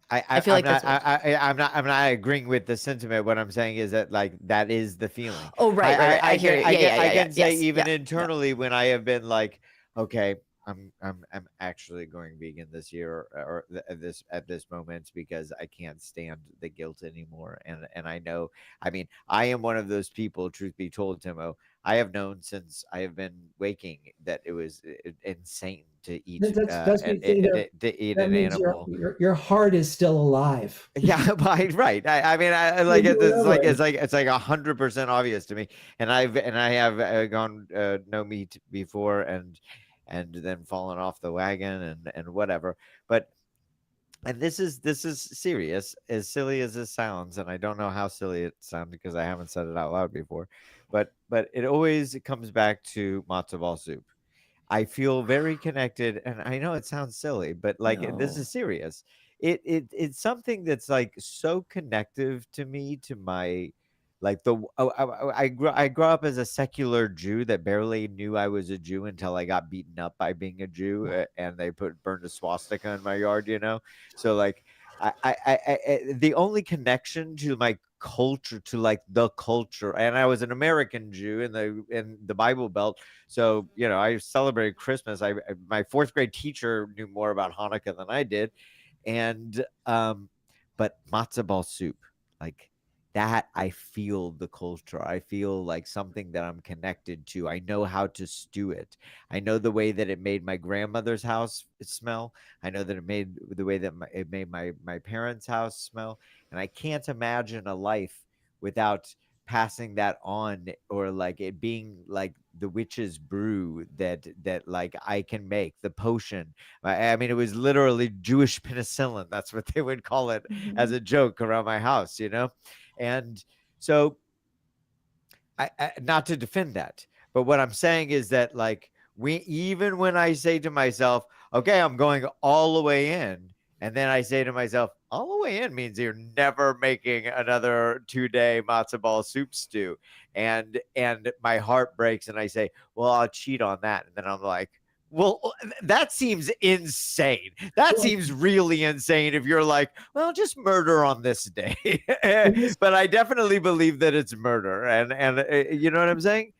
I feel like I'm not agreeing with the sentiment. What I'm saying is that like that is the feeling. Oh, right. I hear you. I can say even internally when I have been like, okay, I'm actually going vegan this year or at this moment because I can't stand the guilt anymore. And I know, I mean, I am one of those people, truth be told, Timo, I have known since I have been waking that it was insane to eat an animal. Your heart is still alive. Yeah, right. I mean, it's like 100% obvious to me. And I have gone no meat before and then fallen off the wagon and whatever. But this is serious, as silly as this sounds, and I don't know how silly it sounds because I haven't said it out loud before. But it always comes back to matzo ball soup. I feel very connected, and I know it sounds silly, but like this is serious. It's something that's like so connective to me, to my like I grew up as a secular Jew that barely knew I was a Jew until I got beaten up by being a Jew, and they burned a swastika in my yard, So like I the only connection to my culture, to like the culture, and I was an American Jew in the Bible Belt, so I celebrated Christmas. My fourth grade teacher knew more about Hanukkah than I did. And but matzo ball soup, like that, I feel the culture. I feel like something that I'm connected to. I know how to stew it. I know the way that it made my grandmother's house smell. I know that it made the way that it made my parents' house smell. And I can't imagine a life without passing that on, or like it being like the witch's brew that like I can make the potion. I mean, it was literally Jewish penicillin. That's what they would call it as a joke around my house, you know? And so I not to defend that, but what I'm saying is that like even when I say to myself, okay, I'm going all the way in, and then I say to myself, all the way in means you're never making another 2-day matzo ball soup stew. And my heart breaks and I say, well, I'll cheat on that. And then I'm like, well, that seems insane. That seems really insane if you're like, well, just murder on this day. But I definitely believe that it's murder. And you know what I'm saying?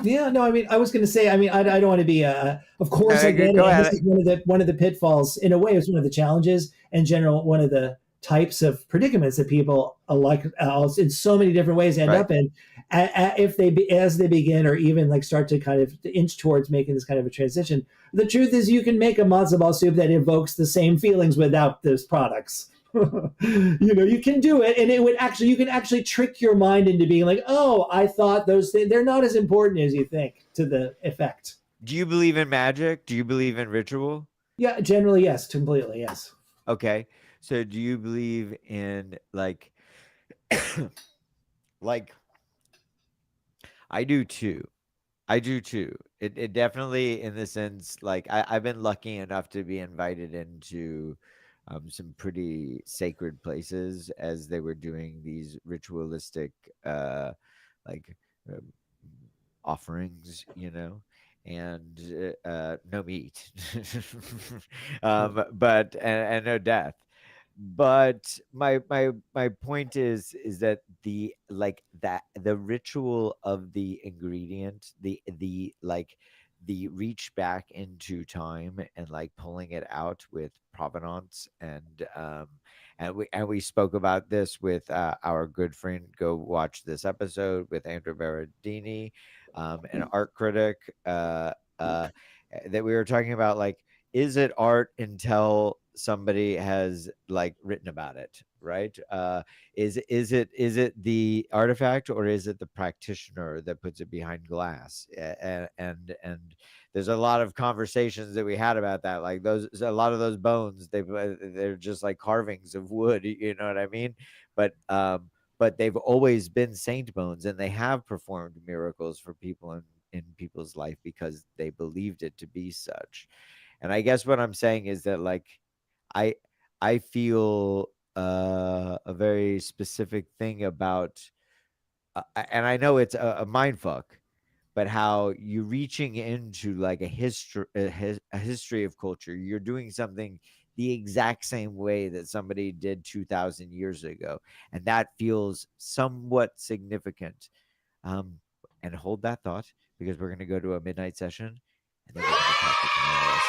Yeah, no, I mean, I was going to say, I mean, I don't want to be, of course, I get it. Go And ahead. this is one of the pitfalls. In a way, it's one of the challenges. In general, one of the types of predicaments that people in so many different ways end up in, if as they begin, or even like start to kind of inch towards making this kind of a transition. The truth is, you can make a matzo ball soup that evokes the same feelings without those products. You know, you can do it, and you can actually trick your mind into being like, oh, I thought those things, they're not as important as you think to the effect. Do you believe in magic? Do you believe in ritual? Yeah, generally, yes, completely, yes. Okay. So do you believe in like like I do too. I do too. It definitely, in the sense, like I've been lucky enough to be invited into some pretty sacred places as they were doing these ritualistic like um, offerings, you know, and no meat, but and no death. But my point is that the ritual of the ingredient, the like the reach back into time and like pulling it out with provenance, and we spoke about this with our good friend. Go watch this episode with Andrew Berardini, an art critic, that we were talking about, like, is it art until somebody has like written about it, right? Is it the artifact, or is it the practitioner that puts it behind glass? And there's a lot of conversations that we had about that. Like a lot of those bones, they're just like carvings of wood. You know what I mean? But they've always been saint bones, and they have performed miracles for people in people's life because they believed it to be such. And I guess what I'm saying is that, like, I feel a very specific thing about, and I know it's a mind fuck, but how you reaching into like a history of culture, you're doing something the exact same way that somebody did 2,000 years ago, and that feels somewhat significant. And hold that thought, because we're going to go to a midnight session, and then we're going to talk to Timo Ellis.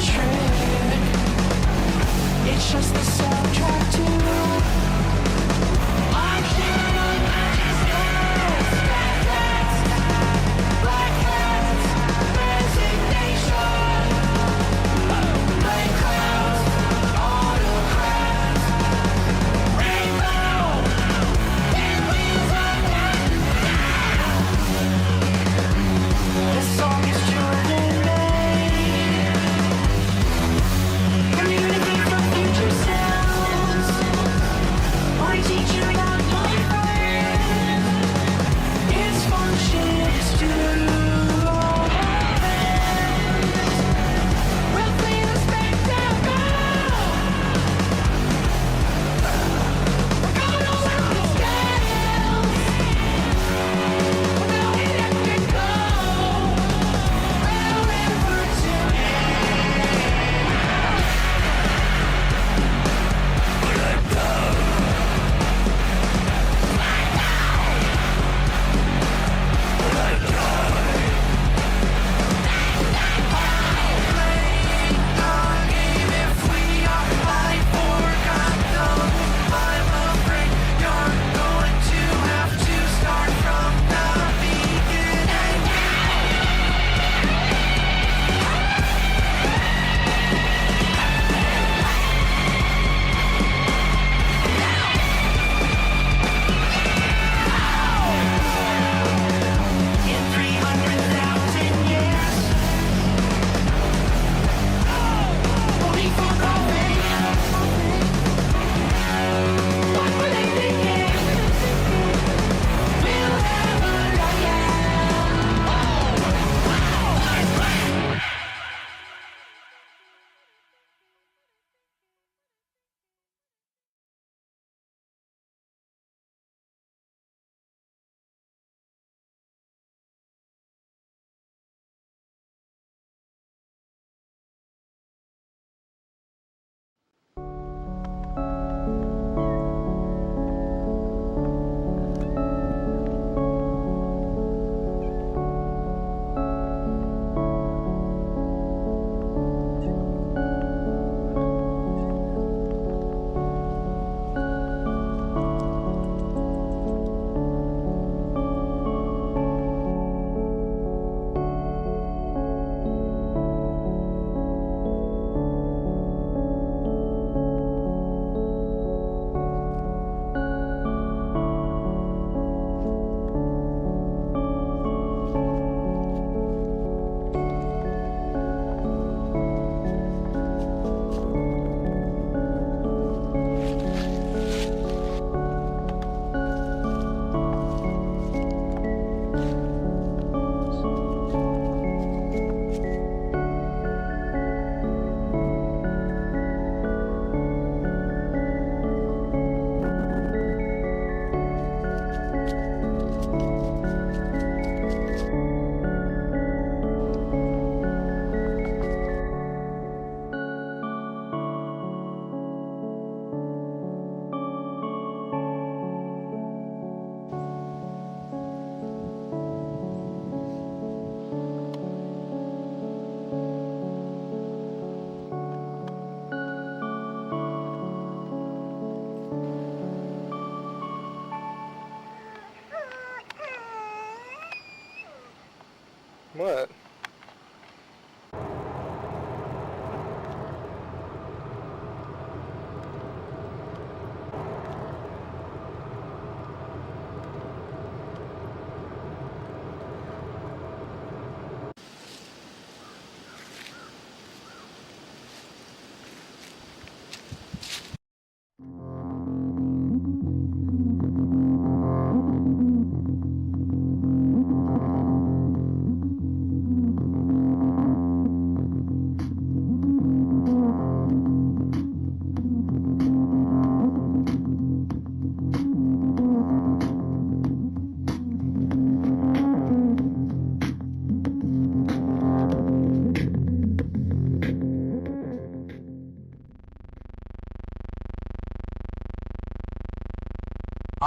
trick. It's just the soundtrack to our human existence. Black hats, resignation, black clouds, autocrats, rainbow, billions of death. This song is Jordan made. Community from future selves. My teacher, not my friend. Its function is to we'll play the spectacle. We're going over the scales without electrical. We'll never What?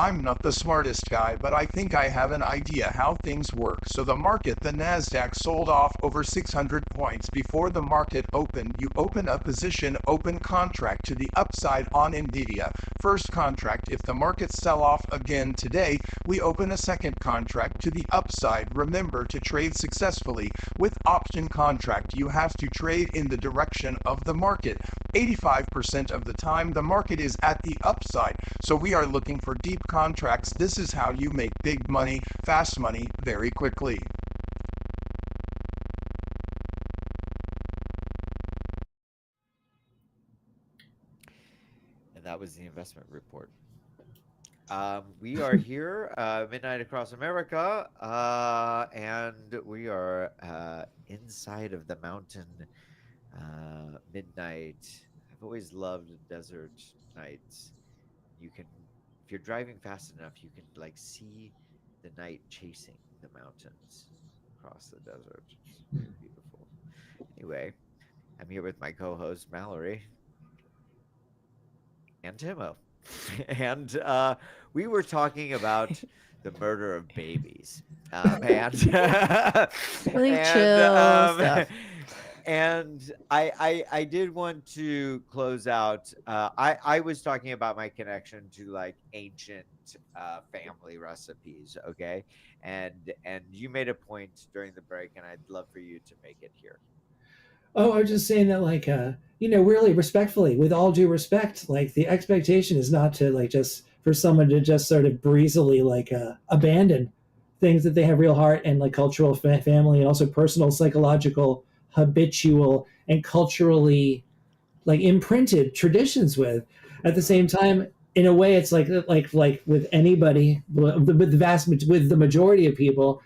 I'm not the smartest guy, but I think I have an idea how things work. So the market, the Nasdaq sold off over 600 points before the market opened. You open a position, open contract to the upside on Nvidia. First contract, if the markets sell off again today, we open a second contract to the upside. Remember, to trade successfully with option contract, you have to trade in the direction of the market. 85% of the time, the market is at the upside. So we are looking for deep contracts. This is how you make big money, fast money, very quickly. And that was the investment report. We are here, midnight across America, and we are inside of the mountain midnight. I've always loved desert nights. You can, if you're driving fast enough, you can like see the night chasing the mountains across the desert. It's very beautiful. Anyway, I'm here with my co-host Mallory and Timo, and we were talking about the murder of babies, and Really chill stuff. And I did want to close out. I was talking about my connection to like ancient family recipes, okay? And you made a point during the break, and I'd love for you to make it here. Oh, I was just saying that, like, really respectfully, with all due respect, like the expectation is not to like just for someone to just sort of breezily like abandon things that they have real heart and like cultural family and also personal, psychological, habitual, and culturally like imprinted traditions with. At the same time, in a way, it's like with anybody, with the majority of people,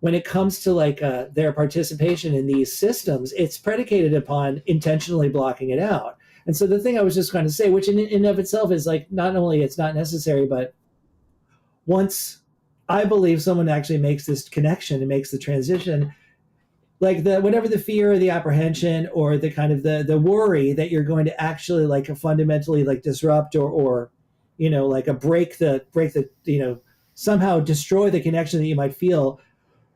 when it comes to like their participation in these systems, it's predicated upon intentionally blocking it out. And so the thing I was just going to say, which in and of itself is like, not only it's not necessary, but once I believe someone actually makes this connection and makes the transition, like whatever the fear or the apprehension or the kind of the worry that you're going to actually like fundamentally like disrupt or like break the somehow destroy the connection that you might feel,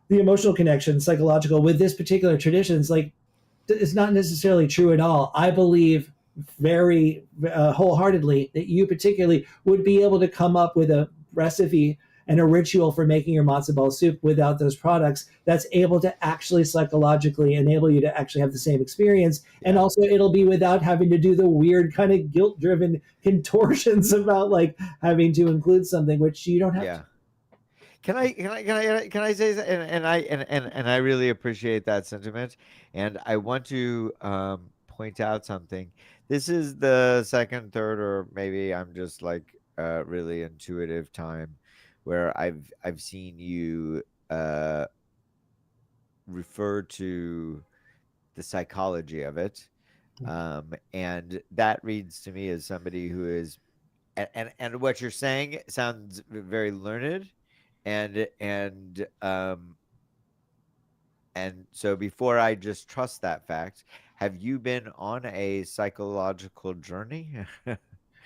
the emotional connection, psychological, with this particular tradition, is like, it's not necessarily true at all. I believe very wholeheartedly that you particularly would be able to come up with a recipe and a ritual for making your matzo ball soup without those products that's able to actually psychologically enable you to actually have the same experience. And also it'll be without having to do the weird kind of guilt-driven contortions about like having to include something which you don't have to. Can I say that? And I really appreciate that sentiment. And I want to point out something. This is the second, third, or maybe I'm just like really intuitive time where I've seen you refer to the psychology of it, and that reads to me as somebody who is, and what you're saying sounds very learned. And so before I just trust that fact, have you been on a psychological journey?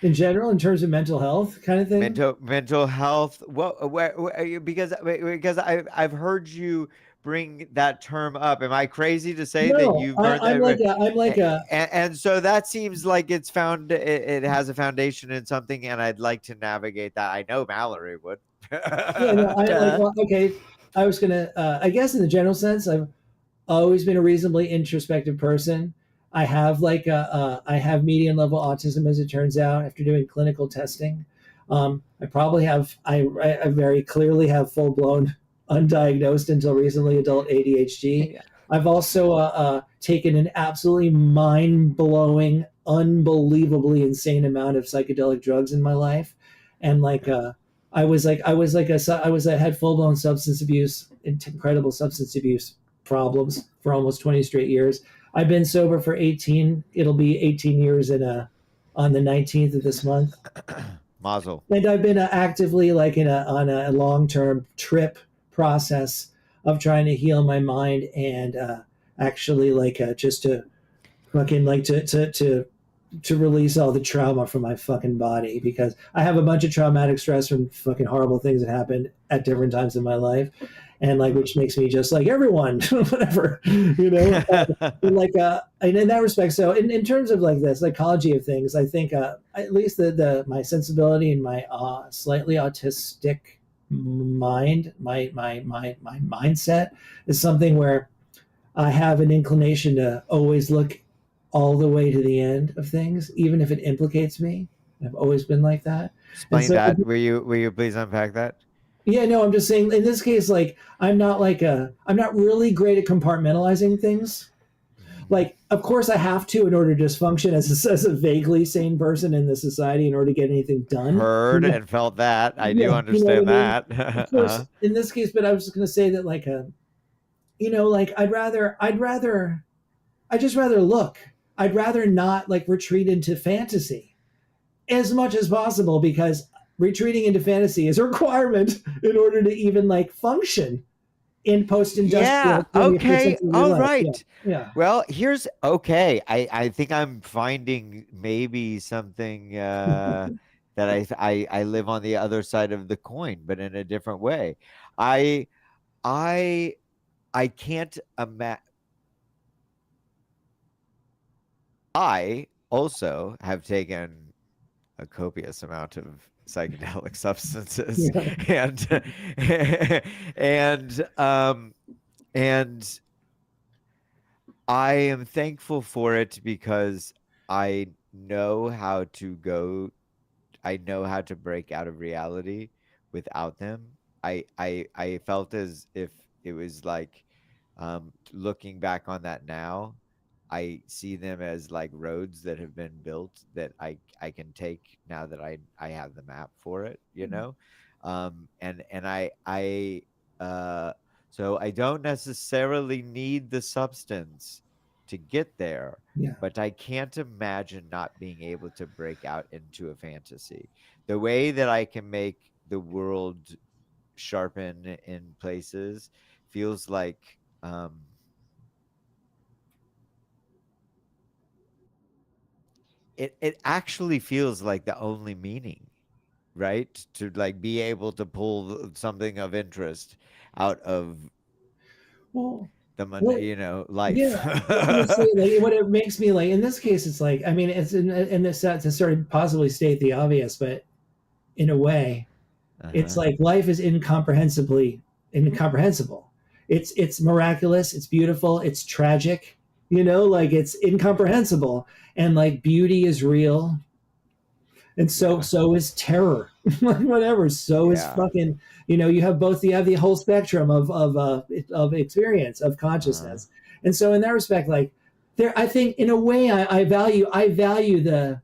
In general, in terms of mental health kind of thing? Mental health. Well, because I've heard you bring that term up. Am I crazy to say that you've heard that? And so that seems like it's it has a foundation in something, and I'd like to navigate that. I know Mallory would. Okay. I was gonna. I guess in the general sense, I've always been a reasonably introspective person. I have I have medium level autism, as it turns out, after doing clinical testing. I probably have. I very clearly have full blown, undiagnosed until recently, adult ADHD. Yeah. I've also taken an absolutely mind blowing, unbelievably insane amount of psychedelic drugs in my life, and I had full blown substance abuse, incredible substance abuse problems for almost 20 straight years. I've been sober for 18. It'll be 18 years on the 19th of this month. Mazel. And I've been actively on a long-term trip process of trying to heal my mind and actually just to fucking to to release all the trauma from my fucking body, because I have a bunch of traumatic stress from fucking horrible things that happened at different times in my life, and like which makes me just like everyone, whatever, you know. And in that respect, so in terms of like the psychology of things, I think at least the my sensibility and my slightly autistic mind, my mindset is something where I have an inclination to always look all the way to the end of things, even if it implicates me. I've always been like that. Explain that. Will you please unpack that? Yeah, no, I'm just saying in this case, like I'm not really great at compartmentalizing things. Like, of course I have to in order to just function as a vaguely sane person in the society in order to get anything done. Heard and felt that. I do understand that. Of course, in this case, but I was just going to say that like like I'd just rather look. I'd rather not like retreat into fantasy as much as possible, because retreating into fantasy is a requirement in order to even like function in post-industrial. Yeah. Okay. All right. Yeah. Well, here's okay. I think I'm finding maybe something that I live on the other side of the coin, but in a different way. I can't imagine. I also have taken a copious amount of psychedelic substances, and I am thankful for it because I know how to break out of reality without them. I felt as if it was like, looking back on that now, I see them as like roads that have been built that I can take now that I have the map for it, you know. So I don't necessarily need the substance to get there, but I can't imagine not being able to break out into a fantasy. The way that I can make the world sharpen in places feels like it actually feels like the only meaning, right? To like be able to pull something of interest out of life. Yeah, honestly, like what it makes me like in this case, it's like, I mean, it's in this set to sort of possibly state the obvious, but in a way, it's like life is incomprehensible. It's miraculous, it's beautiful, it's tragic, like it's incomprehensible, and like beauty is real, and so is terror. Whatever, so is fucking, you have the whole spectrum of experience, of consciousness. And so in that respect, like I think in a way I value the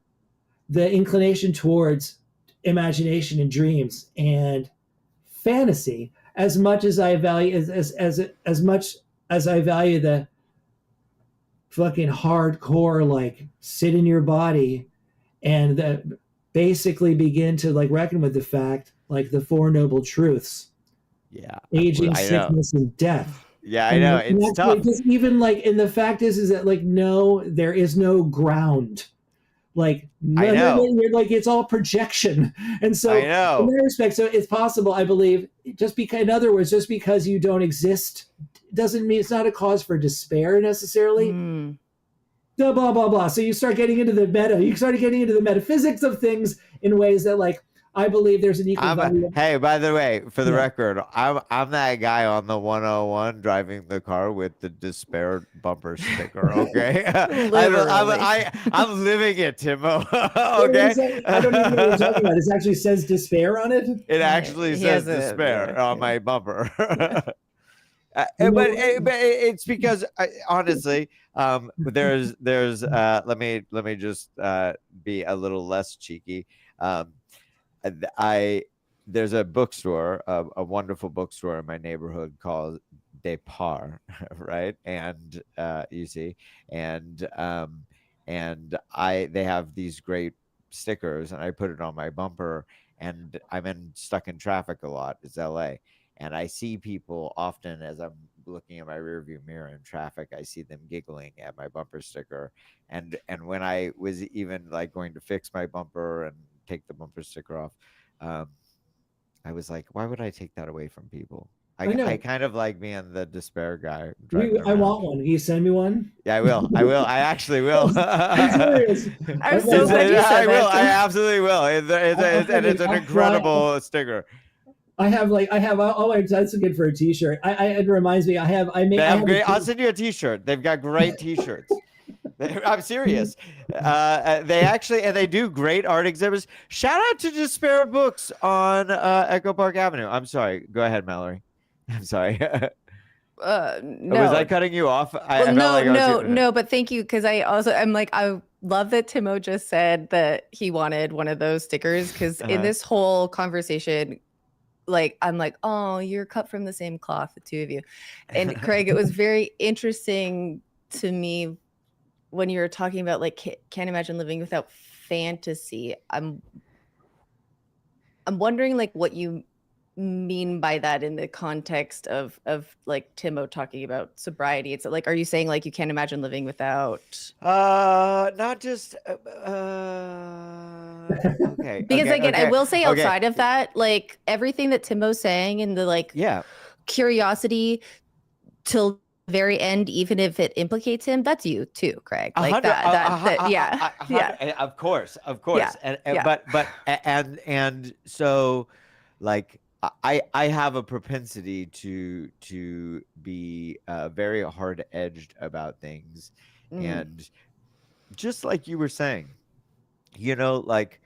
inclination towards imagination and dreams and fantasy as much as I value as much as I value the fucking hardcore, like sit in your body and basically begin to like reckon with the fact, like the Four Noble Truths. Yeah. Aging, sickness, and death. Yeah, I know. It's tough. Because even like, and the fact is that like, no, there is no ground. Like, I know. Like it's all projection. And so I know. in that respect, so it's possible, I believe, in other words, just because you don't exist doesn't mean it's not a cause for despair necessarily. Blah, blah, blah, blah. So you start getting into the metaphysics of things in ways that, like, I believe there's an equal value. Hey, by the way, for the record, I'm that guy on the 101 driving the car with the despair bumper sticker. Okay, I'm living it, Timo. Okay, I don't even know what you're talking about. It actually says despair on it. It actually says despair on my bumper. But it's because honestly, there's let me just be a little less cheeky. There's a bookstore, a wonderful bookstore in my neighborhood called Depart, right? And you see, and they have these great stickers, and I put it on my bumper, and I'm stuck in traffic a lot. It's LA. And I see people often as I'm looking at my rearview mirror in traffic, I see them giggling at my bumper sticker. And when I was even like going to fix my bumper and take the bumper sticker off, I was like, why would I take that away from people? I know. I kind of like being the despair guy. I want one. Can you send me one? Yeah, I will. I actually will. I'm serious. I'm so glad you said I will. that. I absolutely will. And it's an incredible sticker. I have all my that's good for a t-shirt. It reminds me, I'll send you a t-shirt. They've got great t-shirts. I'm serious. They do great art exhibits. Shout out to Despair Books on Echo Park Avenue. I'm sorry. Go ahead, Mallory. I'm sorry. No. Was I cutting you off? No, but thank you, because I'm like, I love that Timo just said that he wanted one of those stickers, because in this whole conversation, like, I'm like, oh, you're cut from the same cloth, the two of you. And Craig, it was very interesting to me when you were talking about like can't imagine living without fantasy. I'm wondering like what you mean by that in the context of like Timo talking about sobriety. It's like, are you saying like you can't imagine living without not just okay. Because again, I will say outside of that, like everything that Timo's saying and the like curiosity till very end, even if it implicates him, that's you too, Craig. Like of course. Yeah. But so like I have a propensity to be very hard edged about things, and just like you were saying, like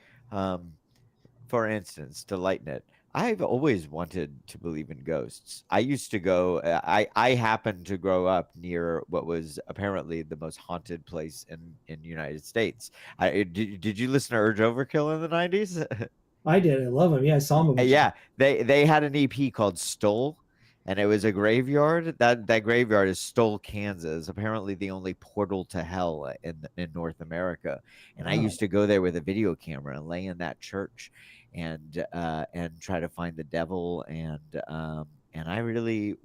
for instance, to lighten it, I've always wanted to believe in ghosts. I used to go. I happened to grow up near what was apparently the most haunted place in the United States. Did you listen to Urge Overkill in the 90s? I did. I love them. Yeah, I saw them. Yeah, they had an EP called Stoll, and it was a graveyard. That graveyard is Stoll, Kansas. Apparently, the only portal to hell in North America. And I used to go there with a video camera and lay in that church, and try to find the devil. And I really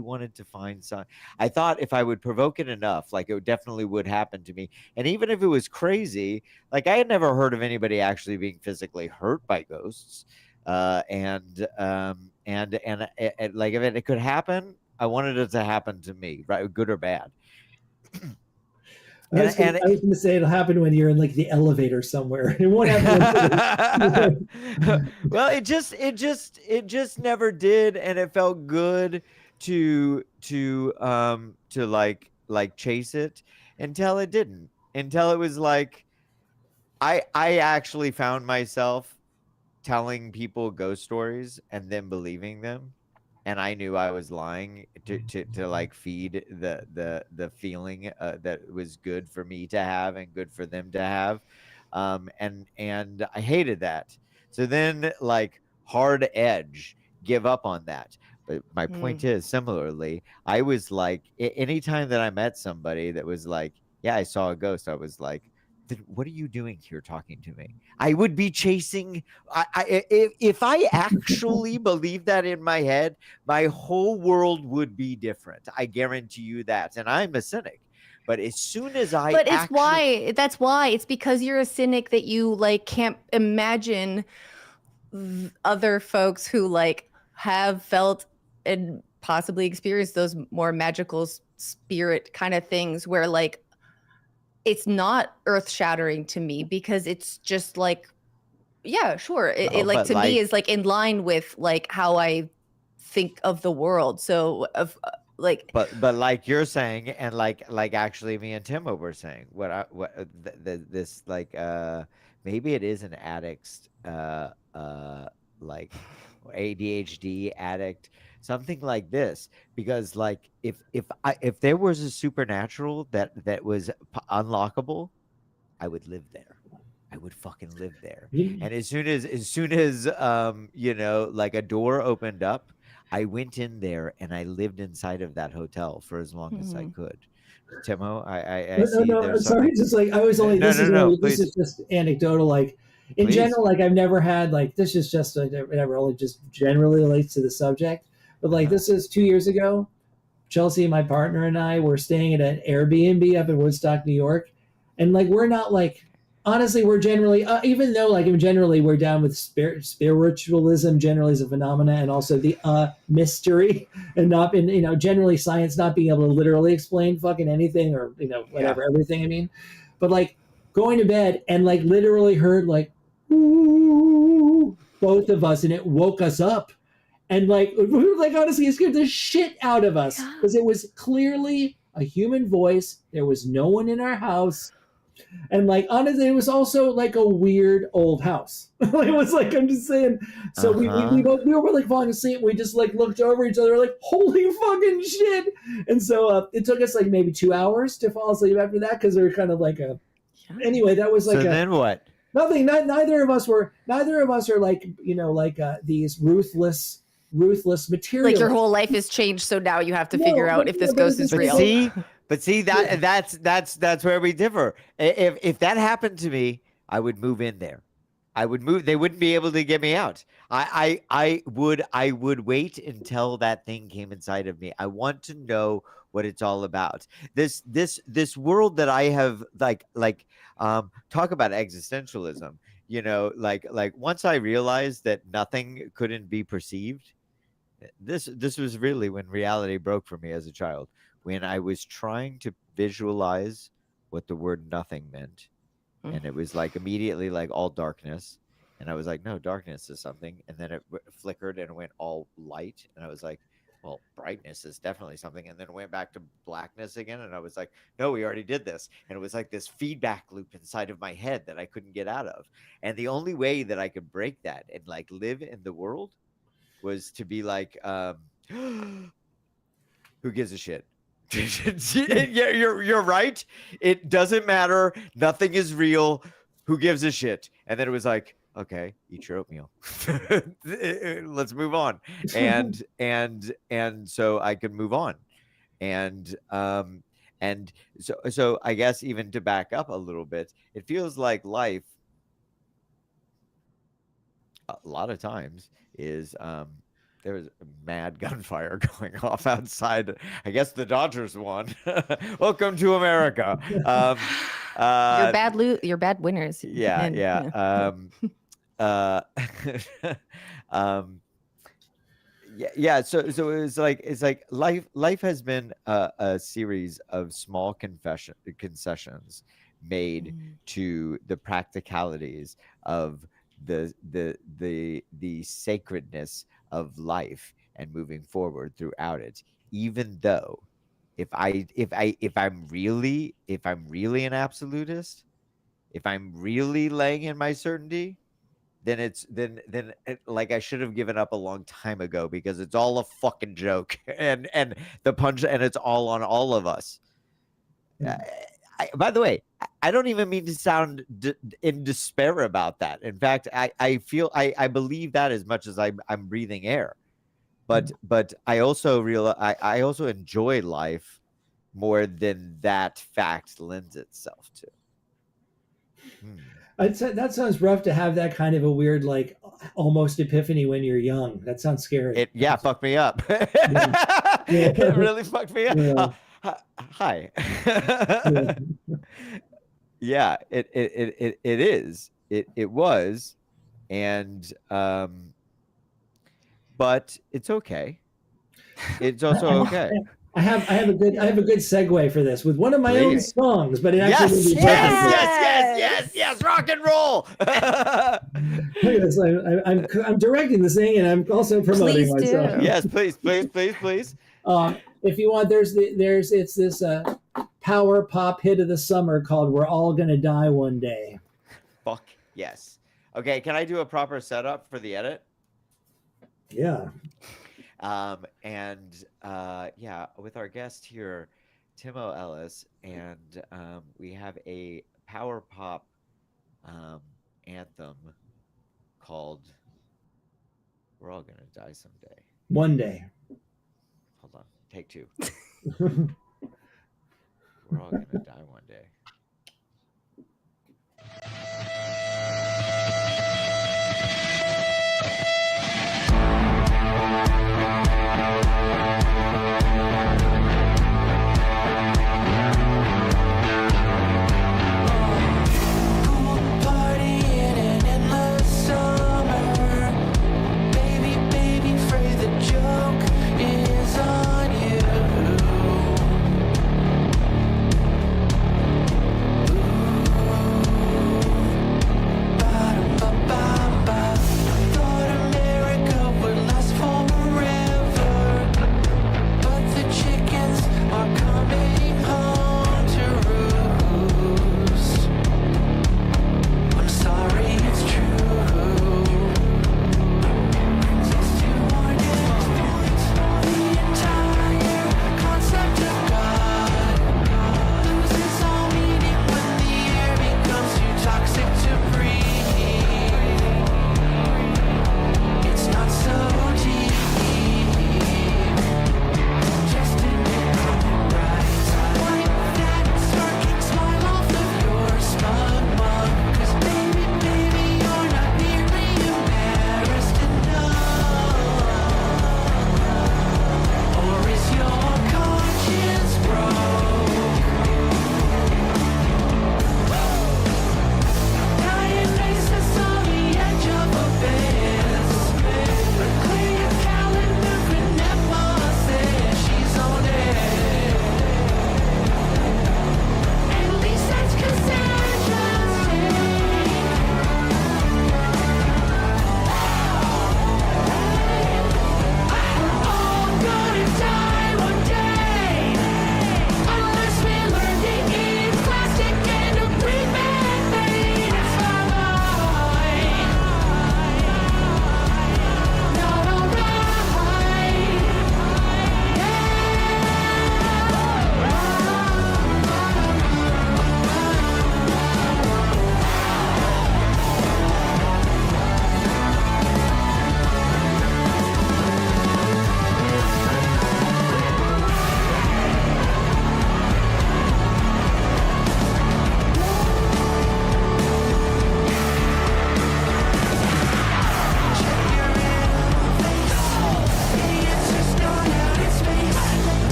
wanted to find some. I thought if I would provoke it enough, like it definitely would happen to me. And even if it was crazy, like I had never heard of anybody actually being physically hurt by ghosts. And like if it could happen, I wanted it to happen to me, right, good or bad. I was going to say it'll happen when you're in like the elevator somewhere. It won't happen. Well, it just never did, and it felt good to like chase it until it didn't. Until it was like I actually found myself telling people ghost stories and then believing them. And I knew I was lying to like feed the feeling that was good for me to have and good for them to have, and I hated that. So then, like hard edge, give up on that. But my point is, similarly, I was like, anytime that I met somebody that was like, "Yeah, I saw a ghost," I was like, what are you doing here talking to me? I would be chasing. If I actually believed that in my head, my whole world would be different. I guarantee you that. And I'm a cynic. But as soon as that's why it's because you're a cynic that you like can't imagine other folks who like have felt and possibly experienced those more magical spirit kind of things where like it's not earth-shattering to me because it's just like, yeah, sure. It like to me is like in line with like how I think of the world. So of like, but like you're saying, and like actually me and Timo were saying, this like maybe it is an addict's like ADHD addict. Something like this, because like if there was a supernatural that was unlockable, I would live there. I would fucking live there. And as soon as like a door opened up, I went in there and I lived inside of that hotel for as long as I could. Timo, I see. No, sorry. Just like I was only. This is just anecdotal. Like in general, like I've never had like this is just never only just generally relates to the subject. But like this is 2 years ago, Chelsea, my partner, and I were staying at an Airbnb up in Woodstock, New York. And like, we're not like, honestly, we're generally, even though like generally we're down with spiritualism generally as a phenomena, and also the mystery, and not in, you know, generally science not being able to literally explain fucking anything, or, you know, whatever, everything, I mean. But like going to bed and like literally heard like, ooh, both of us, and it woke us up. And like, we were like, honestly, it scared the shit out of us, because it was clearly a human voice. There was no one in our house. And like, honestly, it was also like a weird old house. It was like, I'm just saying. So we were like falling asleep. We just like looked over each other, like, holy fucking shit. And so it took us like maybe 2 hours to fall asleep after that, because they were kind of like anyway, that was like so then what? Nothing. Neither of us are like, you know, like these ruthless material. Like your whole life has changed, so now you have to figure out if this ghost is real. But see that's where we differ. If that happened to me, I would move in there. I would move. They wouldn't be able to get me out. I would wait until that thing came inside of me. I want to know what it's all about. This world that I have talk about existentialism. You know, like once I realized that nothing couldn't be perceived. This was really when reality broke for me as a child. When I was trying to visualize what the word nothing meant. And it was like immediately like all darkness. And I was like, no, darkness is something. And then it flickered and it went all light. And I was like, well, brightness is definitely something. And then it went back to blackness again. And I was like, no, we already did this. And it was like this feedback loop inside of my head that I couldn't get out of. And the only way that I could break that and like live in the world was to be like, who gives a shit? Yeah, you're right. It doesn't matter. Nothing is real. Who gives a shit? And then it was like, okay, eat your oatmeal. Let's move on. And so I could move on. And so I guess even to back up a little bit, it feels like life a lot of times is there was a mad gunfire going off outside. I guess the Dodgers won. Welcome to America. You're bad winners. Yeah. So it's like life has been a series of small concessions made to the practicalities of the sacredness of life and moving forward throughout it. Even though if I'm really an absolutist, if I'm really laying in my certainty, then like I should have given up a long time ago, because it's all a fucking joke and the punch, and it's all on all of us. By the way, I don't even mean to sound in despair about that. In fact, I feel I believe that as much as I'm breathing air, but I also I also enjoy life more than that fact lends itself to. That sounds rough to have that kind of a weird, like, almost epiphany when you're young. That sounds scary. It fucked me up. It really fucked me up. Hi. Yeah, it is. It was, and but it's okay. It's also okay. I have a good segue for this with one of my own songs, but it actually will be yes, rock and roll. I'm directing this thing, and I'm also promoting myself. Yes, please. If you want, it's this power pop hit of the summer called "We're All Gonna Die One Day." Fuck yes. Okay, can I do a proper setup for the edit? Yeah. With our guest here, Timo Ellis, and we have a power pop anthem called "We're All Gonna Die Someday." One day. Hold on, take two. We're all gonna die one day.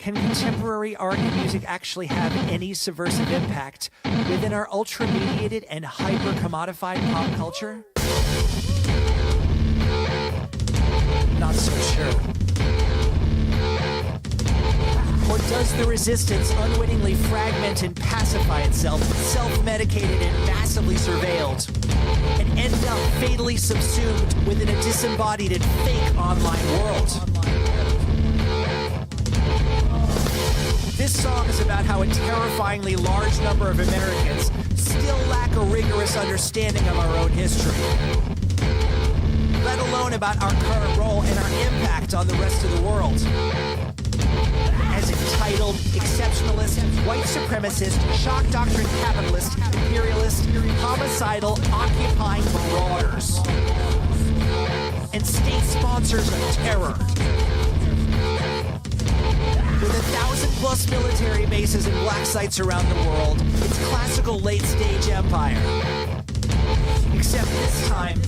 Can contemporary art and music actually have any subversive impact within our ultra-mediated and hyper-commodified pop culture? Not so sure. Or does the resistance unwittingly fragment and pacify itself, self-medicated and massively surveilled, and end up fatally subsumed within a disembodied and fake online world? This song is about how a terrifyingly large number of Americans still lack a rigorous understanding of our own history, let alone about our current role and our impact on the rest of the world. As entitled, exceptionalist, white supremacist, shock doctrine capitalist, imperialist, homicidal, occupying marauders, and state sponsors of terror. With 1,000+ military bases and black sites around the world, it's classical late-stage empire. Except this time,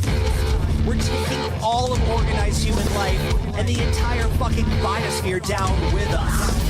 we're taking all of organized human life and the entire fucking biosphere down with us.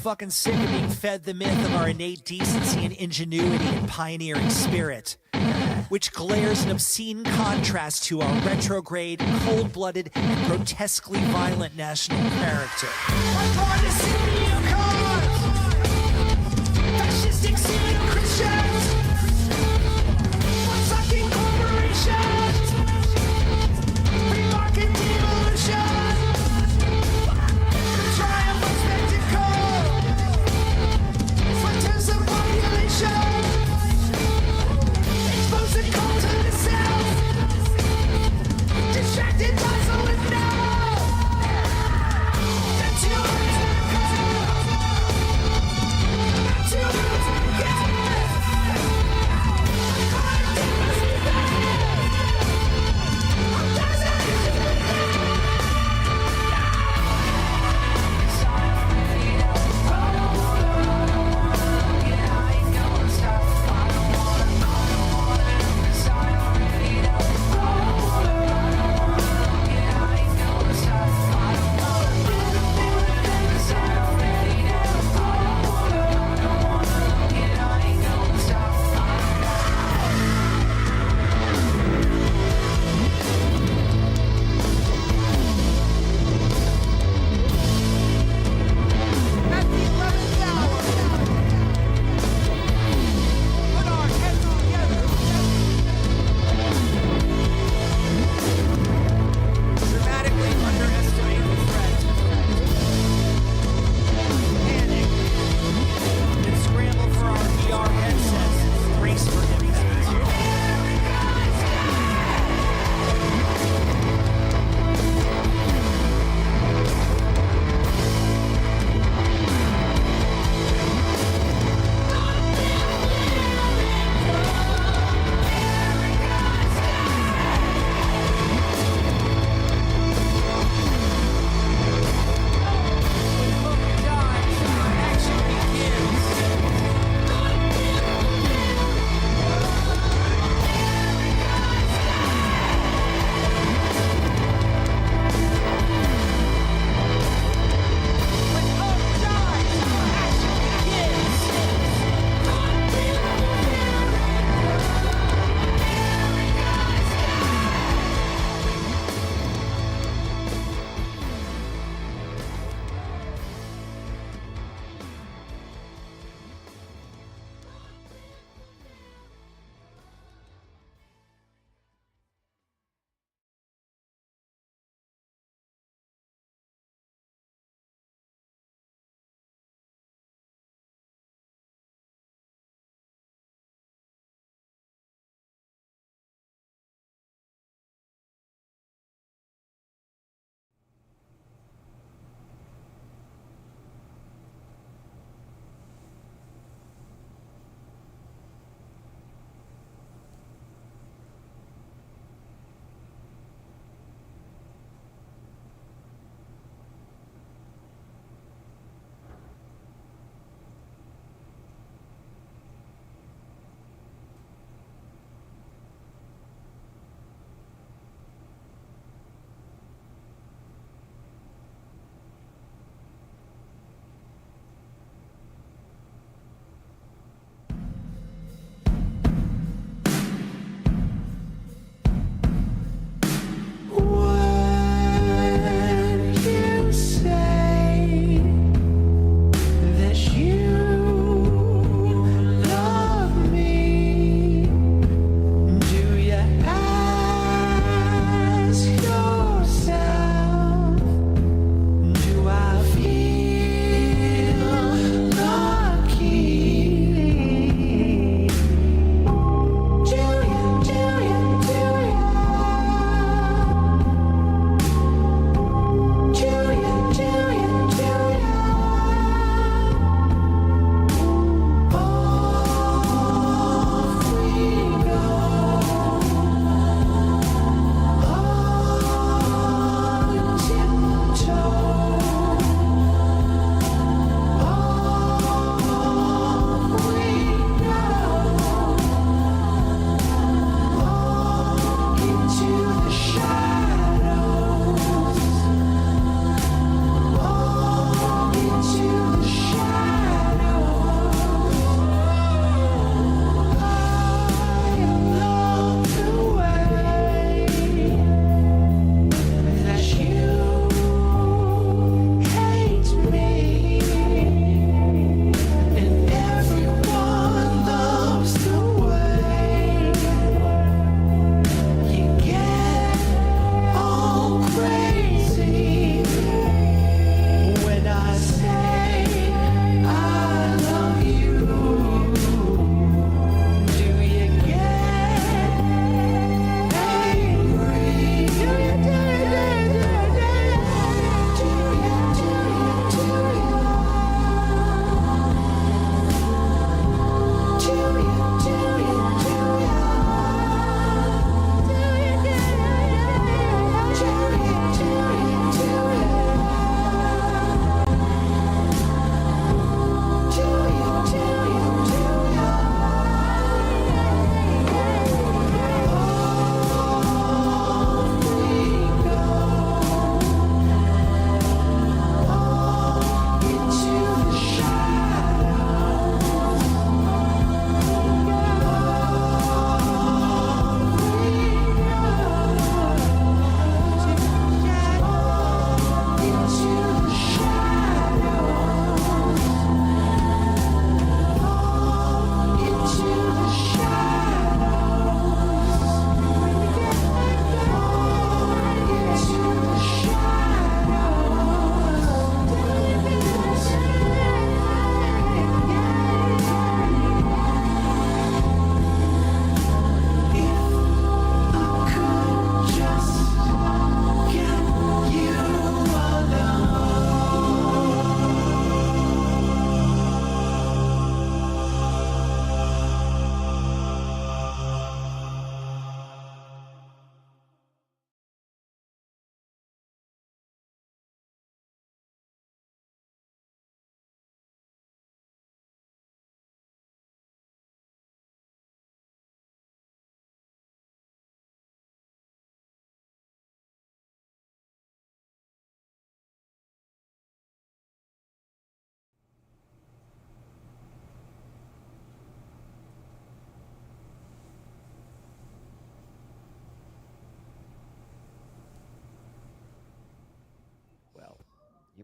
Fucking sick of being fed the myth of our innate decency and ingenuity and pioneering spirit, which glares in obscene contrast to our retrograde, cold-blooded, and grotesquely violent national character. Fascistic pseudo-Christians, sucking corporations, free market devolution.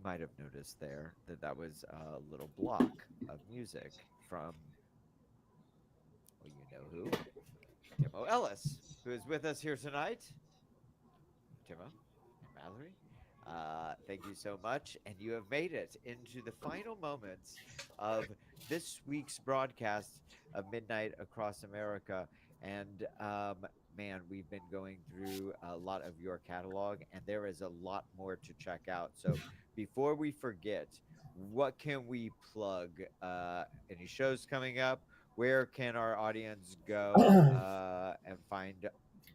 you might have noticed there that was a little block of music from, well, you know who, Timo Ellis, who is with us here tonight. Timo and Mallory, thank you so much. And you have made it into the final moments of this week's broadcast of Midnight Across America. And man, we've been going through a lot of your catalog, and there is a lot more to check out. So before we forget, what can we plug? Any shows coming up? Where can our audience go and find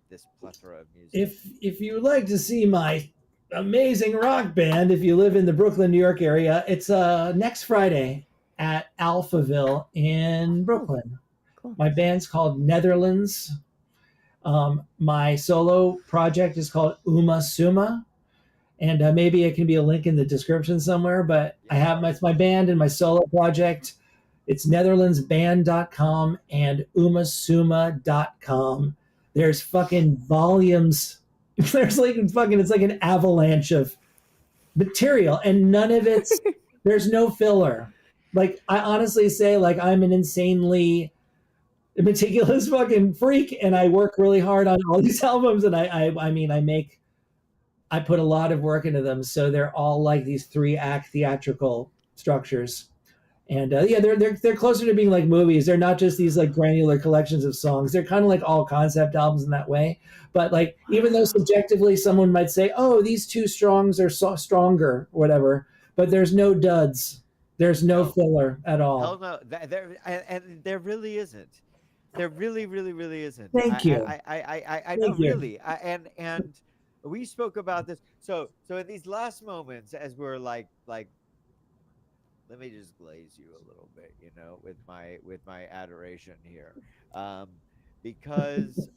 this plethora of music? If you would like to see my amazing rock band, if you live in the Brooklyn, New York area, it's next Friday at Alphaville in Brooklyn. Cool. My band's called Netherlands. My solo project is called Oomasooma, and maybe it can be a link in the description somewhere. But I have it's my band and my solo project. It's netherlandsband.com and oomasooma.com. There's fucking volumes. There's like fucking, it's like an avalanche of material, and none of it's, there's no filler. Like, I honestly say, like, I'm an insanely meticulous fucking freak, and I work really hard on all these albums, and I mean, I put a lot of work into them, so they're all like these 3-act theatrical structures. And yeah, they're closer to being like movies. They're not just these like granular collections of songs. They're kind of like all concept albums in that way. But like, even though subjectively someone might say, "Oh, these two songs are stronger," or whatever, but there's no duds. There's no filler at all. Hell no, and there really isn't. There really, really, really isn't. Thank you. I know, really. And we spoke about this. So in these last moments, as we're like, let me just glaze you a little bit, with my adoration here, because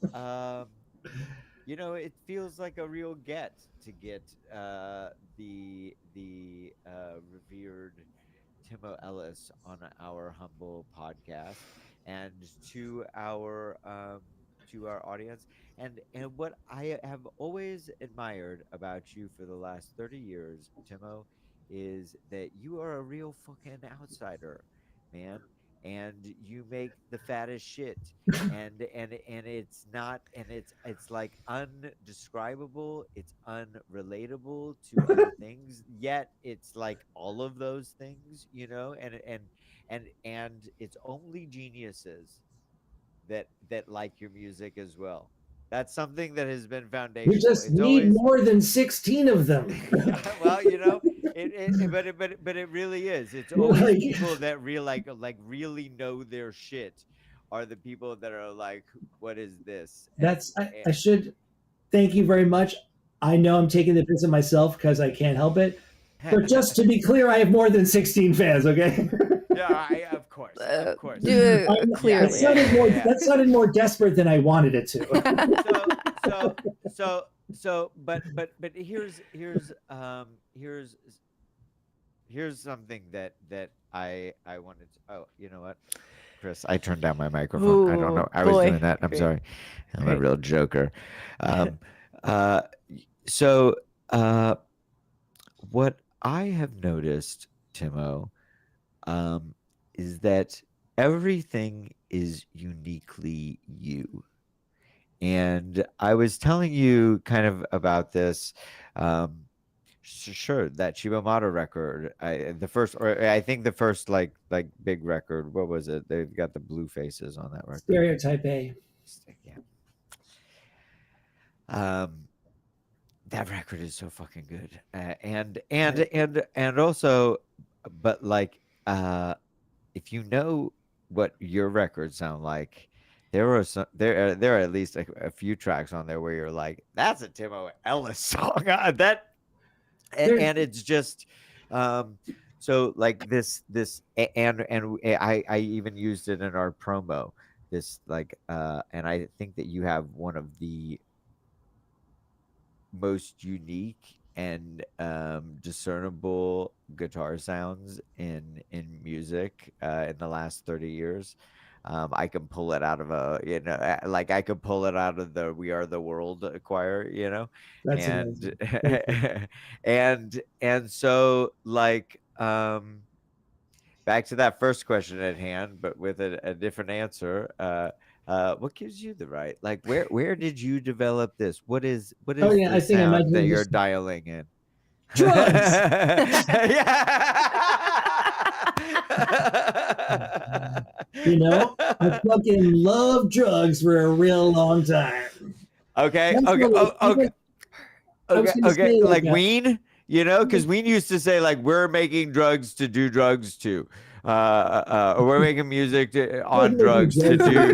it feels like a real get to get the revered Timo Ellis on our humble podcast, and to our audience, and what I have always admired about you for the last 30 years, Timo, is that you are a real fucking outsider, man, and you make the fattest shit, and it's not, and it's like undescribable, it's unrelatable to other things, yet it's like all of those things, and it's only geniuses that like your music as well. That's something that has been foundational. We just need more than 16 of them. Well, but it really is. It's always people that really know their shit are the people that are like, "What is this?" I should thank you very much. I know I'm taking the piss of myself because I can't help it. But just to be clear, I have more than 16 fans. Okay. Yeah, of course. Clearly, that sounded more desperate than I wanted it to. But here's something that I wanted to. Oh, you know what, Chris? I turned down my microphone. I don't know. I was doing that. I'm sorry. I'm a real joker. What I have noticed, Timo, is that everything is uniquely you. And I was telling you kind of about this. Sure, that Cibo Matto record, I think the first like big record. What was it? They've got the blue faces on that record. Stereotype A. Yeah. That record is so fucking good, and also, but like, if you know what your records sound like, there are at least a few tracks on there where you're like, that's a Timo Ellis song. And it's just, so like this, and I even used it in our promo. This and I think that you have one of the most unique and discernible guitar sounds in music in the last 30 years. I can pull it out of like I could pull it out of the We Are the World choir, That's and amazing. and so like back to that first question at hand, but with a different answer. What gives you the right? Like, where did you develop this? What is Oh yeah, the I think I might sound that be you're just dialing in? drugs. I fucking love drugs for a real long time. Okay, That's okay, what, okay, I was okay, gonna okay. say, Like that. Ween, because Ween used to say like we're making drugs to do drugs to, or we're making music on drugs to do.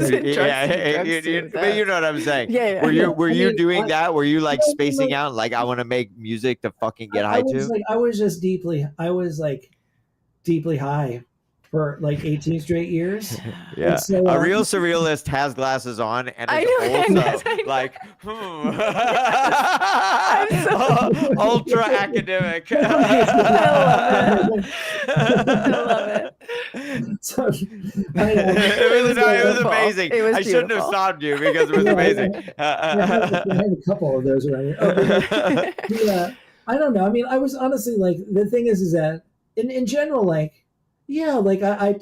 But you know what I'm saying. Yeah. Were you doing that? Were you like spacing out? Like I want to make music to fucking get high to? I was like deeply high for like 18 straight years. Yeah, And so, a real surrealist has glasses on and is also like ultra academic. I love it. So, it was amazing. It was I shouldn't have beautiful. stopped you because it was amazing. I have a couple of those around here. I don't know. I mean, I was honestly like, the thing is that in general, like, yeah, like I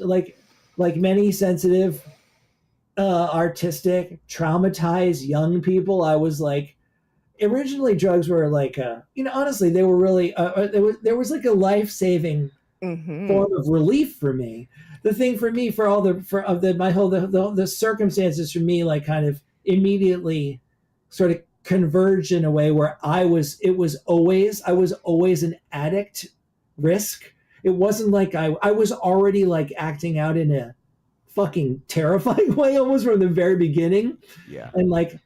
like many sensitive, artistic, traumatized young people, I was like, originally drugs were like, honestly, they were really, there was like a life-saving form of relief for me. The thing for me, the circumstances for me, like kind of immediately sort of converged in a way where I was always an addict risk. It wasn't like I was already like acting out in a fucking terrifying way almost from the very beginning. Yeah. And like,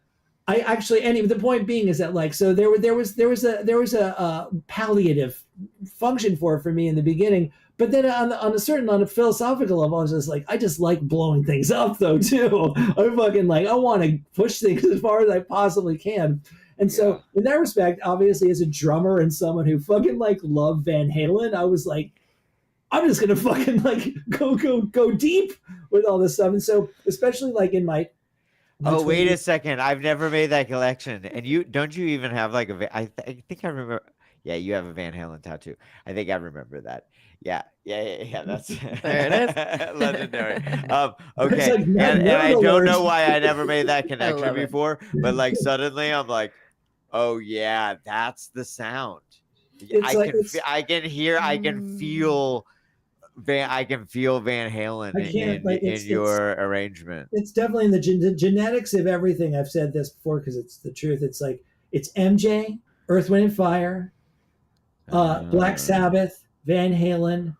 I actually, anyway, the point being is that like, so there was a palliative function for me in the beginning, but then on a philosophical level, I was just like, I just like blowing things up though too. I want to push things as far as I possibly can. And so in that respect, obviously as a drummer and someone who fucking like loved Van Halen, I was like, I'm just going to fucking like go deep with all this stuff. And so especially like in my wait a second. I've never made that collection. And you even have like I think I remember. Yeah, you have a Van Halen tattoo. I think I remember that. Yeah. That's there it is. Legendary. Okay, like, and I don't words. know why I never made that connection love it. before, but like suddenly I'm like, oh yeah, that's the sound. I can feel Van Halen in your arrangement. It's definitely in the genetics of everything. I've said this before because it's the truth. It's like, it's MJ, Earth, Wind, and Fire, Black Sabbath, Van Halen,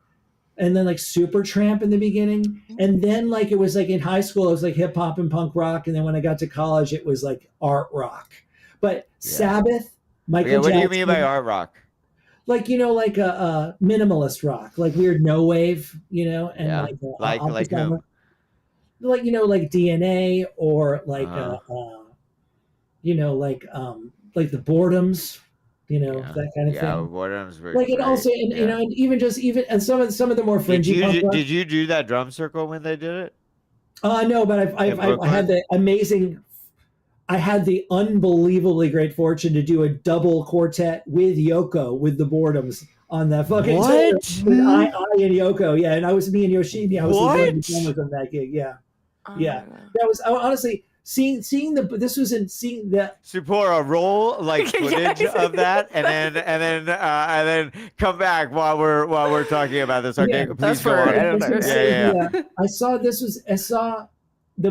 and then like Supertramp in the beginning. And then like it was like in high school, it was like hip hop and punk rock. And then when I got to college, it was like art rock. But Sabbath, Michael Jackson. What do you mean by art rock? Like, like a minimalist rock, like weird no wave, and like who? Like, like DNA or like like the Boredoms, that kind of thing. Yeah, Boredoms were like, great. and also, and even and some of the more fringy. Did you do that drum circle when they did it? No, but I had the amazing. I had the unbelievably great fortune to do a double quartet with Yoko with the Boredoms on that fucking tour. With I and Yoko, yeah, and I was me and Yoshimi. I was the drummers on that gig, yeah. That was honestly seeing that Supora roll like footage of that, and then come back while we're talking about this. Okay, please go on. Yeah. I saw the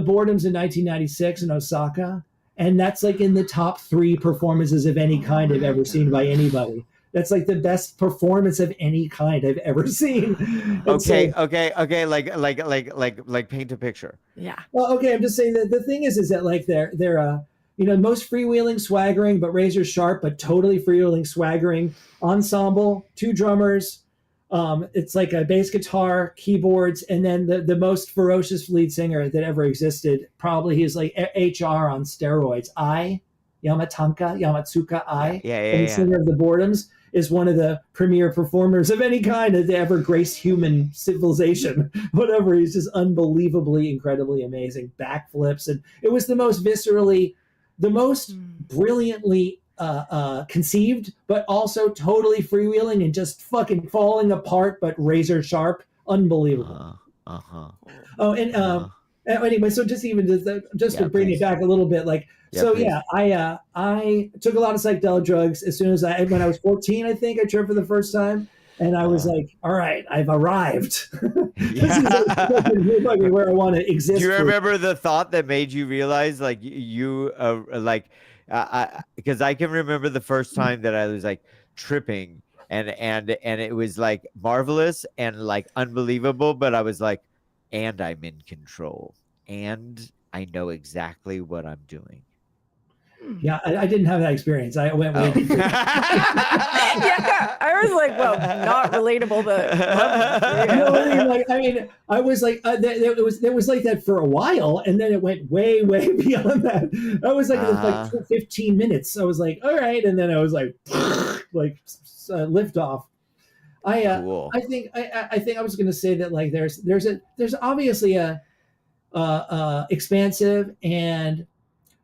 Boredoms in 1996 in Osaka. And that's like in the top 3 performances of any kind I've ever seen by anybody. That's like the best performance of any kind I've ever seen. Okay. Like paint a picture. Yeah. Well, okay. I'm just saying that the thing is that like they're most freewheeling, swaggering, but razor sharp, but totally freewheeling, swaggering ensemble, 2 drummers. It's like a bass guitar, keyboards, and then the most ferocious lead singer that ever existed. Probably he's like HR on steroids. Yamatsuka Ai, Yeah. from the Singer of the Boredoms, is one of the premier performers of any kind that ever graced human civilization. Whatever, he's just unbelievably, incredibly amazing. Backflips, and it was the most viscerally, the most brilliantly conceived, but also totally freewheeling and just fucking falling apart, but razor sharp. Unbelievable. Oh, and anyway, so just to bring it back a little bit, like, I took a lot of psychedelic drugs as soon as when I was 14, I think I tripped for the first time. And I was like, all right, I've arrived. This is like where I want to exist. Do you remember the thought that made you realize, like, because I can remember the first time that I was like tripping, and it was like marvelous and like unbelievable, but I was like, and I'm in control, and I know exactly what I'm doing. Yeah, I didn't have that experience. I went way deeper. Yeah, I was like, well, not relatable, but I was like, there was like that for a while, and then it went way beyond that. I was like, it was like 15 minutes. I was like, all right, and then I was like lift off. Cool. I think I was going to say that, like, there's obviously a expansive and,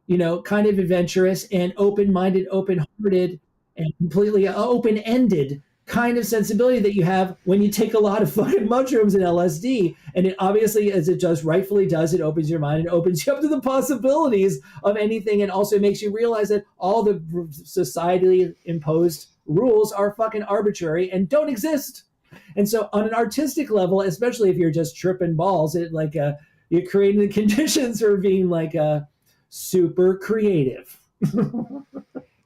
you know, kind of adventurous and open-minded, open-hearted, and completely open-ended kind of sensibility that you have when you take a lot of fucking mushrooms and LSD. And it obviously, as it just rightfully does, it opens your mind and opens you up to the possibilities of anything, and also makes you realize that all the societally imposed rules are fucking arbitrary and don't exist. And so on an artistic level, especially if you're just tripping balls, it like you're creating the conditions for being like super creative.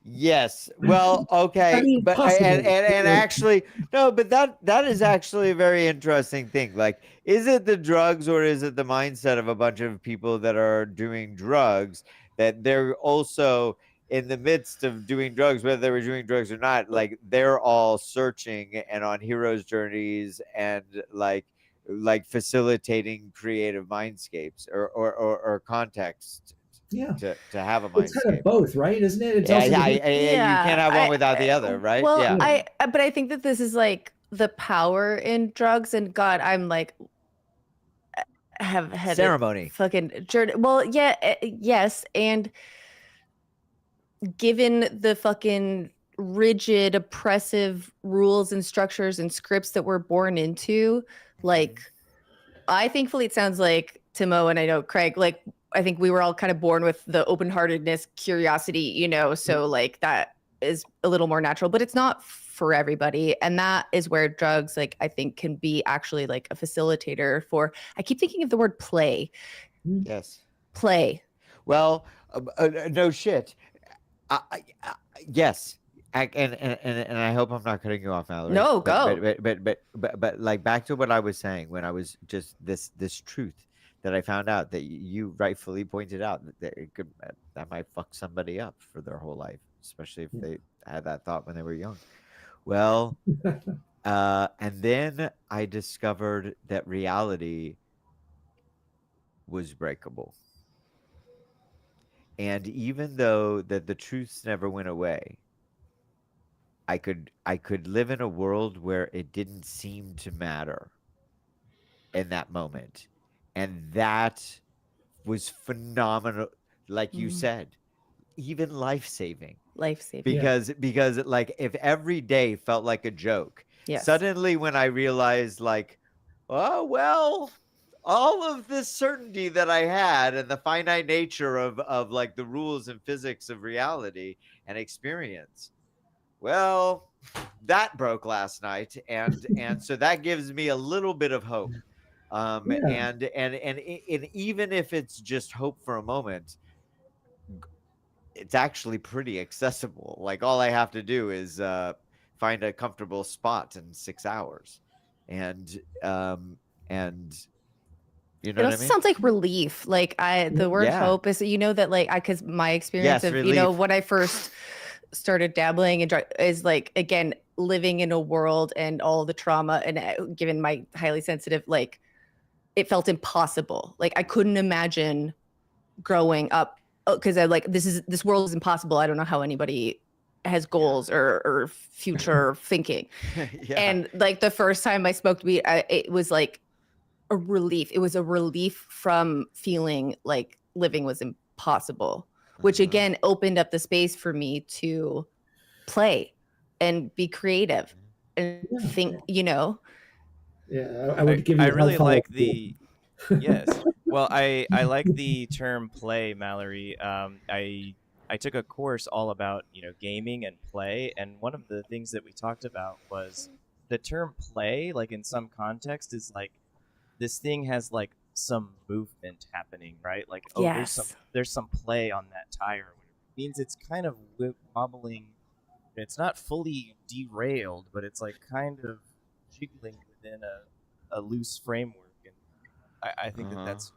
Yes. Well, okay. I mean, but and actually, no, but that is actually a very interesting thing. Like, is it the drugs, or is it the mindset of a bunch of people that are doing drugs, that they're also in the midst of doing drugs, whether they were doing drugs or not, like they're all searching and on heroes' journeys and like facilitating creative mindscapes or context. Yeah, to have a mindscape. It's kind of both, right? Isn't it? It's You also can't have one without the other, right? Well, yeah. But I think that this is like the power in drugs, and God, I'm like, have had ceremony, fucking journey. Well, yeah, yes, and given the fucking rigid, oppressive rules and structures and scripts that we're born into, like, thankfully it sounds like Timo, and I know Craig, like, I think we were all kind of born with the open-heartedness, curiosity, you know, so like that is a little more natural, but it's not for everybody. And that is where drugs, like, I think can be actually like a facilitator for, I keep thinking of the word play. Yes. Play. Well, no shit. Yes. And I hope I'm not cutting you off, Mallory. No, go. But like, back to what I was saying when I was just this truth that I found out, that you rightfully pointed out, that might fuck somebody up for their whole life, especially if they had that thought when they were young. Well, and then I discovered that reality was breakable. And even though that the truths never went away, I could live in a world where it didn't seem to matter in that moment. And that was phenomenal. Like you said, even life-saving. Life-saving. Because like, if every day felt like a joke, yes. Suddenly when I realized, like, oh, well, all of this certainty that I had and the finite nature of like the rules and physics of reality and experience, well, that broke last night. And so that gives me a little bit of hope. And even if it's just hope for a moment, it's actually pretty accessible. Like, all I have to do is find a comfortable spot in 6 hours, and you know it what also I mean? sounds like relief. Like, the word hope is, you know, that like, because my experience of relief. You know, when I first started dabbling in drugs is like, again, living in a world and all the trauma, and given my highly sensitive, like, it felt impossible. Like, I couldn't imagine growing up because I'm like, this world is impossible. I don't know how anybody has goals or future thinking. Yeah. And like the first time I smoked weed, it was like a relief. It was a relief from feeling like living was impossible, which again opened up the space for me to play and be creative and think, Yeah, I would give you. I really like the. Yes. Well, I like the term play, Mallory. I took a course all about gaming and play, and one of the things that we talked about was the term play. Like in some context, is like this thing has like some movement happening, right? Like there's some play on that tire. It means it's kind of wobbling. It's not fully derailed, but it's like kind of jiggling within a loose framework. I think that's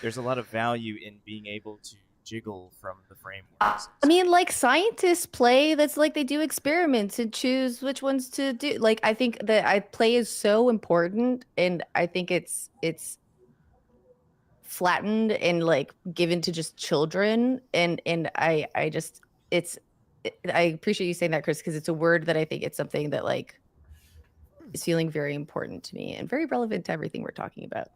there's a lot of value in being able to jiggle from the frameworks. I mean, like scientists play. That's like they do experiments and choose which ones to do. Like I think that play is so important, and I think it's flattened and like given to just children. And I appreciate you saying that, Chris, because it's a word that I think it's something that like is feeling very important to me and very relevant to everything we're talking about.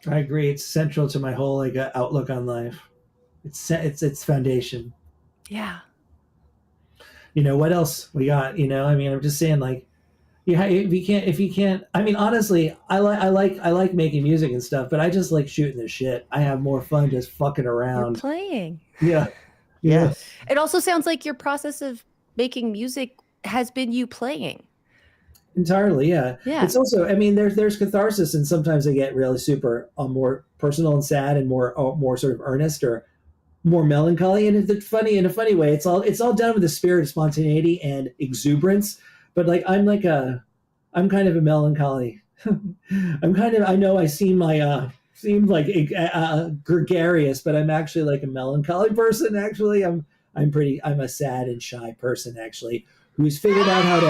I agree. It's central to my whole like outlook on life. It's foundation. Yeah. What else we got? I mean, I'm just saying, like, yeah. If you can't. I mean, honestly, I like making music and stuff, but I just like shooting the shit. I have more fun just fucking around. You're playing. Yeah. Yes. It also sounds like your process of making music has been you playing. Entirely, yeah. Yeah. It's also, I mean, there's catharsis, and sometimes I get really super more personal and sad, and more sort of earnest or more melancholy. And in a funny way, it's all done with the spirit of spontaneity and exuberance. But like I'm kind of a melancholy. I know I seem like gregarious, but I'm actually like a melancholy person. Actually, I'm a sad and shy person actually, who's figured out how to.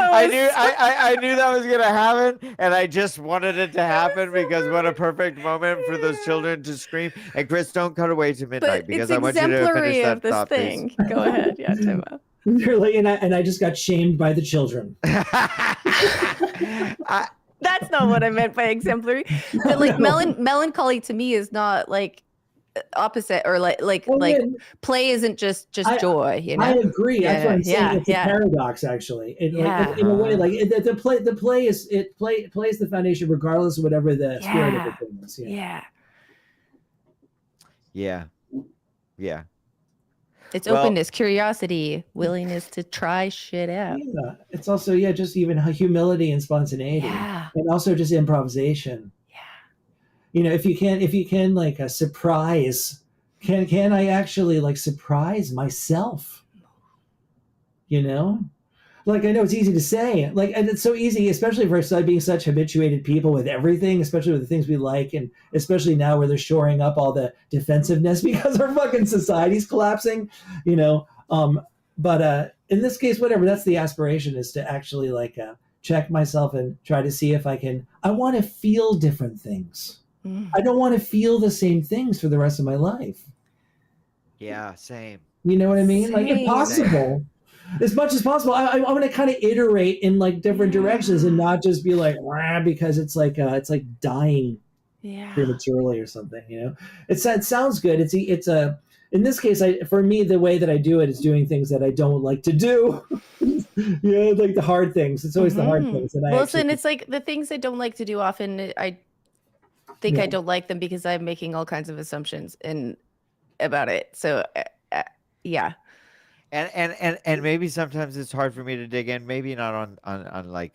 I knew that was gonna happen, and I just wanted it to happen because what a perfect moment for those children to scream. And Chris, don't cut away to midnight because I want you to finish that thought, please. Go ahead, yeah, Timo. Really, and I just got shamed by the children. That's not what I meant by exemplary. But like melancholy to me is not like opposite or like play isn't just joy. I agree. That's what I'm saying. It's a paradox, actually. Like, in a way, like the play is plays the foundation regardless of whatever the spirit of the thing is. Yeah. It's openness, curiosity, willingness to try shit out. Yeah. It's also just even humility and spontaneity, and also just improvisation. If you can like a surprise, can I actually like surprise myself? Like I know it's easy to say, like, and it's so easy, especially for being such habituated people with everything, especially with the things we like, and especially now where they're shoring up all the defensiveness because our fucking society's collapsing, But in this case, whatever, that's the aspiration, is to actually like check myself and try to see if I want to feel different things. I don't want to feel the same things for the rest of my life. Yeah, same. You know what I mean? Like, if possible, as much as possible, I want to kind of iterate in like different directions and not just be like, rah, because it's like dying prematurely or something. It sounds good. It's in this case, for me, the way that I do it is doing things that I don't like to do. Like the hard things. It's always the hard things. And it's like the things I don't like to do often. I think I don't like them because I'm making all kinds of assumptions about it. So yeah. And maybe sometimes it's hard for me to dig in. Maybe not on like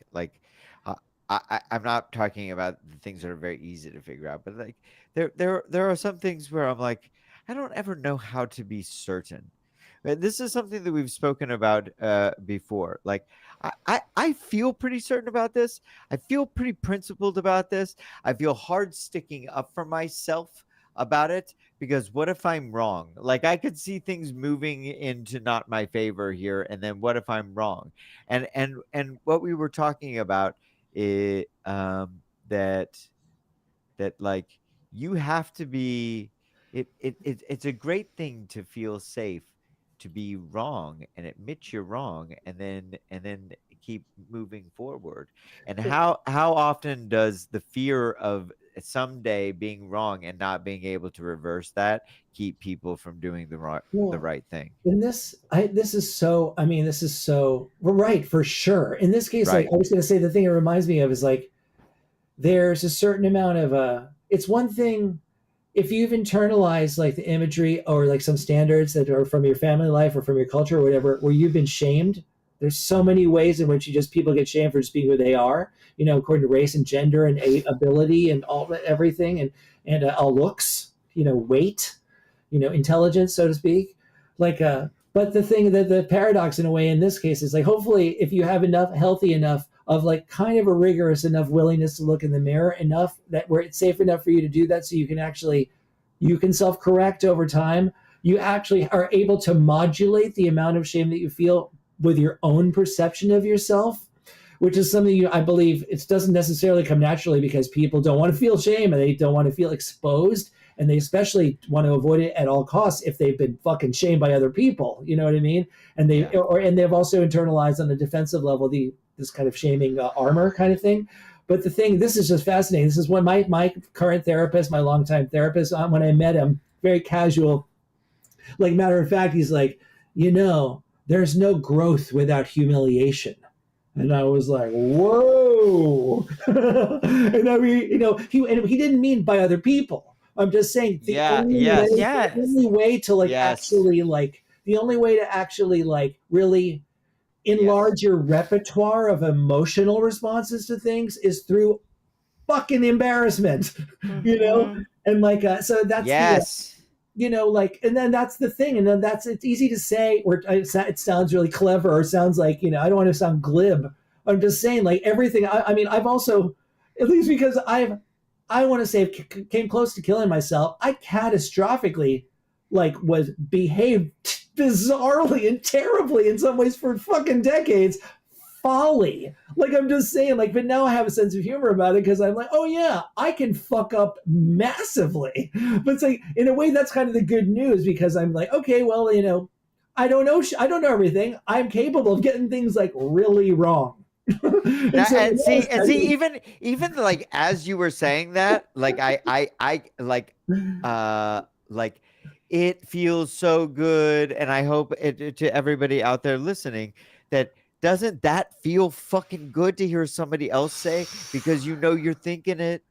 I'm not talking about the things that are very easy to figure out, but like there are some things where I'm like, I don't ever know how to be certain. This is something that we've spoken about before. Like, I feel pretty certain about this. I feel pretty principled about this. I feel hard sticking up for myself about it, because what if I'm wrong? Like, I could see things moving into not my favor here, and then what if I'm wrong? And what we were talking about is that like you have to be. It's a great thing to feel safe, to be wrong and admit you're wrong, and then keep moving forward. And how often does the fear of someday being wrong and not being able to reverse that keep people from doing the right thing? And this is so, I mean, this is so, we're right, for sure. In this case, like Right. I was going to say, the thing it reminds me of is like, there's a certain amount of, it's one thing if you've internalized like the imagery or like some standards that are from your family life or from your culture or whatever, where you've been shamed. There's so many ways in which people get shamed for just being who they are, according to race and gender and ability and all everything and looks, weight, intelligence, so to speak. But the thing that the paradox in a way in this case is like, hopefully if you have enough healthy enough of like kind of a rigorous enough willingness to look in the mirror enough that where it's safe enough for you to do that, so you can self-correct over time, you actually are able to modulate the amount of shame that you feel with your own perception of yourself, which is something I believe it doesn't necessarily come naturally, because people don't want to feel shame and they don't want to feel exposed, and they especially want to avoid it at all costs if they've been fucking shamed by other people. You know what I mean? And they've also internalized on a defensive level this kind of shaming armor kind of thing. But this is just fascinating. This is when my current therapist, my longtime therapist, when I met him, very casual, like matter of fact, he's like, there's no growth without humiliation. And I was like, whoa. And I mean, he didn't mean by other people. I'm just saying the only way to actually really enlarge your repertoire of emotional responses to things is through fucking embarrassment, and so that's and then that's the thing, and then it's easy to say, or it sounds really clever, or sounds like I don't want to sound glib. I'm just saying, like, everything. I mean, I've also, at least because I want to say came close to killing myself. I catastrophically was behaved bizarrely and terribly in some ways for fucking decades. Folly. I'm just saying, but now I have a sense of humor about it, because I'm like, oh yeah, I can fuck up massively. But it's like, in a way, that's kind of the good news, because I'm like, okay, well, I don't know everything. I'm capable of getting things really wrong. And see, even like as you were saying that, it feels so good, and I hope to everybody out there listening that doesn't that feel fucking good to hear somebody else say, because you're thinking it.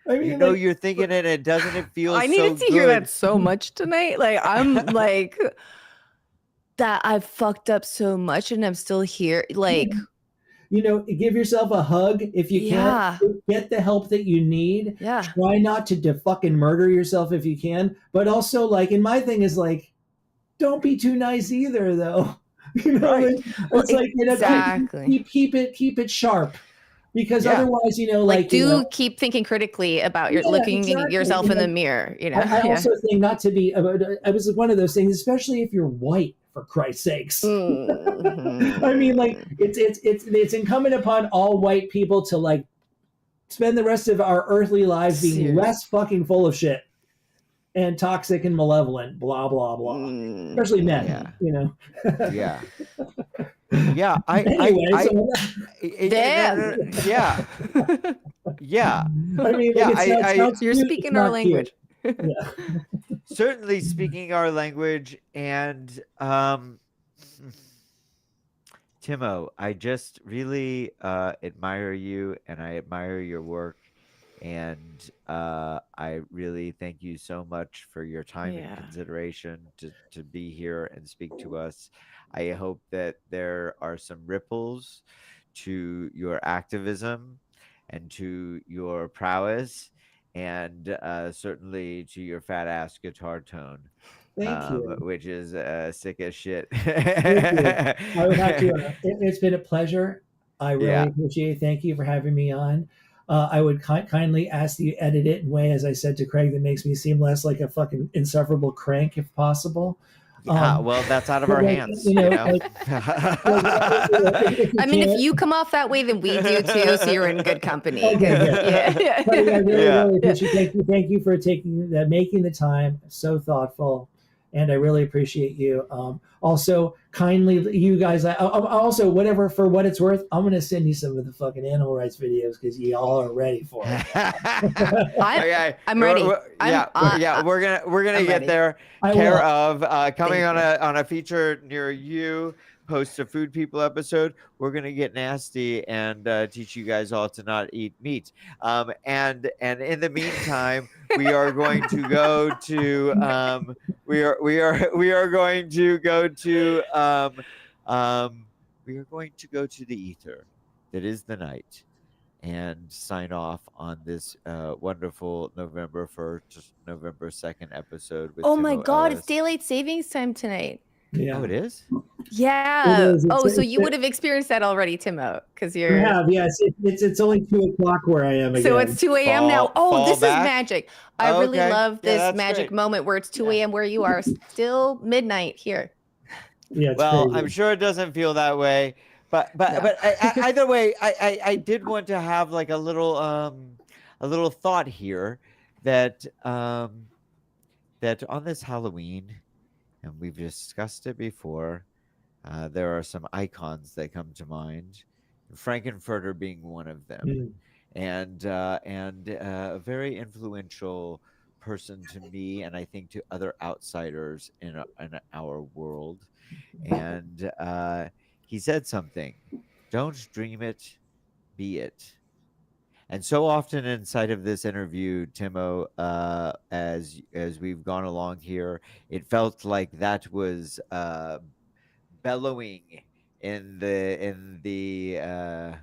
I mean, you're thinking it, and doesn't it feel? I needed to hear that so much tonight. I'm like that. I've fucked up so much, and I'm still here. Give yourself a hug if you can. Get the help that you need. Yeah. Try not to fucking murder yourself if you can. But also, and my thing is don't be too nice either, though. Right. Exactly. Keep it sharp, because otherwise, keep thinking critically about looking yourself in the mirror. I also think not to be. I was one of those things, especially if you're white. For Christ's sakes. Mm-hmm. I mean, it's incumbent upon all white people to spend the rest of our earthly lives being less fucking full of shit and toxic and malevolent, blah blah blah. Especially men, Yeah. Yeah. I mean, you're speaking our language. Certainly speaking our language. And Timo, I just really admire you, and I admire your work, and I really thank you so much for your time and consideration to be here and speak to us. I hope that there are some ripples to your activism and to your prowess, and certainly to your fat ass guitar tone. Thank you. Which is sick as shit. I would have to. It's been a pleasure. I really appreciate it. Thank you for having me on. I would kindly ask that you edit it in a way, as I said to Craig, that makes me seem less like a fucking insufferable crank, if possible. Well, that's out of our hands. I mean, if you come off that way, then we do too. So you're in good company. Okay, Yeah. Buddy, I really appreciate. Thank you for making the time. So thoughtful, and I really appreciate you. Also, kindly, you guys. Also, whatever for what it's worth, I'm gonna send you some of the fucking animal rights videos because you all are ready for it. I'm ready. We're gonna get there. Coming on a feature near you. Post a Food People episode. We're gonna get nasty and teach you guys all to not eat meat. And in the meantime, we are going to go to we are going to go to the ether that is the night and sign off on this wonderful November 1st, November 2nd episode with my Timo God, Ellis. it's daylight savings time tonight. Yeah. Oh, it is? Yeah. It is. So you would have experienced that already, Timo, because you're. I have, yes. It's only 2:00 where I am again. So it's 2 a.m. now. Oh, this back? is magic. I really love this magic great. moment where it's 2 a.m. where you are, still midnight here. Yeah. Well, crazy. I'm sure it doesn't feel that way, but either way, I did want to have like a little thought here that that on this Halloween, and we've discussed it before, there are some icons that come to mind, Frankenfurter being one of them, and a very influential person to me, and I think to other outsiders in our world. And he said something: "Don't dream it, be it." And so often inside of this interview, Timo, as we've gone along here, it felt like that was bellowing in the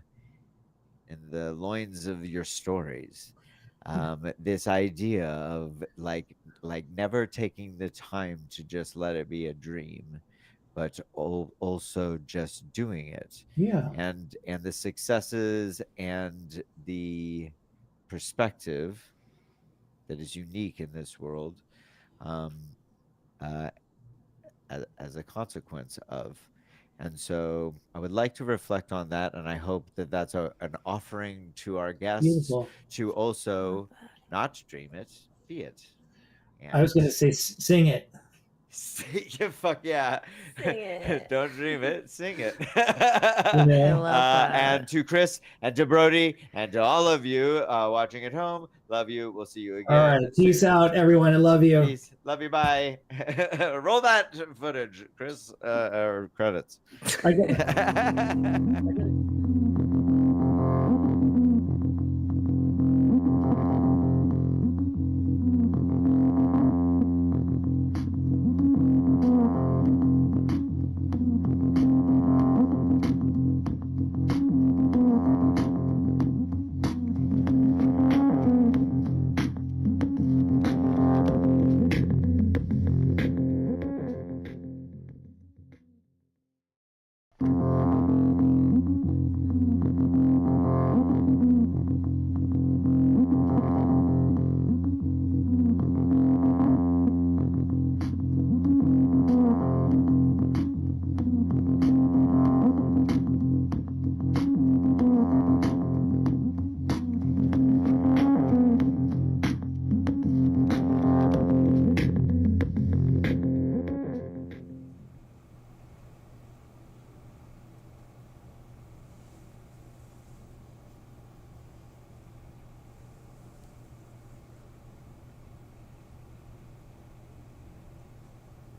loins of your stories. This idea of like never taking the time to just let it be a dream, but also just doing it. Yeah. And the successes and the perspective that is unique in this world, as a consequence of. And so I would like to reflect on that, and I hope that that's an offering to our guests. Beautiful. To also not dream it, be it. I was going to say, sing it. Fuck yeah. Sing it. Don't dream it, sing it. I love that. And to Chris and to Brody and to all of you watching at home, love you. We'll see you again. All right. Peace out, everyone. I love you. Peace. Love you. Bye. Roll that footage, Chris, or credits. I got